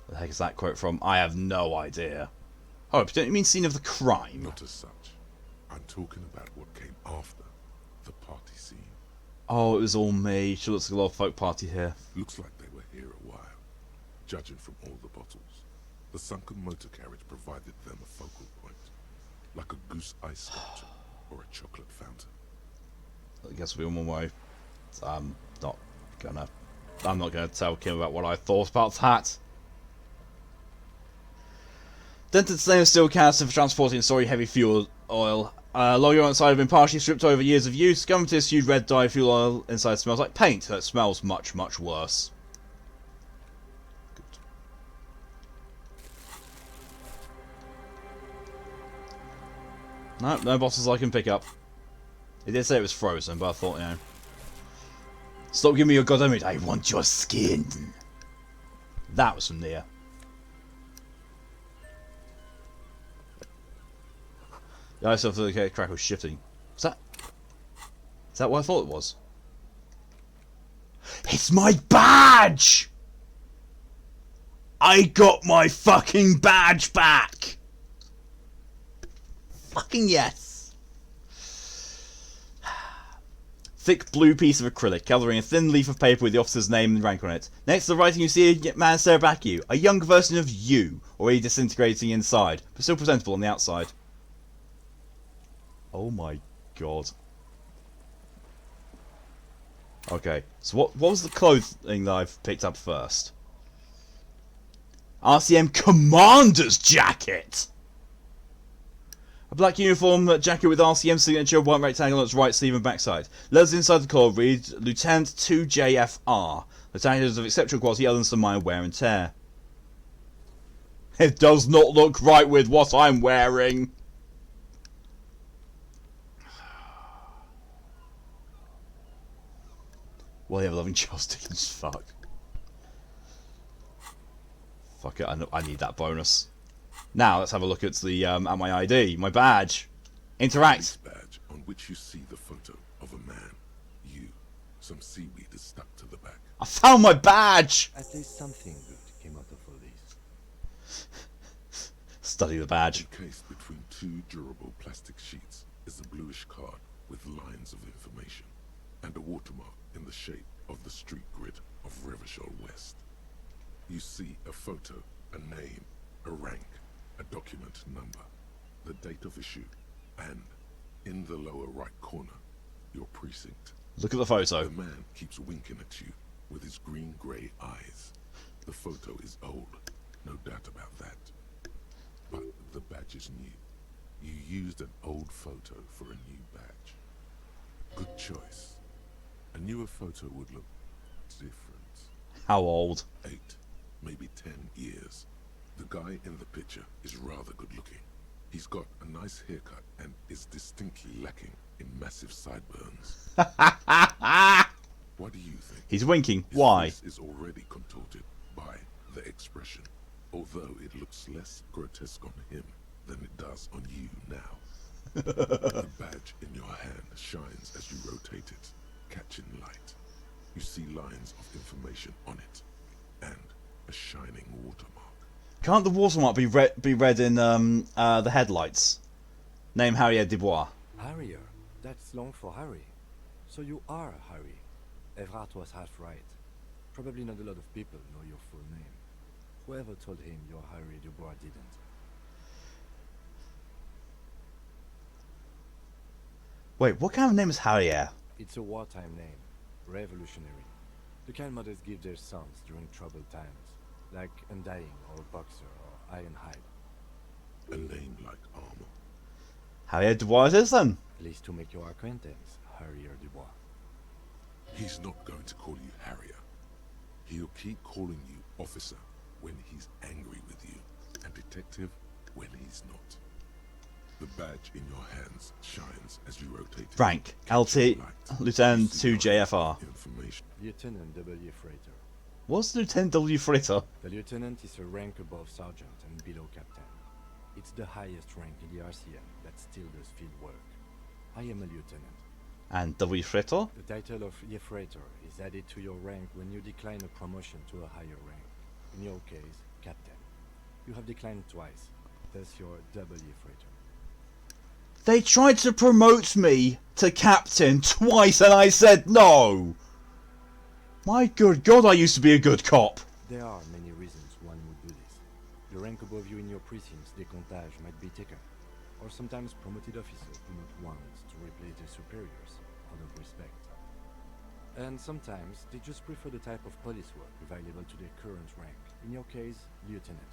Where the heck is that quote from? I have no idea. Oh, don't you mean scene of the crime? Not as such. I'm talking about what came after the party scene. Oh, it was all me. Sure looks like a lot of folk party here. Looks like they were here a while, judging from all the bottles. The sunken motor carriage provided them a focal point, like a goose ice sculpture or a chocolate fountain. I guess we're on one way. I'm not gonna tell Kim about what I thought about that. Dented stainless steel canister for transporting and storing heavy fuel oil. Logo outside have been partially stripped over years of use. Government issued red dye fuel oil inside smells like paint. That smells much, much worse. No, no bottles I can pick up. It did say it was frozen, but I thought, you know. Stop giving me your goddamn meat. I want your skin. That was from Nia. The ice of the crack was shifting. Is that what I thought it was? It's my badge! I got my fucking badge back! Fucking yes! Thick blue piece of acrylic, covering a thin leaf of paper with the officer's name and rank on it. Next to the writing you see a man stare back at you. A younger version of you, already disintegrating inside, but still presentable on the outside. Oh my god. Okay, so what was the clothing that I've picked up first? RCM Commander's Jacket! A black uniform jacket with RCM signature, white rectangle on its right sleeve and backside. Letters inside the collar read Lieutenant 2JFR. The jacket is of exceptional quality other than some minor wear and tear. It does not look right with what I'm wearing. Well, yeah, loving Charles Dickens. Fuck. Fuck it. I need that bonus. Now let's have a look at the at my ID, my badge. Interact. This badge on which you see the photo of a man. You. Some seaweed is stuck to the back. I found my badge. At least something good came out of all this. Study the badge. Encased between two durable plastic sheets is a bluish card with lines of information and a watermark in the shape of the street grid of Revachol West. You see a photo, a name, a rank, a document number, the date of issue, and in the lower right corner, your precinct. Look at the photo. The man keeps winking at you with his green-grey eyes. The photo is old, no doubt about that. But the badge is new. You used an old photo for a new badge. Good choice. A newer photo would look different. How old? 8, maybe 10 years. The guy in the picture is rather good looking. He's got a nice haircut and is distinctly lacking in massive sideburns. What do you think? He's winking. His Why? face is already contorted by the expression, although it looks less grotesque on him than it does on you now. The badge in your hand shines as you rotate it, catching light. You see lines of information on it, and a shining watermark. Can't the watermark be read in the headlights? Name Harrier Dubois. Harrier? That's long for Harry. So you are Harry. Evrard was half right. Probably not a lot of people know your full name. Whoever told him you're Harry Dubois didn't. Wait, what kind of name is Harrier? It's a wartime name. Revolutionary. The kind mothers give their sons during troubled times. Like Undying or Boxer or Ironhide. A name like armor. Harrier Dubois it is then. At least to make your acquaintance, Harrier Dubois. He's not going to call you Harrier. He'll keep calling you officer when he's angry with you, and detective when he's not. The badge in your hands shines as you rotate it. Rank LT Lieutenant 2 JFR. Information. Lieutenant W. Freighter. What's Lieutenant W. Fritter? The lieutenant is a rank above sergeant and below captain. It's the highest rank in the RCM that still does field work. I am a lieutenant. And W. Fritter? The title of Freighter is added to your rank when you decline a promotion to a higher rank. In your case, captain. You have declined twice. Thus your W. Freighter. They tried to promote me to captain twice and I said no! My good God, I used to be a good cop. There are many reasons one would do this. The rank above you in your precinct's décomptage might be taken. Or sometimes promoted officers do not want to replace their superiors out of respect. And sometimes they just prefer the type of police work available to their current rank. In your case, lieutenant.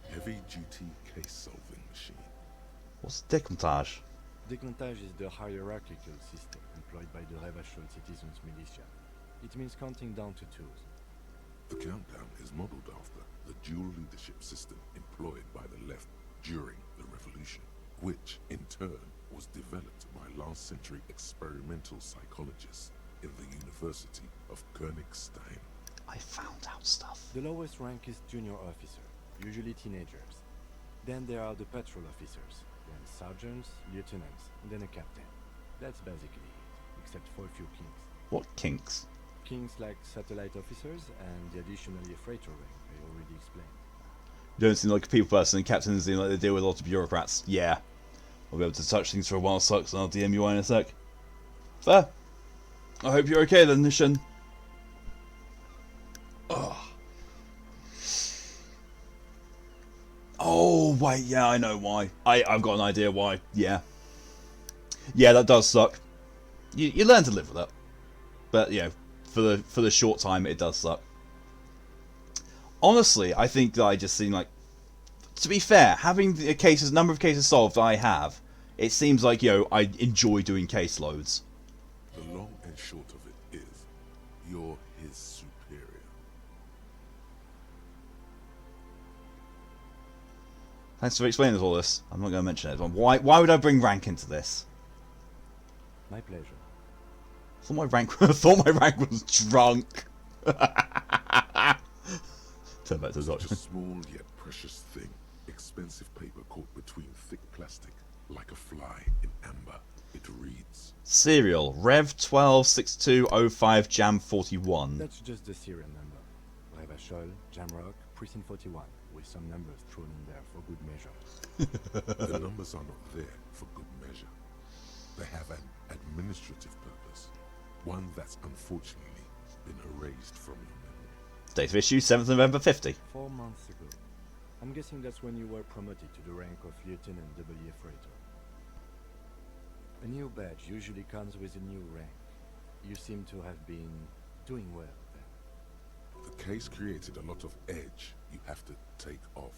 Heavy-duty case-solving machine. What's décomptage? Décomptage is the hierarchical system employed by the Revachol citizens' militia. It means counting down to twos. The countdown is modeled after the dual leadership system employed by the left during the revolution, which in turn was developed by last-century experimental psychologists in the University of Königstein. I found out stuff. The lowest rank is junior officer, usually teenagers. Then there are the patrol officers, then sergeants, lieutenants, and then a captain. That's basically it, except for a few kinks. What kinks? Kinks like satellite officers and the additionally freighter rank I already explained. You don't seem like a people person, and captains seem like they deal with a lot of bureaucrats. Yeah. I'll be able to touch things for a while, sucks, and I'll DM you in a sec. Fair. I hope you're okay then, Nishan. Ugh. Oh, wait, yeah, I know why. I've got an idea why. Yeah. Yeah, that does suck. You learn to live with it. But, you know, for the short time, it does suck. Honestly, I think that I just seem like... To be fair, having the number of cases solved I have, it seems like, you know, I enjoy doing caseloads. The long and short of it is, you're his superior. Thanks for explaining all this. I'm not going to mention it. But why would I bring rank into this? My pleasure. I thought my rank was drunk. Turn back to the Such doctor. a small yet precious thing. Expensive paper caught between thick plastic, like a fly in amber. It reads... Serial, Rev 126205 Jam 41. That's just the serial number. Revachol, Jamrock, Precinct 41, with some numbers thrown in there for good measure. The numbers are not there for good measure. They have an administrative purpose. One that's unfortunately been erased from your memory. Date of issue 7th November 50. 4 months ago. I'm guessing that's when you were promoted to the rank of Lieutenant W. Freighter. A new badge usually comes with a new rank. You seem to have been doing well then. The case created a lot of edge you have to take off.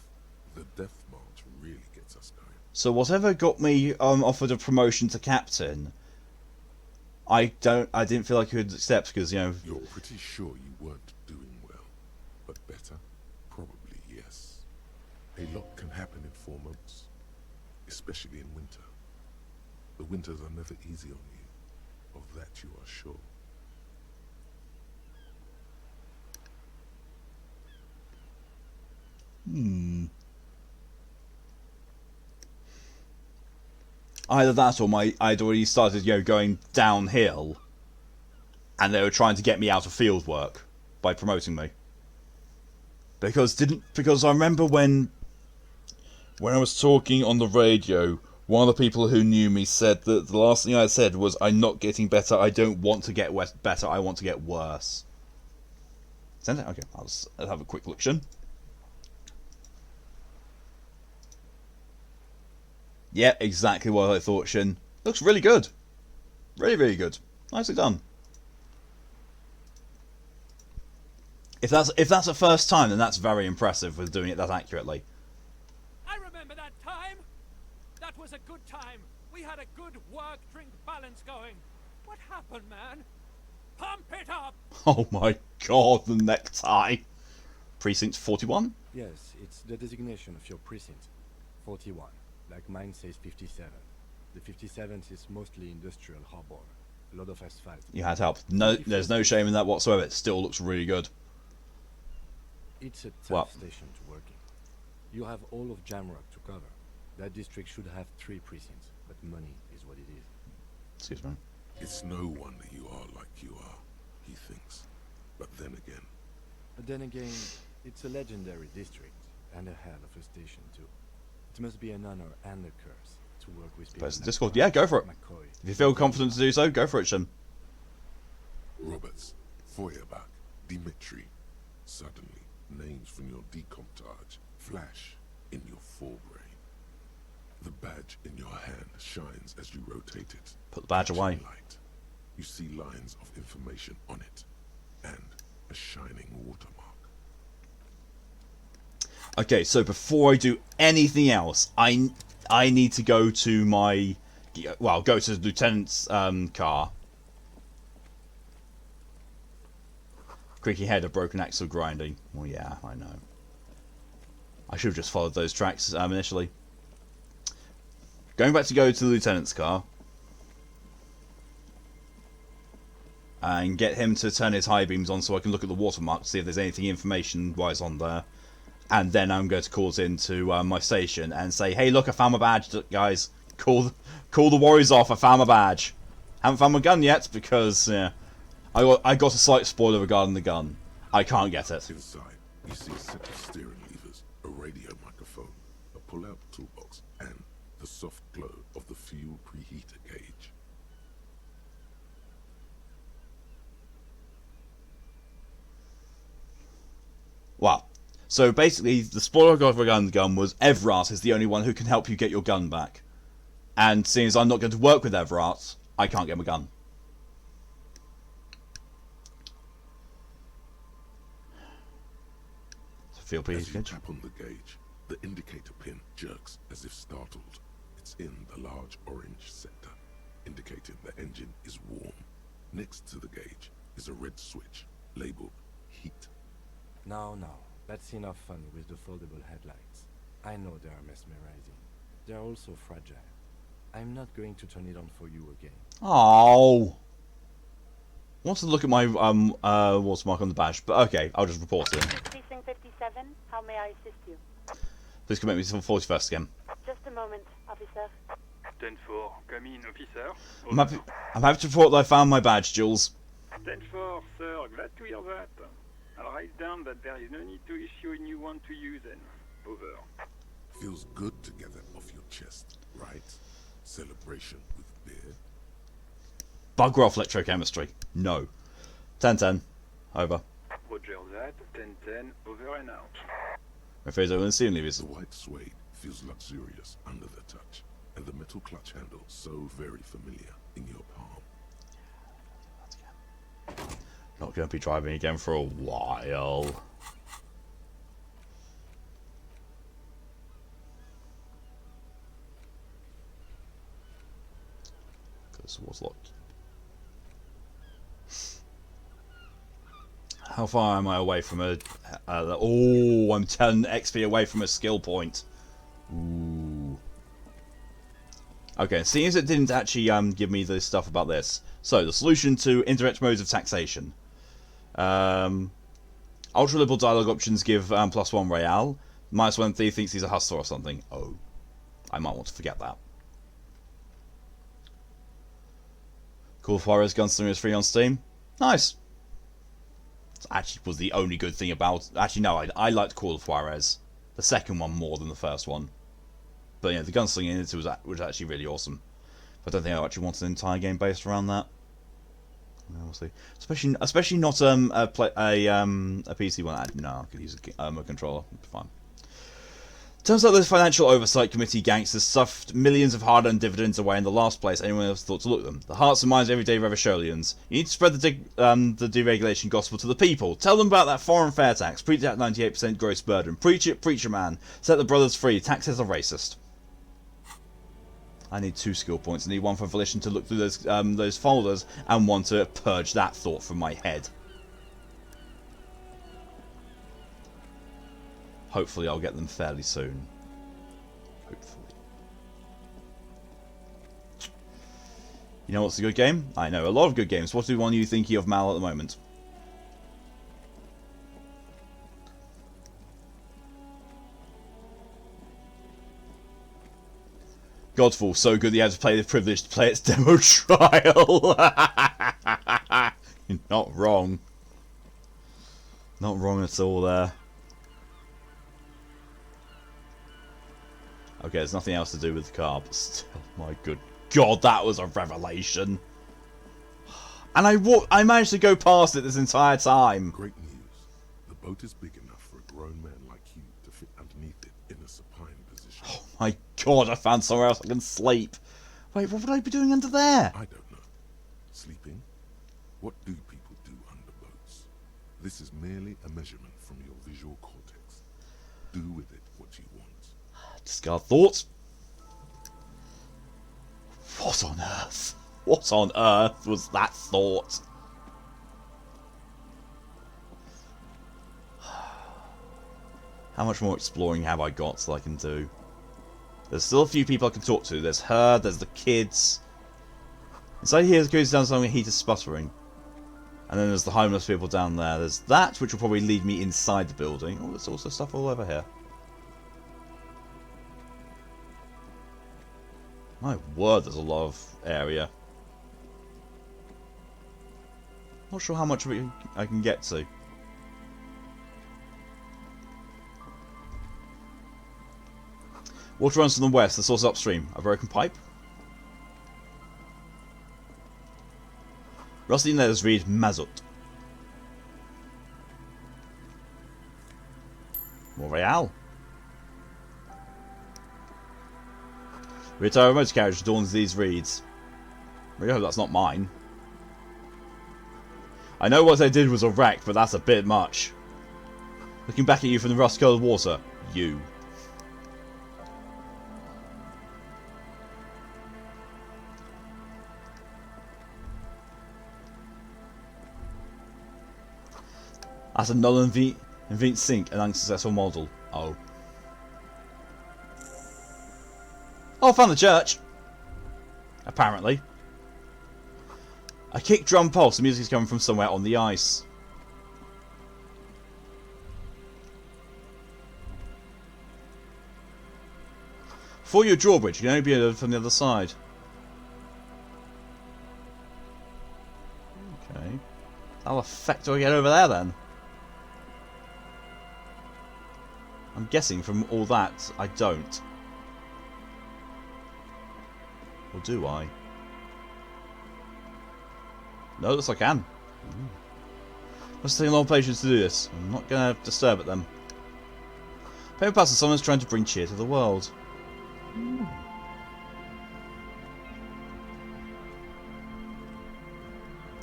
The death march really gets us going. So whatever got me offered a promotion to captain, I didn't feel like I could accept because, you know... You're pretty sure you weren't doing well, but better A lot can happen in 4 months, especially in winter. The winters are never easy on you, of that you are sure. Either that or I'd already started, going downhill, and they were trying to get me out of field work by promoting me. Because I remember when I was talking on the radio, one of the people who knew me said that the last thing I said was, "I'm not getting better. I don't want to get better. I want to get worse." Send it? Okay, I'll have a quick look, Shin. Yeah, exactly what I thought, Shin. Looks really good. Really, really good. Nicely done. If that's the first time, then that's very impressive with doing it that accurately. I remember that time. That was a good time. We had a good work-drink balance going. What happened, man? Pump it up! Oh my god, the necktie. Precinct 41? Yes, it's the designation of your precinct. 41. Like mine says 57. The 57th is mostly industrial harbor. A lot of asphalt. You had help. No, there's no shame in that whatsoever. It still looks really good. It's a tough station to work in. You have all of Jamrock to cover. That district should have 3 precincts, but money is what it is. Excuse me. It's no wonder you are like you are, he thinks. But then again, it's a legendary district, and a hell of a station too. It must be an honor and a curse to work with people Press like Discord. Yeah, go for it. McCoy. If you feel confident to do so, go for it, Shin. Roberts, Feuerbach, Dimitri. Suddenly, names from your decomptage flash in your forebrain. The badge in your hand shines as you rotate it. Put the badge away. Light. You see lines of information on it, and a shining watermark. Okay, so before I do anything else, I need to go to go to the lieutenant's car. Creaky head, a broken axle grinding. Well, yeah, I know. I should have just followed those tracks initially. Going back to go to the lieutenant's car. And get him to turn his high beams on so I can look at the watermark to see if there's anything information-wise on there. And then I'm going to call it into my station and say, "Hey, look, I found my badge, guys. Call the worries off. I found my badge. Haven't found my gun yet because I got a slight spoiler regarding the gun. I can't get it." Inside, you see a set of steering levers, a radio microphone, a pull-out toolbox, and the soft glow of the fuel preheater gauge. Wow. So basically, the spoiler I got for the gun was Evrat is the only one who can help you get your gun back. And seeing as I'm not going to work with Evrat, I can't get my gun. So feel pretty As you tap on the gauge, the indicator pin jerks as if startled. It's in the large orange sector, indicating the engine is warm. Next to the gauge is a red switch labeled heat. Now, that's enough fun with the foldable headlights. I know they are mesmerizing. They're also fragile. I'm not going to turn it on for you again. Oh. I want to look at my watermark on the badge, but okay, I'll just report it. Precinct 57, how may I assist you? Please commit me to 41st again. Just a moment, officer. 10-4, come in, officer. I'm happy to report that I found my badge, Jules. 10-4, sir, glad to hear that. I'll write down that there is no need to issue a new one to you then. Over. Feels good to get that off your chest, right? Celebration with beer. Bugger off electrochemistry. No. 10-10. Over. Roger that. 10-10, over and out. Refrizo and steam levers. The white suede feels luxurious under the touch, and the metal clutch handle so very familiar in your palm. Not going to be driving again for a while. Because it was locked. How far am I away from a... oh, I'm 10 XP away from a skill point. Ooh. Okay, seeing as it didn't actually give me the stuff about this. So, the solution to indirect modes of taxation. Ultra-liberal dialogue options give +1 real. -1 thief thinks he's a hustler or something. Oh. I might want to forget that. Call of Juarez Gunslinger is free on Steam. Nice. That actually was the only good thing about... Actually, no, I liked Call of Juarez. The second one more than the first one. But yeah, the Gunslinger in it was actually really awesome. But I don't think I actually wanted an entire game based around that. We'll see. Especially not a PC one. No, I could use a controller. Fine. Turns out this financial oversight committee gangsters stuffed millions of hard-earned dividends away in the last place anyone else thought to look them. The hearts and minds of everyday Revacholians. You need to spread the deregulation gospel to the people. Tell them about that foreign fair tax. Preach that 98% gross burden. Preach it, preacher man. Set the brothers free. Taxes are racist. I need 2 skill points. I need 1 for volition to look through those folders, and 1 to purge that thought from my head. Hopefully I'll get them fairly soon. Hopefully. You know what's a good game? I know a lot of good games. What's the one you thinking of, Mal, at the moment? Godfall, so good that you had to play the privilege to play its demo trial. You're not wrong. Not wrong at all there. Okay, there's nothing else to do with the car, but still, my good God, that was a revelation. And I managed to go past it this entire time. Great news. The boat is big enough for a grown man like you to fit underneath it in a supine position. Oh my God, I found somewhere else I can sleep. Wait, what would I be doing under there? I don't know. Sleeping? What do people do under boats? This is merely a measurement from your visual cortex. Do with it what you want. Discard thoughts. What on earth? What on earth was that thought? How much more exploring have I got that I can do? There's still a few people I can talk to. There's her, there's the kids. Inside here goes down something heat is sputtering. And then there's the homeless people down there. There's that, which will probably lead me inside the building. Oh, there's also stuff all over here. My word, there's a lot of area. Not sure how much of it I can get to. Water runs from the west, the source upstream. A broken pipe. Rusty letters read Mazut. Montreal. Retire a motor carriage adorns these reeds. Really hope that's not mine. I know what they did was a wreck, but that's a bit much. Looking back at you from the rust-coloured water. You. That's a null invent sink, an unsuccessful model. Oh. Oh, I found the church! Apparently. A kick drum pulse. The music is coming from somewhere on the ice. For your drawbridge, you can only be heard from the other side. Okay. How the fuck do I get over there then? I'm guessing from all that, I don't. Or do I? No, looks like I can. Must take a lot of patience to do this. I'm not going to disturb it then. Paper Pastor, someone's trying to bring cheer to the world.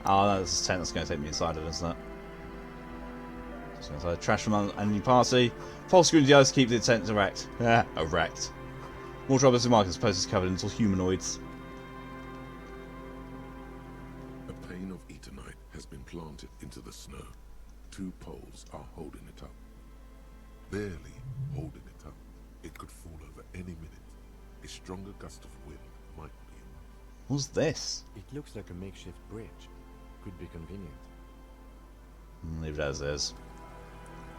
Oh, no, this is 10 that's going to take me inside of it, isn't it? Just going to trash from a new party. False screen DIs to keep the tent erect. Yeah, erect. More trouble to markers, posters covered in little humanoids. A pane of eternite has been planted into the snow 2 poles are holding it up. Barely holding it up. It could fall over any minute. A stronger gust of wind might be enough. What's this? It looks like a makeshift bridge. Could be convenient. Leave it as is.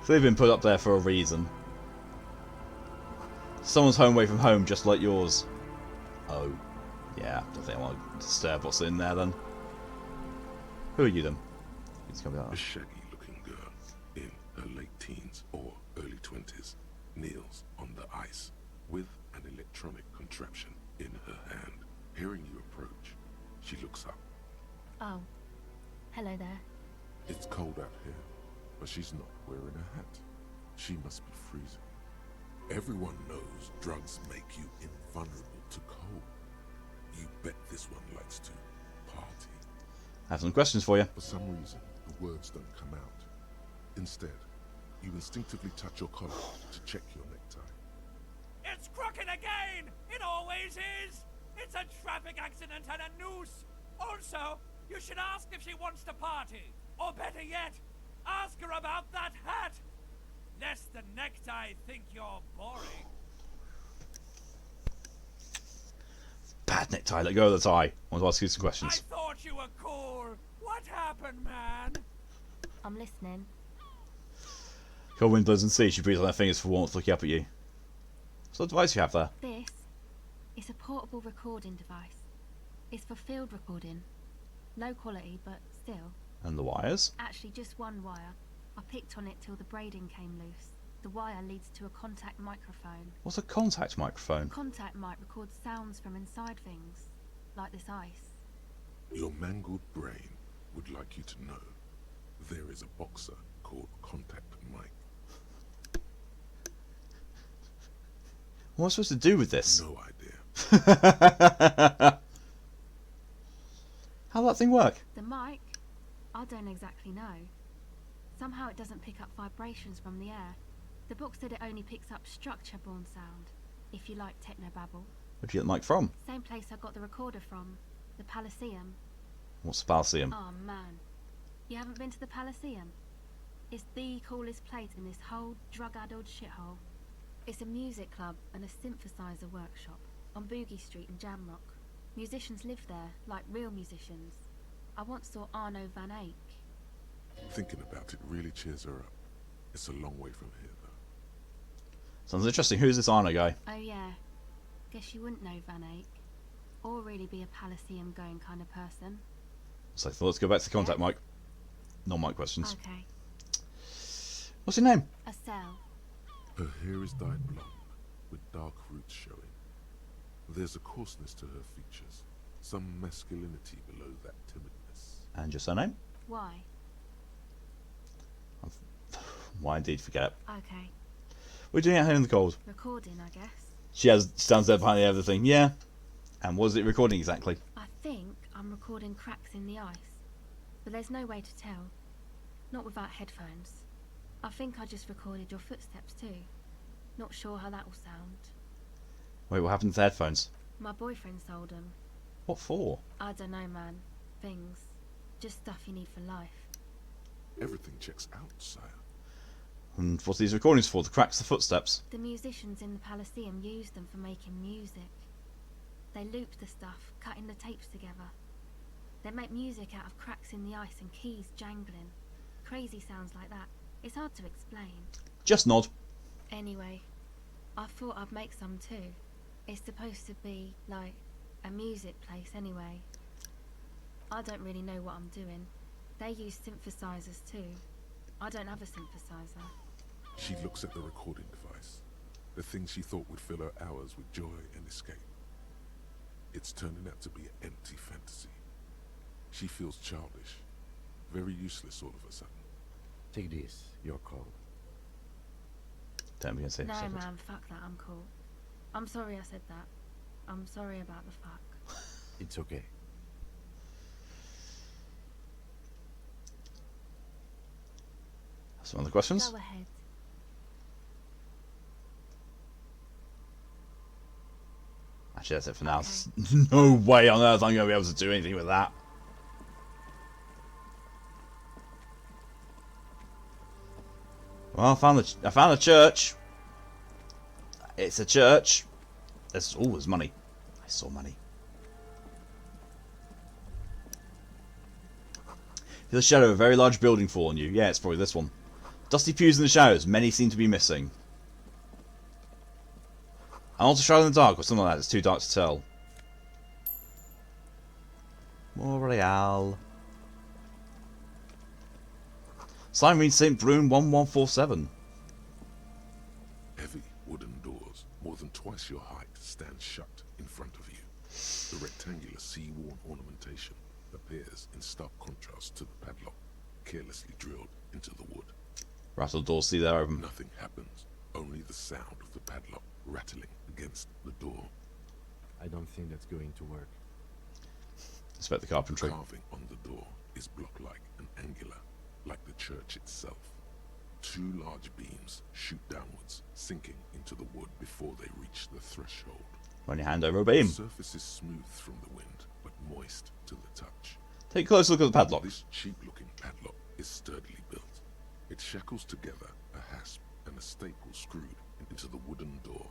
So they've been put up there for a reason. Someone's home away from home, just like yours. Oh, yeah. Don't think I want to disturb what's in there then. Who are you then? It's gonna be like A shaggy-looking girl in her late teens or early 20s kneels on the ice with an electronic contraption in her hand. Hearing you approach, she looks up. Oh. Hello there. It's cold out here, but she's not wearing a hat. She must be freezing. Everyone knows drugs make you invulnerable to cold. You bet this one likes to party. I have some questions for you. For some reason, the words don't come out. Instead, you instinctively touch your collar to check your necktie. It's crooked again! It always is! It's a traffic accident and a noose! Also, you should ask if she wants to party. Or better yet, ask her about that hat! Lest the necktie think you're boring. Bad necktie, let go of the tie. I want to ask you some I questions. thought you were cool. What happened, man? I'm listening. Cold wind blows and sea. She breathes on her fingers for warmth, looking up at you. What device do you have there? This is a portable recording device. It's for field recording. Low quality, but still. And the wires? Actually, just one wire. I picked on it till the braiding came loose. The wire leads to a contact microphone. What's a contact microphone? Contact mic records sounds from inside things, like this ice. Your mangled brain would like you to know there is a boxer called Contact Mike. What am I supposed to do with this? No idea. How'll that thing work? The mic? I don't exactly know. Somehow it doesn't pick up vibrations from the air. The book said it only picks up structure-borne sound, if you like technobabble. Where'd you get the mic from? Same place I got the recorder from, the Palaceum. What's the Palaceum? Oh man, you haven't been to the Palaceum? It's the coolest place in this whole drug-addled shithole. It's a music club and a synthesizer workshop on Boogie Street in Jamrock. Musicians live there, like real musicians. I once saw Arno van Eyck. Thinking about it really cheers her up. It's a long way from here, though. Sounds interesting. Who's this Arno guy? Oh yeah, guess you wouldn't know Van Eyck. Or really be a Palaceum going kind of person. So let's go back to the contact mic. No mic questions. Okay. What's your name? A cell. Her hair is dyed blonde, with dark roots showing. There's a coarseness to her features, some masculinity below that timidness. And your surname? Why? Why indeed, forget. Okay. We're doing it out here in the cold. Recording, I guess. She stands there behind the other thing. Yeah. And what is it recording exactly? I think I'm recording cracks in the ice. But there's no way to tell. Not without headphones. I think I just recorded your footsteps too. Not sure how that will sound. Wait, what happened to the headphones? My boyfriend sold them. What for? I don't know, man. Things. Just stuff you need for life. Everything checks out, sire. And what's these recordings for? The cracks, the footsteps? The musicians in the Palaceum used them for making music. They looped the stuff, cutting the tapes together. They make music out of cracks in the ice and keys jangling. Crazy sounds like that. It's hard to explain. Just nod. Anyway, I thought I'd make some too. It's supposed to be, like, a music place anyway. I don't really know what I'm doing. They use synthesizers too. I don't have a synthesizer. She looks at the recording device, the thing she thought would fill her hours with joy and escape. It's turning out to be an empty fantasy. She feels childish, very useless all of a sudden. Take this, your call. Don't be No, man, fuck that, I'm cool. I'm sorry I said that. I'm sorry about the fuck. It's okay. Some other questions? Go ahead. Actually, that's it for now. No way on earth I'm going to be able to do anything with that. Well, I found a church. It's a church. There's money. I saw money. Feel the shadow of a very large building fall on you. Yeah, it's probably this one. Dusty pews in the shadows. Many seem to be missing. And also shrouded in the dark, or something like that. It's too dark to tell. Montreal. Sign reads St. Brune 1147. Heavy wooden doors, more than twice your height, stand shut in front of you. The rectangular sea-worn ornamentation appears in stark contrast to the padlock, carelessly drilled into the wood. Rattle the door, see there open. Nothing happens, only the sound of the padlock rattling against the door. I don't think that's going to work. Inspect the carpentry. The carving on the door is block-like and angular, like the church itself. Two large beams shoot downwards, sinking into the wood before they reach the threshold. Run your hand over a beam. The surface is smooth from the wind, but moist to the touch. Take a close look at the padlock. This cheap-looking padlock is sturdily built. It shackles together a hasp and a staple screwed into the wooden door.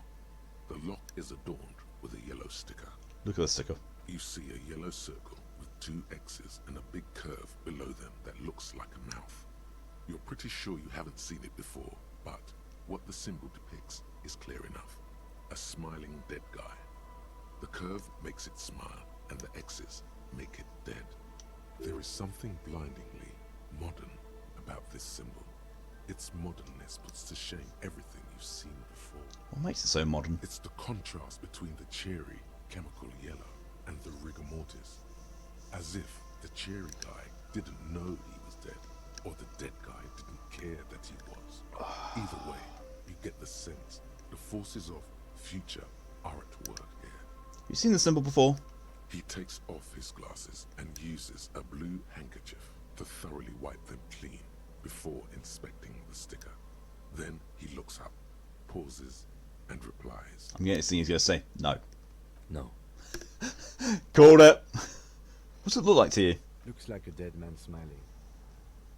The lock is adorned with a yellow sticker. Look at the sticker. You see a yellow circle with two X's and a big curve below them that looks like a mouth. You're pretty sure you haven't seen it before, but what the symbol depicts is clear enough. A smiling dead guy. The curve makes it smile, and the X's make it dead. There is something blindingly modern about this symbol. Its modernness puts to shame everything you've seen before. What makes it so modern? It's the contrast between the cheery, chemical yellow and the rigor mortis. As if the cheery guy didn't know he was dead, or the dead guy didn't care that he was. Either way, you get the sense the forces of future are at work here. You seen the symbol before? He takes off his glasses and uses a blue handkerchief to thoroughly wipe them clean before inspecting the sticker. Then he looks up, pauses, and replies. I'm getting he's going to say no. No. Called it. What's it look like to you? Looks like a dead man smiling.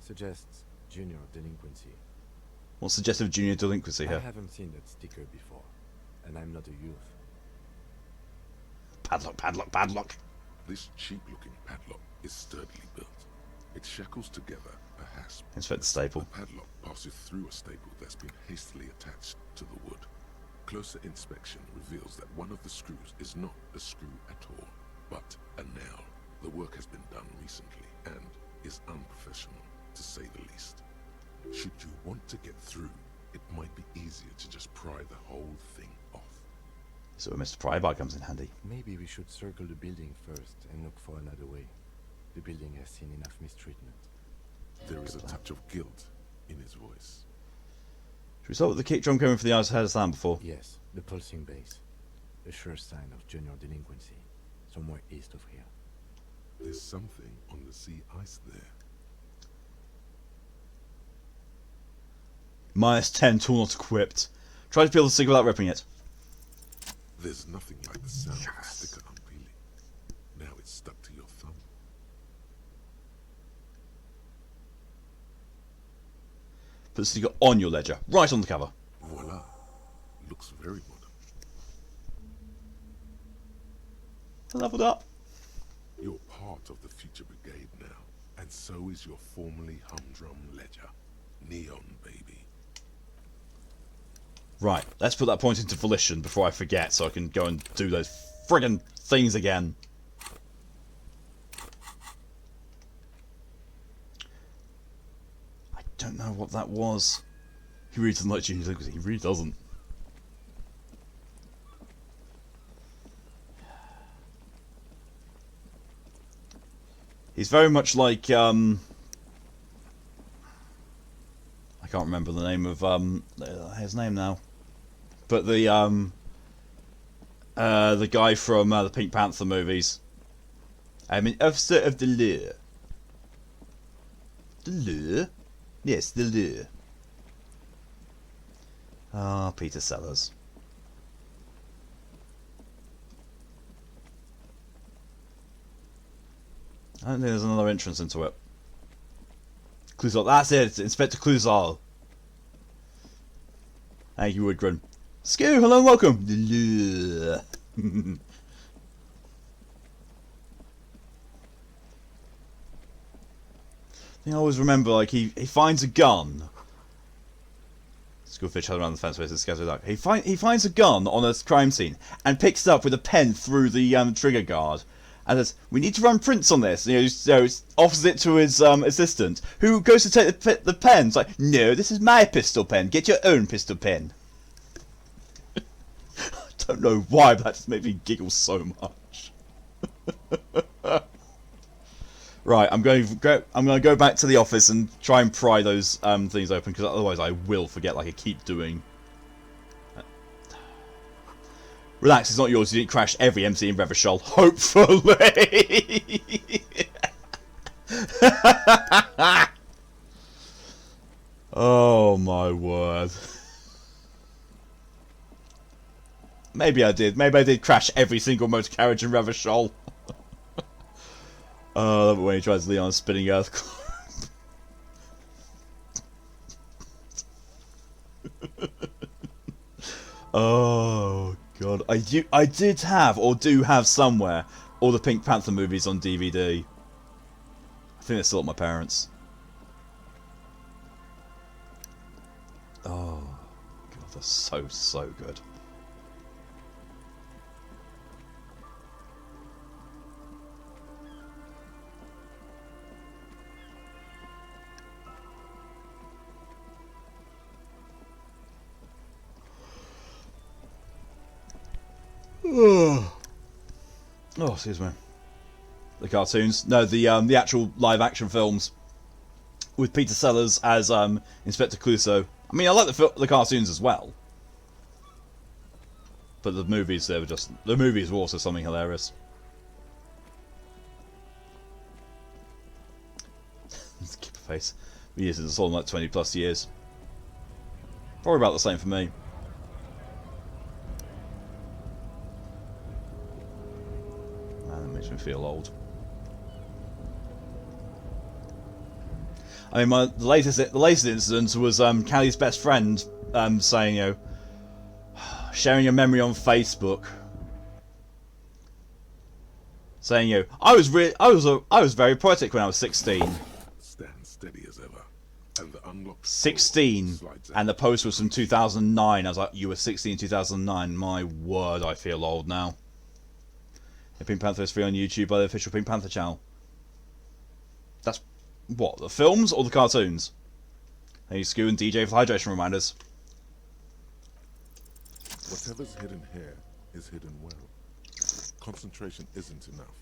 Suggests junior delinquency. What suggestive junior delinquency here? I haven't seen that sticker before, and I'm not a youth. Padlock, padlock, padlock. This cheap-looking padlock is sturdily built. It shackles together a hasp. Inspect the staple. The padlock passes through a staple that's been hastily attached to the wood. Closer inspection reveals that one of the screws is not a screw at all, but a nail. The work has been done recently and is unprofessional, to say the least. Should you want to get through, it might be easier to just pry the whole thing off. So Mr. Prybar comes in handy. Maybe we should circle the building first and look for another way. The building has seen enough mistreatment. There is a touch of guilt in his voice. Should we start with the kick drum coming for the eyes heard of sound before? Yes, the pulsing bass. A sure sign of junior delinquency. Somewhere east of here. There's something on the sea ice there. -10, tool not equipped. Try to peel the sticker without ripping it. There's nothing like the sound of the sticker unpeeling. Now it's stuck to your thumb. Put the sticker on your ledger, right on the cover. Voila. Looks very modern. I leveled up. You're part of the future brigade now, and so is your formerly humdrum ledger. Neon, baby. Right, let's put that point into volition before I forget so I can go and do those friggin' things again. I don't know what that was. He really doesn't like junior delinquency. He really doesn't. He's very much like, I can't remember the name of, his name now. But the guy from the Pink Panther movies. I'm an officer of the law. The law? Yes, the law. Ah, Peter Sellers. I don't think there's another entrance into it. Cluzal, that's it, it's Inspector Cluzal. Thank you, Woodgren. Skew, hello and welcome. I always remember, like, he finds a gun. Schoolfish held around the fence where it's scattered out. He finds a gun on a crime scene and picks it up with a pen through the trigger guard. And says, "We need to run prints on this." Offers it to his assistant, who goes to take the pen. It's like, "No, this is my pistol pen. Get your own pistol pen." I don't know why, but that just made me giggle so much. Right, I'm going to go back to the office and try and pry those things open, because otherwise I will forget, like I keep doing. Relax, it's not yours. You didn't crash every MC in Revachol. Hopefully. Oh my word. Maybe I did. Maybe I did crash every single motor carriage in Revachol. Oh, I love it when he tries Leon's spinning earth. Oh god, I did have, or do have somewhere, all the Pink Panther movies on DVD. I think they're still at my parents'. Oh god, they're so good. Oh, excuse me. The cartoons? No, the actual live action films with Peter Sellers as Inspector Clouseau. I mean, I like the cartoons as well, but the movies were also something hilarious. Keep a face. Years it's all like 20+ years. Probably about the same for me. Makes me feel old. I mean, the latest incident was Callie's best friend saying, sharing a memory on Facebook, saying, I was very poetic when I was 16. Stand steady as ever, and the unlocked 16, and the post was from 2009. I was like, you were 16 in 2009. My word, I feel old now. Pink Panther is free on YouTube by the official Pink Panther channel. That's what, the films or the cartoons? Hey, Skew and DJ for hydration reminders. Whatever's hidden here is hidden well. Concentration isn't enough.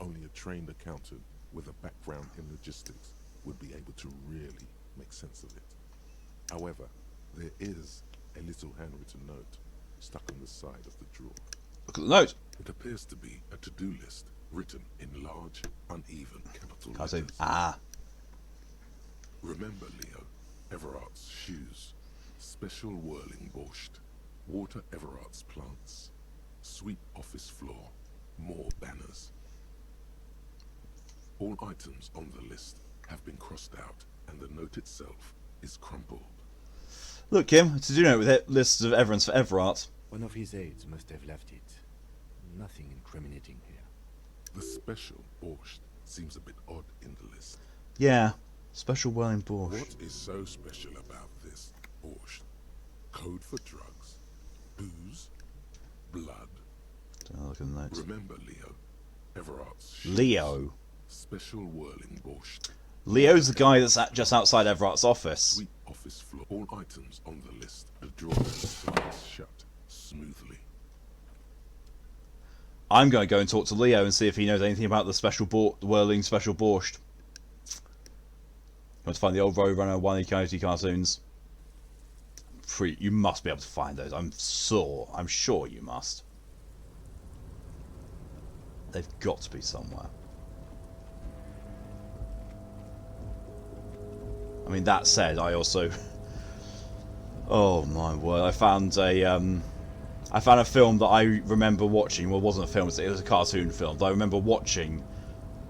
Only a trained accountant with a background in logistics would be able to really make sense of it. However, there is a little handwritten note stuck on the side of the drawer. Look at the note. It appears to be a to-do list written in large, uneven capital I say, letters. Remember, Leo, Everart's shoes, special whirling borscht, water Everart's plants, sweep office floor, more banners. All items on the list have been crossed out, and the note itself is crumpled. Look, Kim, to do note with it, lists of evidence for Everart. One of his aides must have left it. Nothing incriminating here. The special borscht seems a bit odd in the list. Yeah, special whirling borscht. What is so special about this borscht? Code for drugs, booze, blood. Don't look at the notes. Remember, Leo, Everart's shoes. Leo. Special whirling borscht. Leo's the guy that's just outside Everart's office. Sweep office floor. All items on the list. The drawer slides shut smoothly. I'm going to go and talk to Leo and see if he knows anything about the whirling special borscht. Want to find the old Roadrunner Wile E. Coyote cartoons? You must be able to find those. I'm sure you must. They've got to be somewhere. I mean, that said, I also... Oh my word, I found a film that I remember watching. Well, it wasn't a film, it was a cartoon film that I remember watching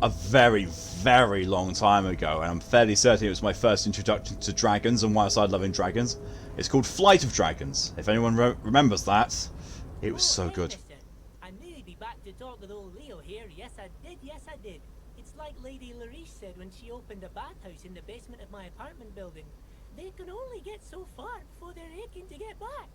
a very, very long time ago, and I'm fairly certain it was my first introduction to dragons and why I started loving dragons. It's called Flight of Dragons. If anyone remembers that, it was so good. I knew you'd be back to talk with old Leo here. Yes, I did. Yes, I did. It's like Lady Larice said when she opened a bathhouse in the basement of my apartment building. They can only get so far before they're aching to get back.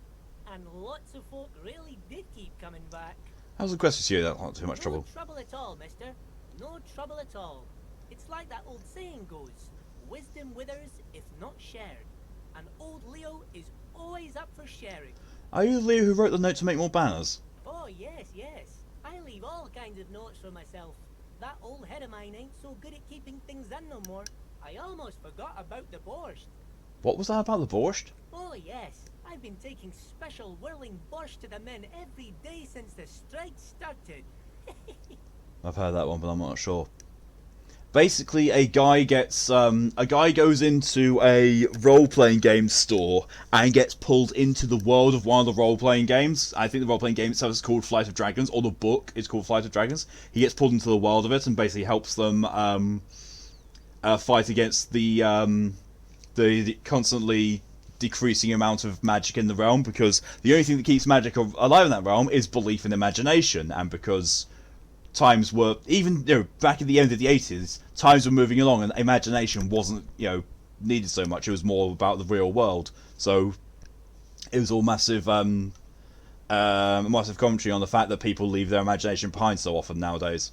And lots of folk really did keep coming back. How's the question to you? That's not too much trouble. No trouble at all, mister. No trouble at all. It's like that old saying goes, wisdom withers if not shared. And old Leo is always up for sharing. Are you the Leo who wrote the note to make more banners? Oh, yes, yes. I leave all kinds of notes for myself. That old head of mine ain't so good at keeping things in no more. I almost forgot about the borscht. What was that about the borscht? Oh, yes. I've been taking special whirling borscht to the men every day since the strike started. I've heard that one, but I'm not sure. Basically, a guy goes into a role-playing game store and gets pulled into the world of one of the role-playing games. I think the role-playing game itself is called Flight of Dragons, or the book is called Flight of Dragons. He gets pulled into the world of it and basically helps them fight against the constantly decreasing amount of magic in the realm, because the only thing that keeps magic alive in that realm is belief and imagination, and because times were, even back at the end of the 80s, times were moving along and imagination wasn't needed so much. It was more about the real world, so it was all massive massive commentary on the fact that people leave their imagination behind so often nowadays.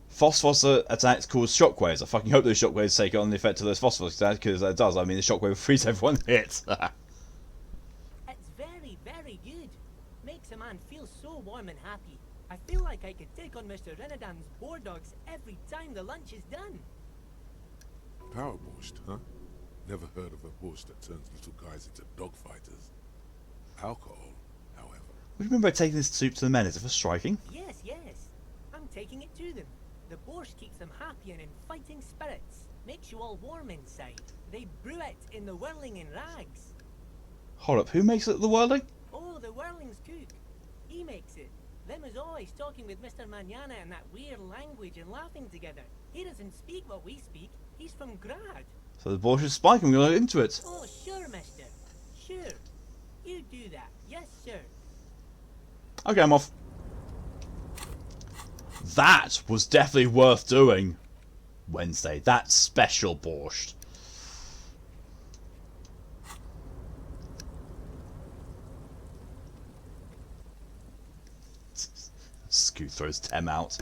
Phosphorus attacks cause shockwaves. I fucking hope those shockwaves take on the effect of those phosphorus attacks, because it does. I mean, the shockwave will freeze everyone hits. It's very, very good. Makes a man feel so warm and happy. I feel like I could take on Mr. Renadan's boar dogs every time the lunch is done. Power borscht, huh? Never heard of a borscht that turns little guys into dog fighters. Alcohol, however. What do you mean by taking this soup to the men? Is it for striking? Yes, yes. I'm taking it to them. The borscht keeps them happy and in fighting spirits. Makes you all warm inside. They brew it in the whirling in rags. Hold up, who makes it, the whirling? Oh, the whirling's cook. He makes it. Them is always talking with Mr. Manana in that weird language and laughing together. He doesn't speak what we speak. He's from Grad. So the borscht is spiking, we're going to look into it. Oh, sure, mister. Sure. You do that. Yes, sir. Okay, I'm off. That was definitely worth doing. Wednesday. That special borscht. Scoot throws Tem out.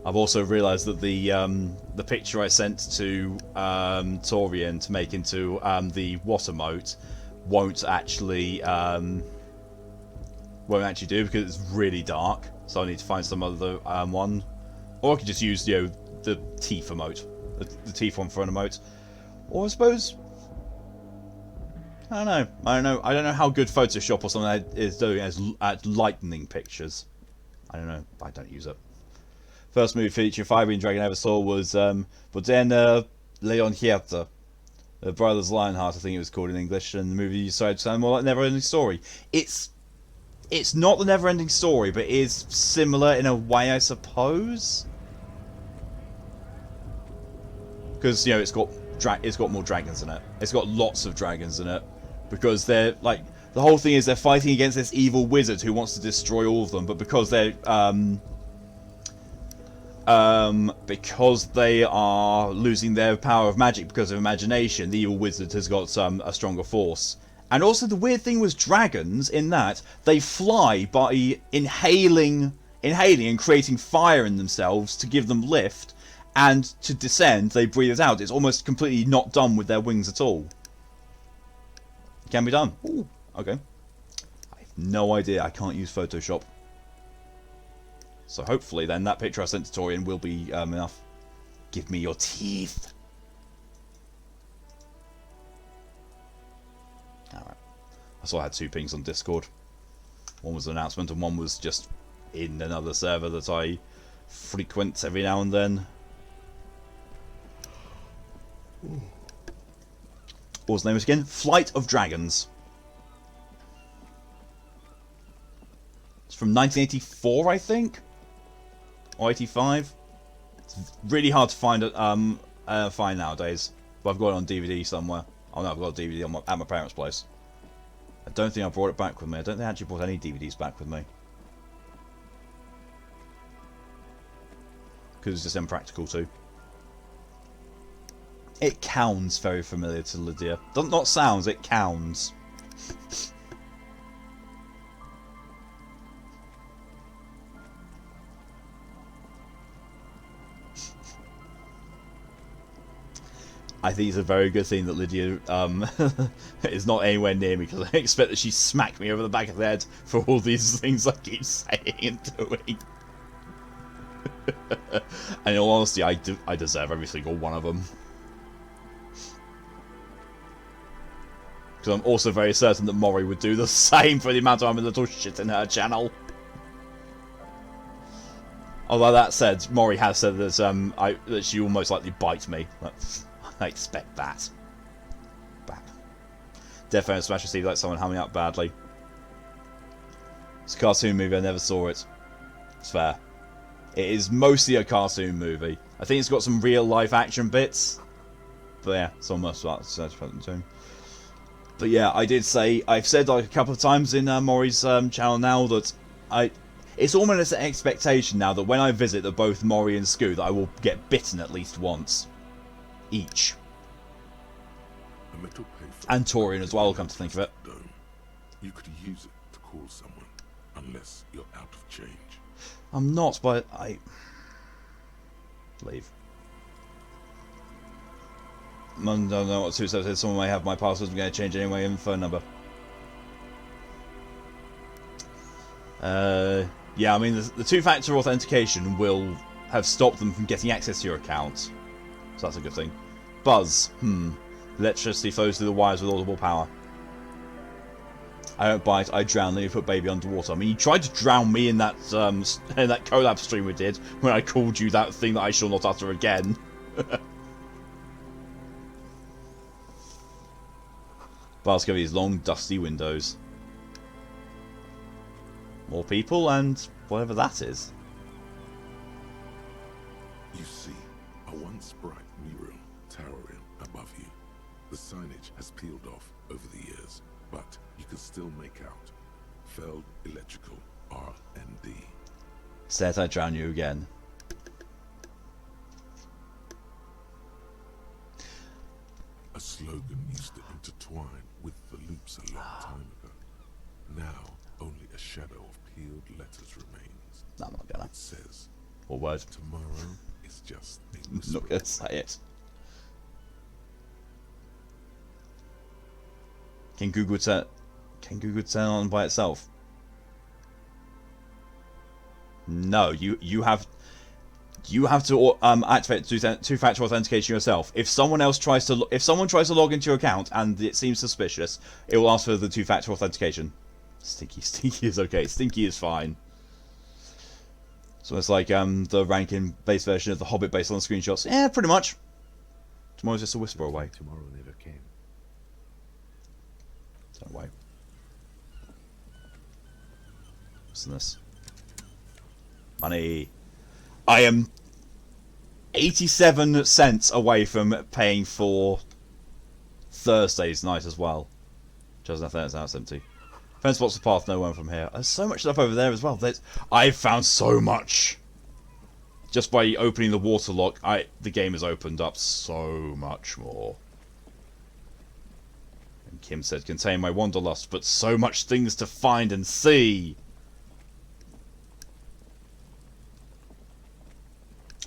I've also realised that the picture I sent to Torian to make into the water moat won't actually do, because it's really dark. So I need to find some other one, or I could just use the teeth emote, the teeth one for an emote, or I suppose. I don't know how good Photoshop or something is doing at lightening pictures. I don't know. I don't use it. First movie feature Fire-Breathing Dragon I ever saw was Bodena Leonhierta, the Brothers Lionheart, I think it was called in English, and the movie decided to sound more like Never Ending Story. It's not the Never Ending Story, but it is similar in a way, I suppose. Because it's got more dragons in it. It's got lots of dragons in it, because they're like, the whole thing is they're fighting against this evil wizard who wants to destroy all of them, but because they are losing their power of magic because of imagination, the evil wizard has got a stronger force. And also the weird thing was dragons, in that they fly by inhaling and creating fire in themselves to give them lift, and to descend they breathe it out. It's almost completely not done with their wings at all. It can be done. Ooh, okay. I have no idea. I can't use Photoshop. So hopefully then that picture I sent to Torian will be enough. Give me your teeth. Alright. I saw I had 2 pings on Discord. One was an announcement and one was just in another server that I frequent every now and then. What was the name again? Flight of Dragons. It's from 1984, I think, or 85. It's really hard to find find nowadays, but I've got it on DVD somewhere. Oh no, I've got a DVD on at my parents' place. I don't think I brought it back with me. I don't think I actually brought any DVDs back with me. Because it's just impractical too. It sounds very familiar to Lydia. Not sounds, it sounds. I think it's a very good thing that Lydia is not anywhere near me, because I expect that she smacked me over the back of the head for all these things I keep saying and doing. And in all honesty, I deserve every single one of them. Because I'm also very certain that Mori would do the same for the amount of time and little shit in her channel. Although that said, Mori has said that that she will most likely bite me. I expect that. Bad. Definitely Smash Steve like someone hamming up badly. It's a cartoon movie, I never saw it. It's fair. It is mostly a cartoon movie. I think it's got some real life action bits. But yeah, it's almost about the But yeah, I did say, I've said like a couple of times in Mori's channel now that it's almost an expectation now that when I visit that both Mori and Scoo that I will get bitten at least once. Each. And Torian as well, come to think of it. You could use it to call someone, unless you're out of change. I'm not, but I... Leave. I don't know what Sue said. Someone may have my password. I'm going to change anyway and phone number. Yeah, I mean, the two-factor authentication will have stopped them from getting access to your account. So that's a good thing. Buzz. Electricity flows through the wires with audible power. I don't bite, I drown, then you put baby underwater. I mean, you tried to drown me in that collab stream we did, when I called you that thing that I shall not utter again. Bars cover these long, dusty windows. More people, and whatever that is. You see a once bright mural towering above you. The signage has peeled off over the years, but you can still make out Feld Electrical R&D. Said I drown you again. A slogan used to intertwine with the loops a long time ago. Now, only a shadow of peeled letters remains. No, I'm not gonna. It says, what word? Tomorrow is just a I'm not gonna say it. Can Google turn on by itself? No, you have to activate two-factor authentication yourself. If someone tries to log into your account and it seems suspicious, it will ask for the two-factor authentication. Stinky is okay. Stinky is fine. So it's like the ranking base version of The Hobbit based on the screenshots. Yeah, pretty much. Tomorrow's just a whisper away. Tomorrow never came. Don't wait. What's in this? Money. I am 87 cents away from paying for Thursday's night as well. Just nothing else, now it's empty. Friend spots the path, no one from here. There's so much stuff over there as well. I've found so much. Just by opening the water lock, the game has opened up so much more. And Kim said, contain my wanderlust, but so much things to find and see.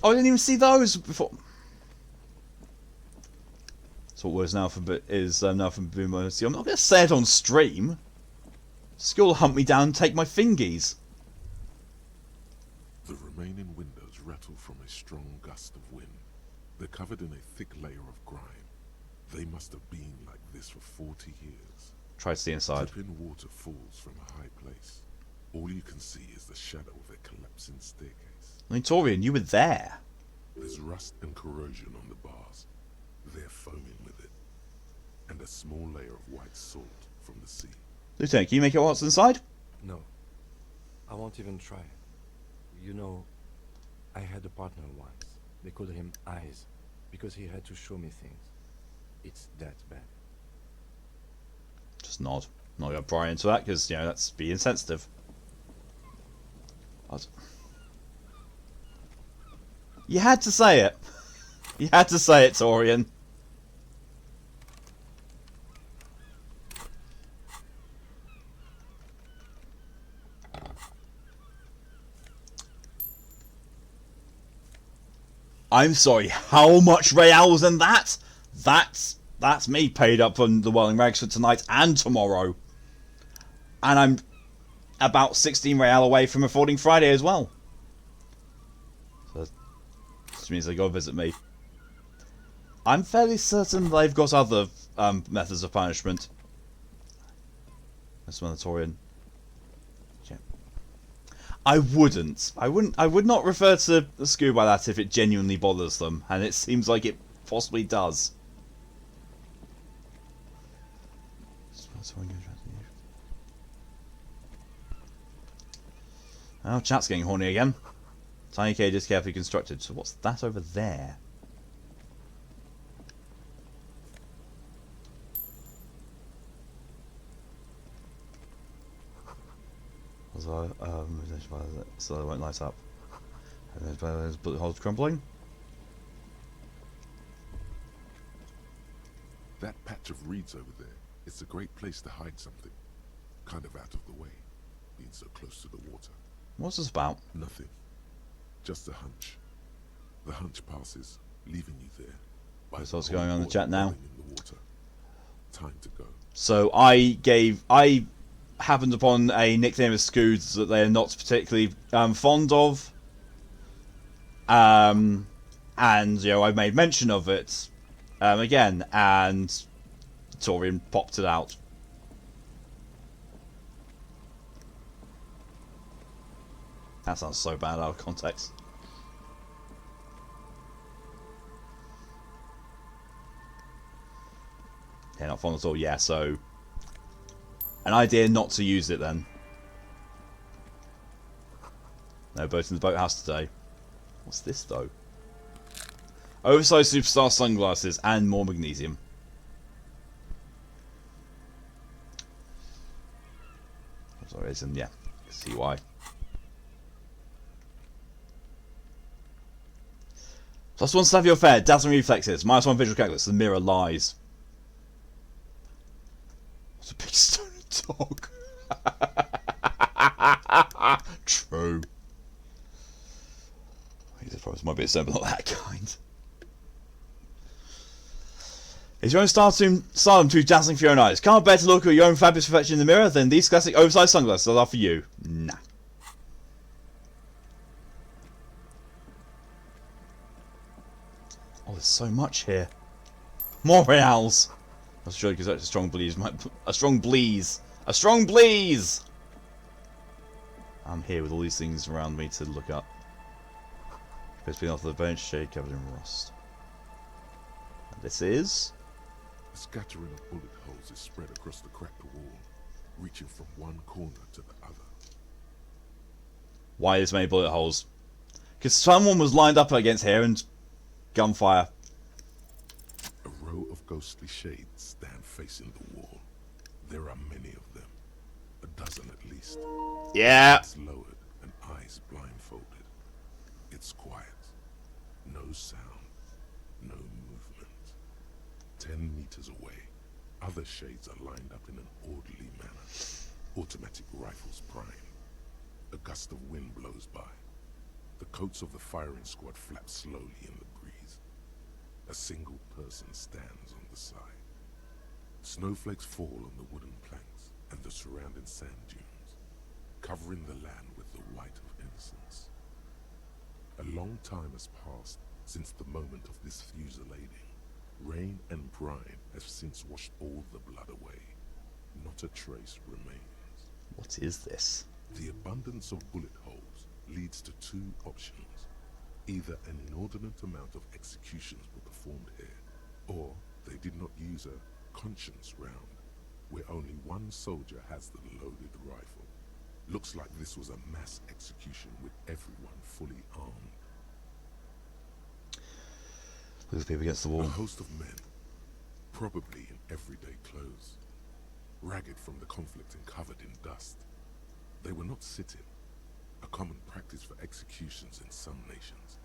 Oh, I didn't even see those before. So what was now from Boom. I'm not going to say it on stream. Skull will hunt me down and take my fingies. The remaining windows rattle from a strong gust of wind. They're covered in a thick layer of grime. They must have been like this for 40 years. Try to see inside. Dripping water falls from a high place. All you can see is the shadow of a collapsing staircase. I mean, Torian, you were there. There's rust and corrosion on the bars. They're foaming with it. And a small layer of white salt from the sea. Lieutenant, can you make out what's inside? No. I won't even try. You know, I had a partner once. They called him Eyes, because he had to show me things. It's that bad. Just nod. Not gonna pry into that because, you know, that's being sensitive. You had to say it. You had to say it, Torian. I'm sorry, how much real was in that? That's me paid up on the Whirling Rags for tonight and tomorrow. And I'm about 16 real away from affording Friday as well. So, which means they go visit me. I'm fairly certain they've got other methods of punishment. That's Torian. I would not refer to the Scoo by that if it genuinely bothers them, and it seems like it possibly does. Oh, chat's getting horny again. Tiny cages carefully constructed. So what's that over there? So they won't light up. Bullet holes crumbling. That patch of reeds over there, it's a great place to hide something. Kind of out of the way, being so close to the water. What's this about? Nothing. Just a hunch. The hunch passes, leaving you there. That's what's going on in the chat now. In the water. Time to go. So I happened upon a nickname of Scoods that they are not particularly fond of. And, you know, I made mention of it again, and Torian popped it out. That sounds so bad out of context. Yeah, not fond at all. Yeah, so an idea not to use it then. No boat in the boathouse today. What's this though? Oversized superstar sunglasses and more magnesium. For some reason, yeah. See why. +1 stab your fair, dazzling reflexes, -1 visual calculus, the mirror lies. What's a big stone dog? True. I suppose might be a stone, but not that kind. Is your own stardom too dazzling for your own eyes? Can't bear to look at your own fabulous reflection in the mirror? Then these classic oversized sunglasses are for you. Nah. Oh, there's so much here. More reals. I was sure because that's a strong bleeze. A strong bleeze. A strong bleeze! I'm here with all these things around me to look up. It's been off the bench, shade covered in rust. And this is? A scattering of bullet holes is spread across the cracked wall, reaching from one corner to the other. Why this many bullet holes? Because someone was lined up against here and gunfire. A row of ghostly shades stand facing the wall. There are many of them. A dozen at least. Yeah. It's lowered and eyes blindfolded. It's quiet. No sound. No movement. 10 meters away, other shades are lined up in an orderly manner. Automatic rifles primed. A gust of wind blows by. The coats of the firing squad flap slowly in the breeze. A single person stands on the side. Snowflakes fall on the wooden planks and the surrounding sand dunes, covering the land with the white of innocence. A long time has passed since the moment of this fusillading. Rain and brine have since washed all the blood away. Not a trace remains. What is this? The abundance of bullet holes leads to two options. Either an inordinate amount of executions were performed here, or they did not use a conscience round, where only one soldier has the loaded rifle. Looks like this was a mass execution with everyone fully armed. Those people against the A wall. host of men, probably in everyday clothes, ragged from the conflict and covered in dust. They were not sitting, a common practice for executions in some nations,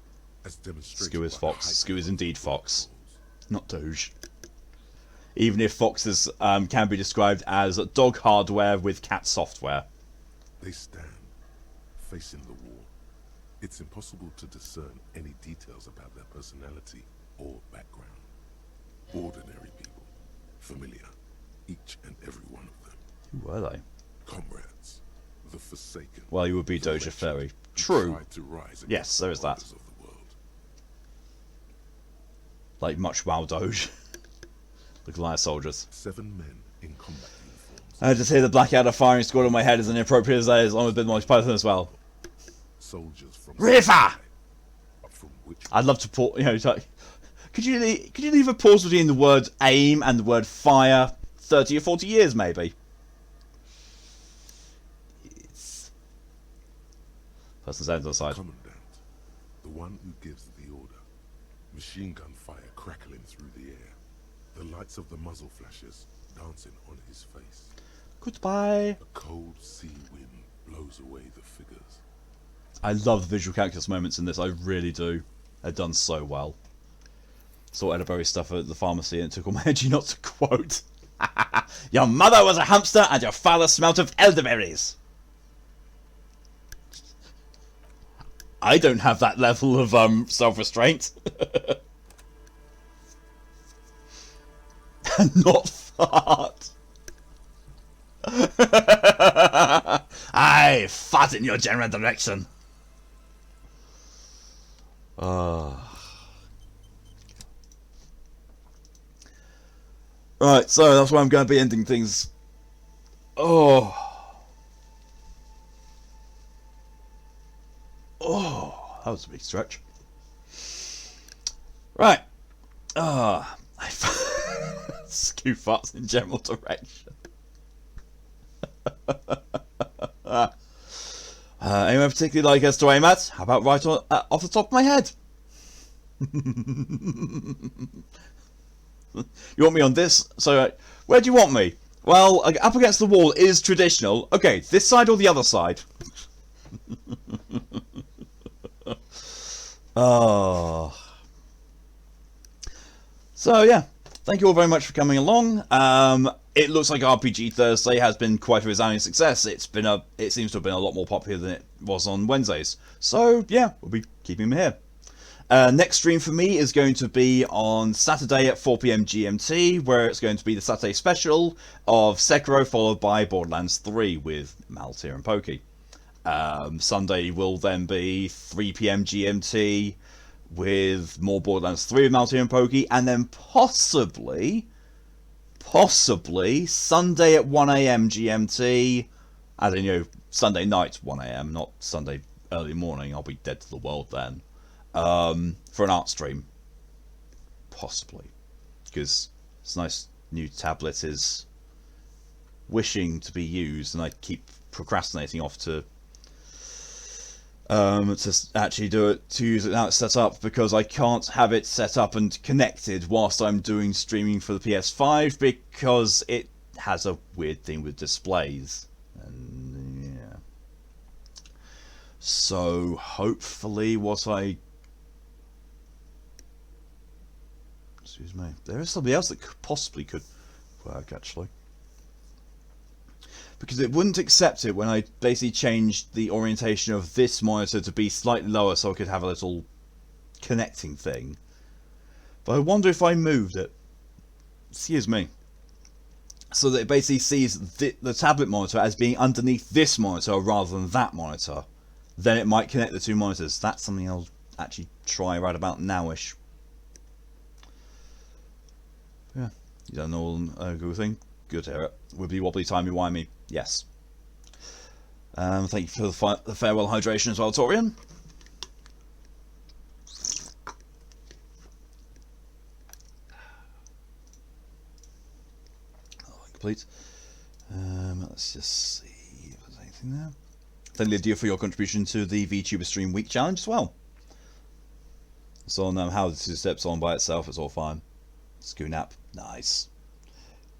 as demonstrated Skew is by the Foxx. height Skew is of indeed the Foxx, not Doge. Even if Foxx is, can be described as dog hardware with cat software. They stand, facing the wall. It's impossible to discern any details about their personality or background. Ordinary people, familiar, each and every one of them. Who were they? Comrades, the forsaken. Well, you would be the Doja wretched, Fairy. who True. tried to rise Yes, there is that. against the orders of the world. Like much wow Doge. The Goliath soldiers. 7 men in combat uniforms. I just hear the Blackadder firing squad on my head as inappropriate as that is, along with a bit Monty Python as well. Soldiers from River! from which I'd love to pause, you know, could you leave a pause between the word aim and the word fire 30 or 40 years maybe? It's... Person's on the side. Commandant, the one who gives the order. Machine gun fire crackling through the air. The lights of the muzzle flashes dancing on his face. Goodbye. A cold sea wind blows away the figures. I love the visual calculus moments in this, I really do. They're done so well. Saw Edinburgh stuff at the pharmacy and it took all my energy not to quote. Your mother was a hamster and your father smelt of elderberries. I don't have that level of self-restraint. Not fart. I fart in your general direction. Right, so that's why I'm going to be ending things. Oh, that was a big stretch. Right. Skew farts in general direction. Anyone particularly like us to aim at? How about right on, off the top of my head? You want me on this? So, where do you want me? Well, up against the wall is traditional. Okay, this side or the other side? Oh. So, yeah. Thank you all very much for coming along. It looks like RPG Thursday has been quite a resounding success. It seems to have been a lot more popular than it was on Wednesdays. So, yeah, we'll be keeping them here. Next stream for me is going to be on Saturday at 4 PM GMT, where it's going to be the Saturday special of Sekiro, followed by Borderlands 3 with Maltier and Pokey. Sunday will then be 3 PM GMT with more Borderlands 3 with Maltier and Pokey, and then possibly Sunday at 1 AM GMT, as in, you know, Sunday night 1 AM, not Sunday early morning. I'll be dead to the world then. For an art stream, possibly, because this nice new tablet is wishing to be used, and I keep procrastinating off to actually do it, to use it now it's set up, because I can't have it set up and connected whilst I'm doing streaming for the PS5, because it has a weird thing with displays, and yeah. So hopefully excuse me, there is somebody else that possibly could work, actually. Because it wouldn't accept it when I basically changed the orientation of this monitor to be slightly lower so I could have a little connecting thing. But I wonder if I moved it, excuse me, so that it basically sees the tablet monitor as being underneath this monitor rather than that monitor, then it might connect the two monitors. That's something I'll actually try right about nowish. Yeah, you don't know a good thing? Good to hear it. Wibbly wobbly timey wimey. Yes. Thank you for the farewell hydration as well, Torian. Oh, complete. Let's just see if there's anything there. Thank Lydia for your contribution to the VTuber Stream Week Challenge as well. So on how this steps on by itself, it's all fine. Scoo nap, nice.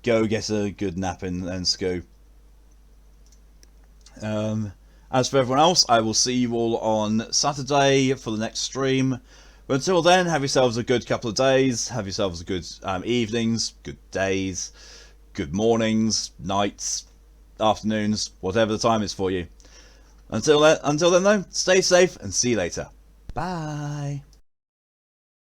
Go get a good nap in then, Scoo. As for everyone else, I will see you all on Saturday for the next stream. But until then, have yourselves a good couple of days. Have yourselves a good evenings, good days, good mornings, nights, afternoons, whatever the time is for you. Until then though, stay safe and see you later. Bye.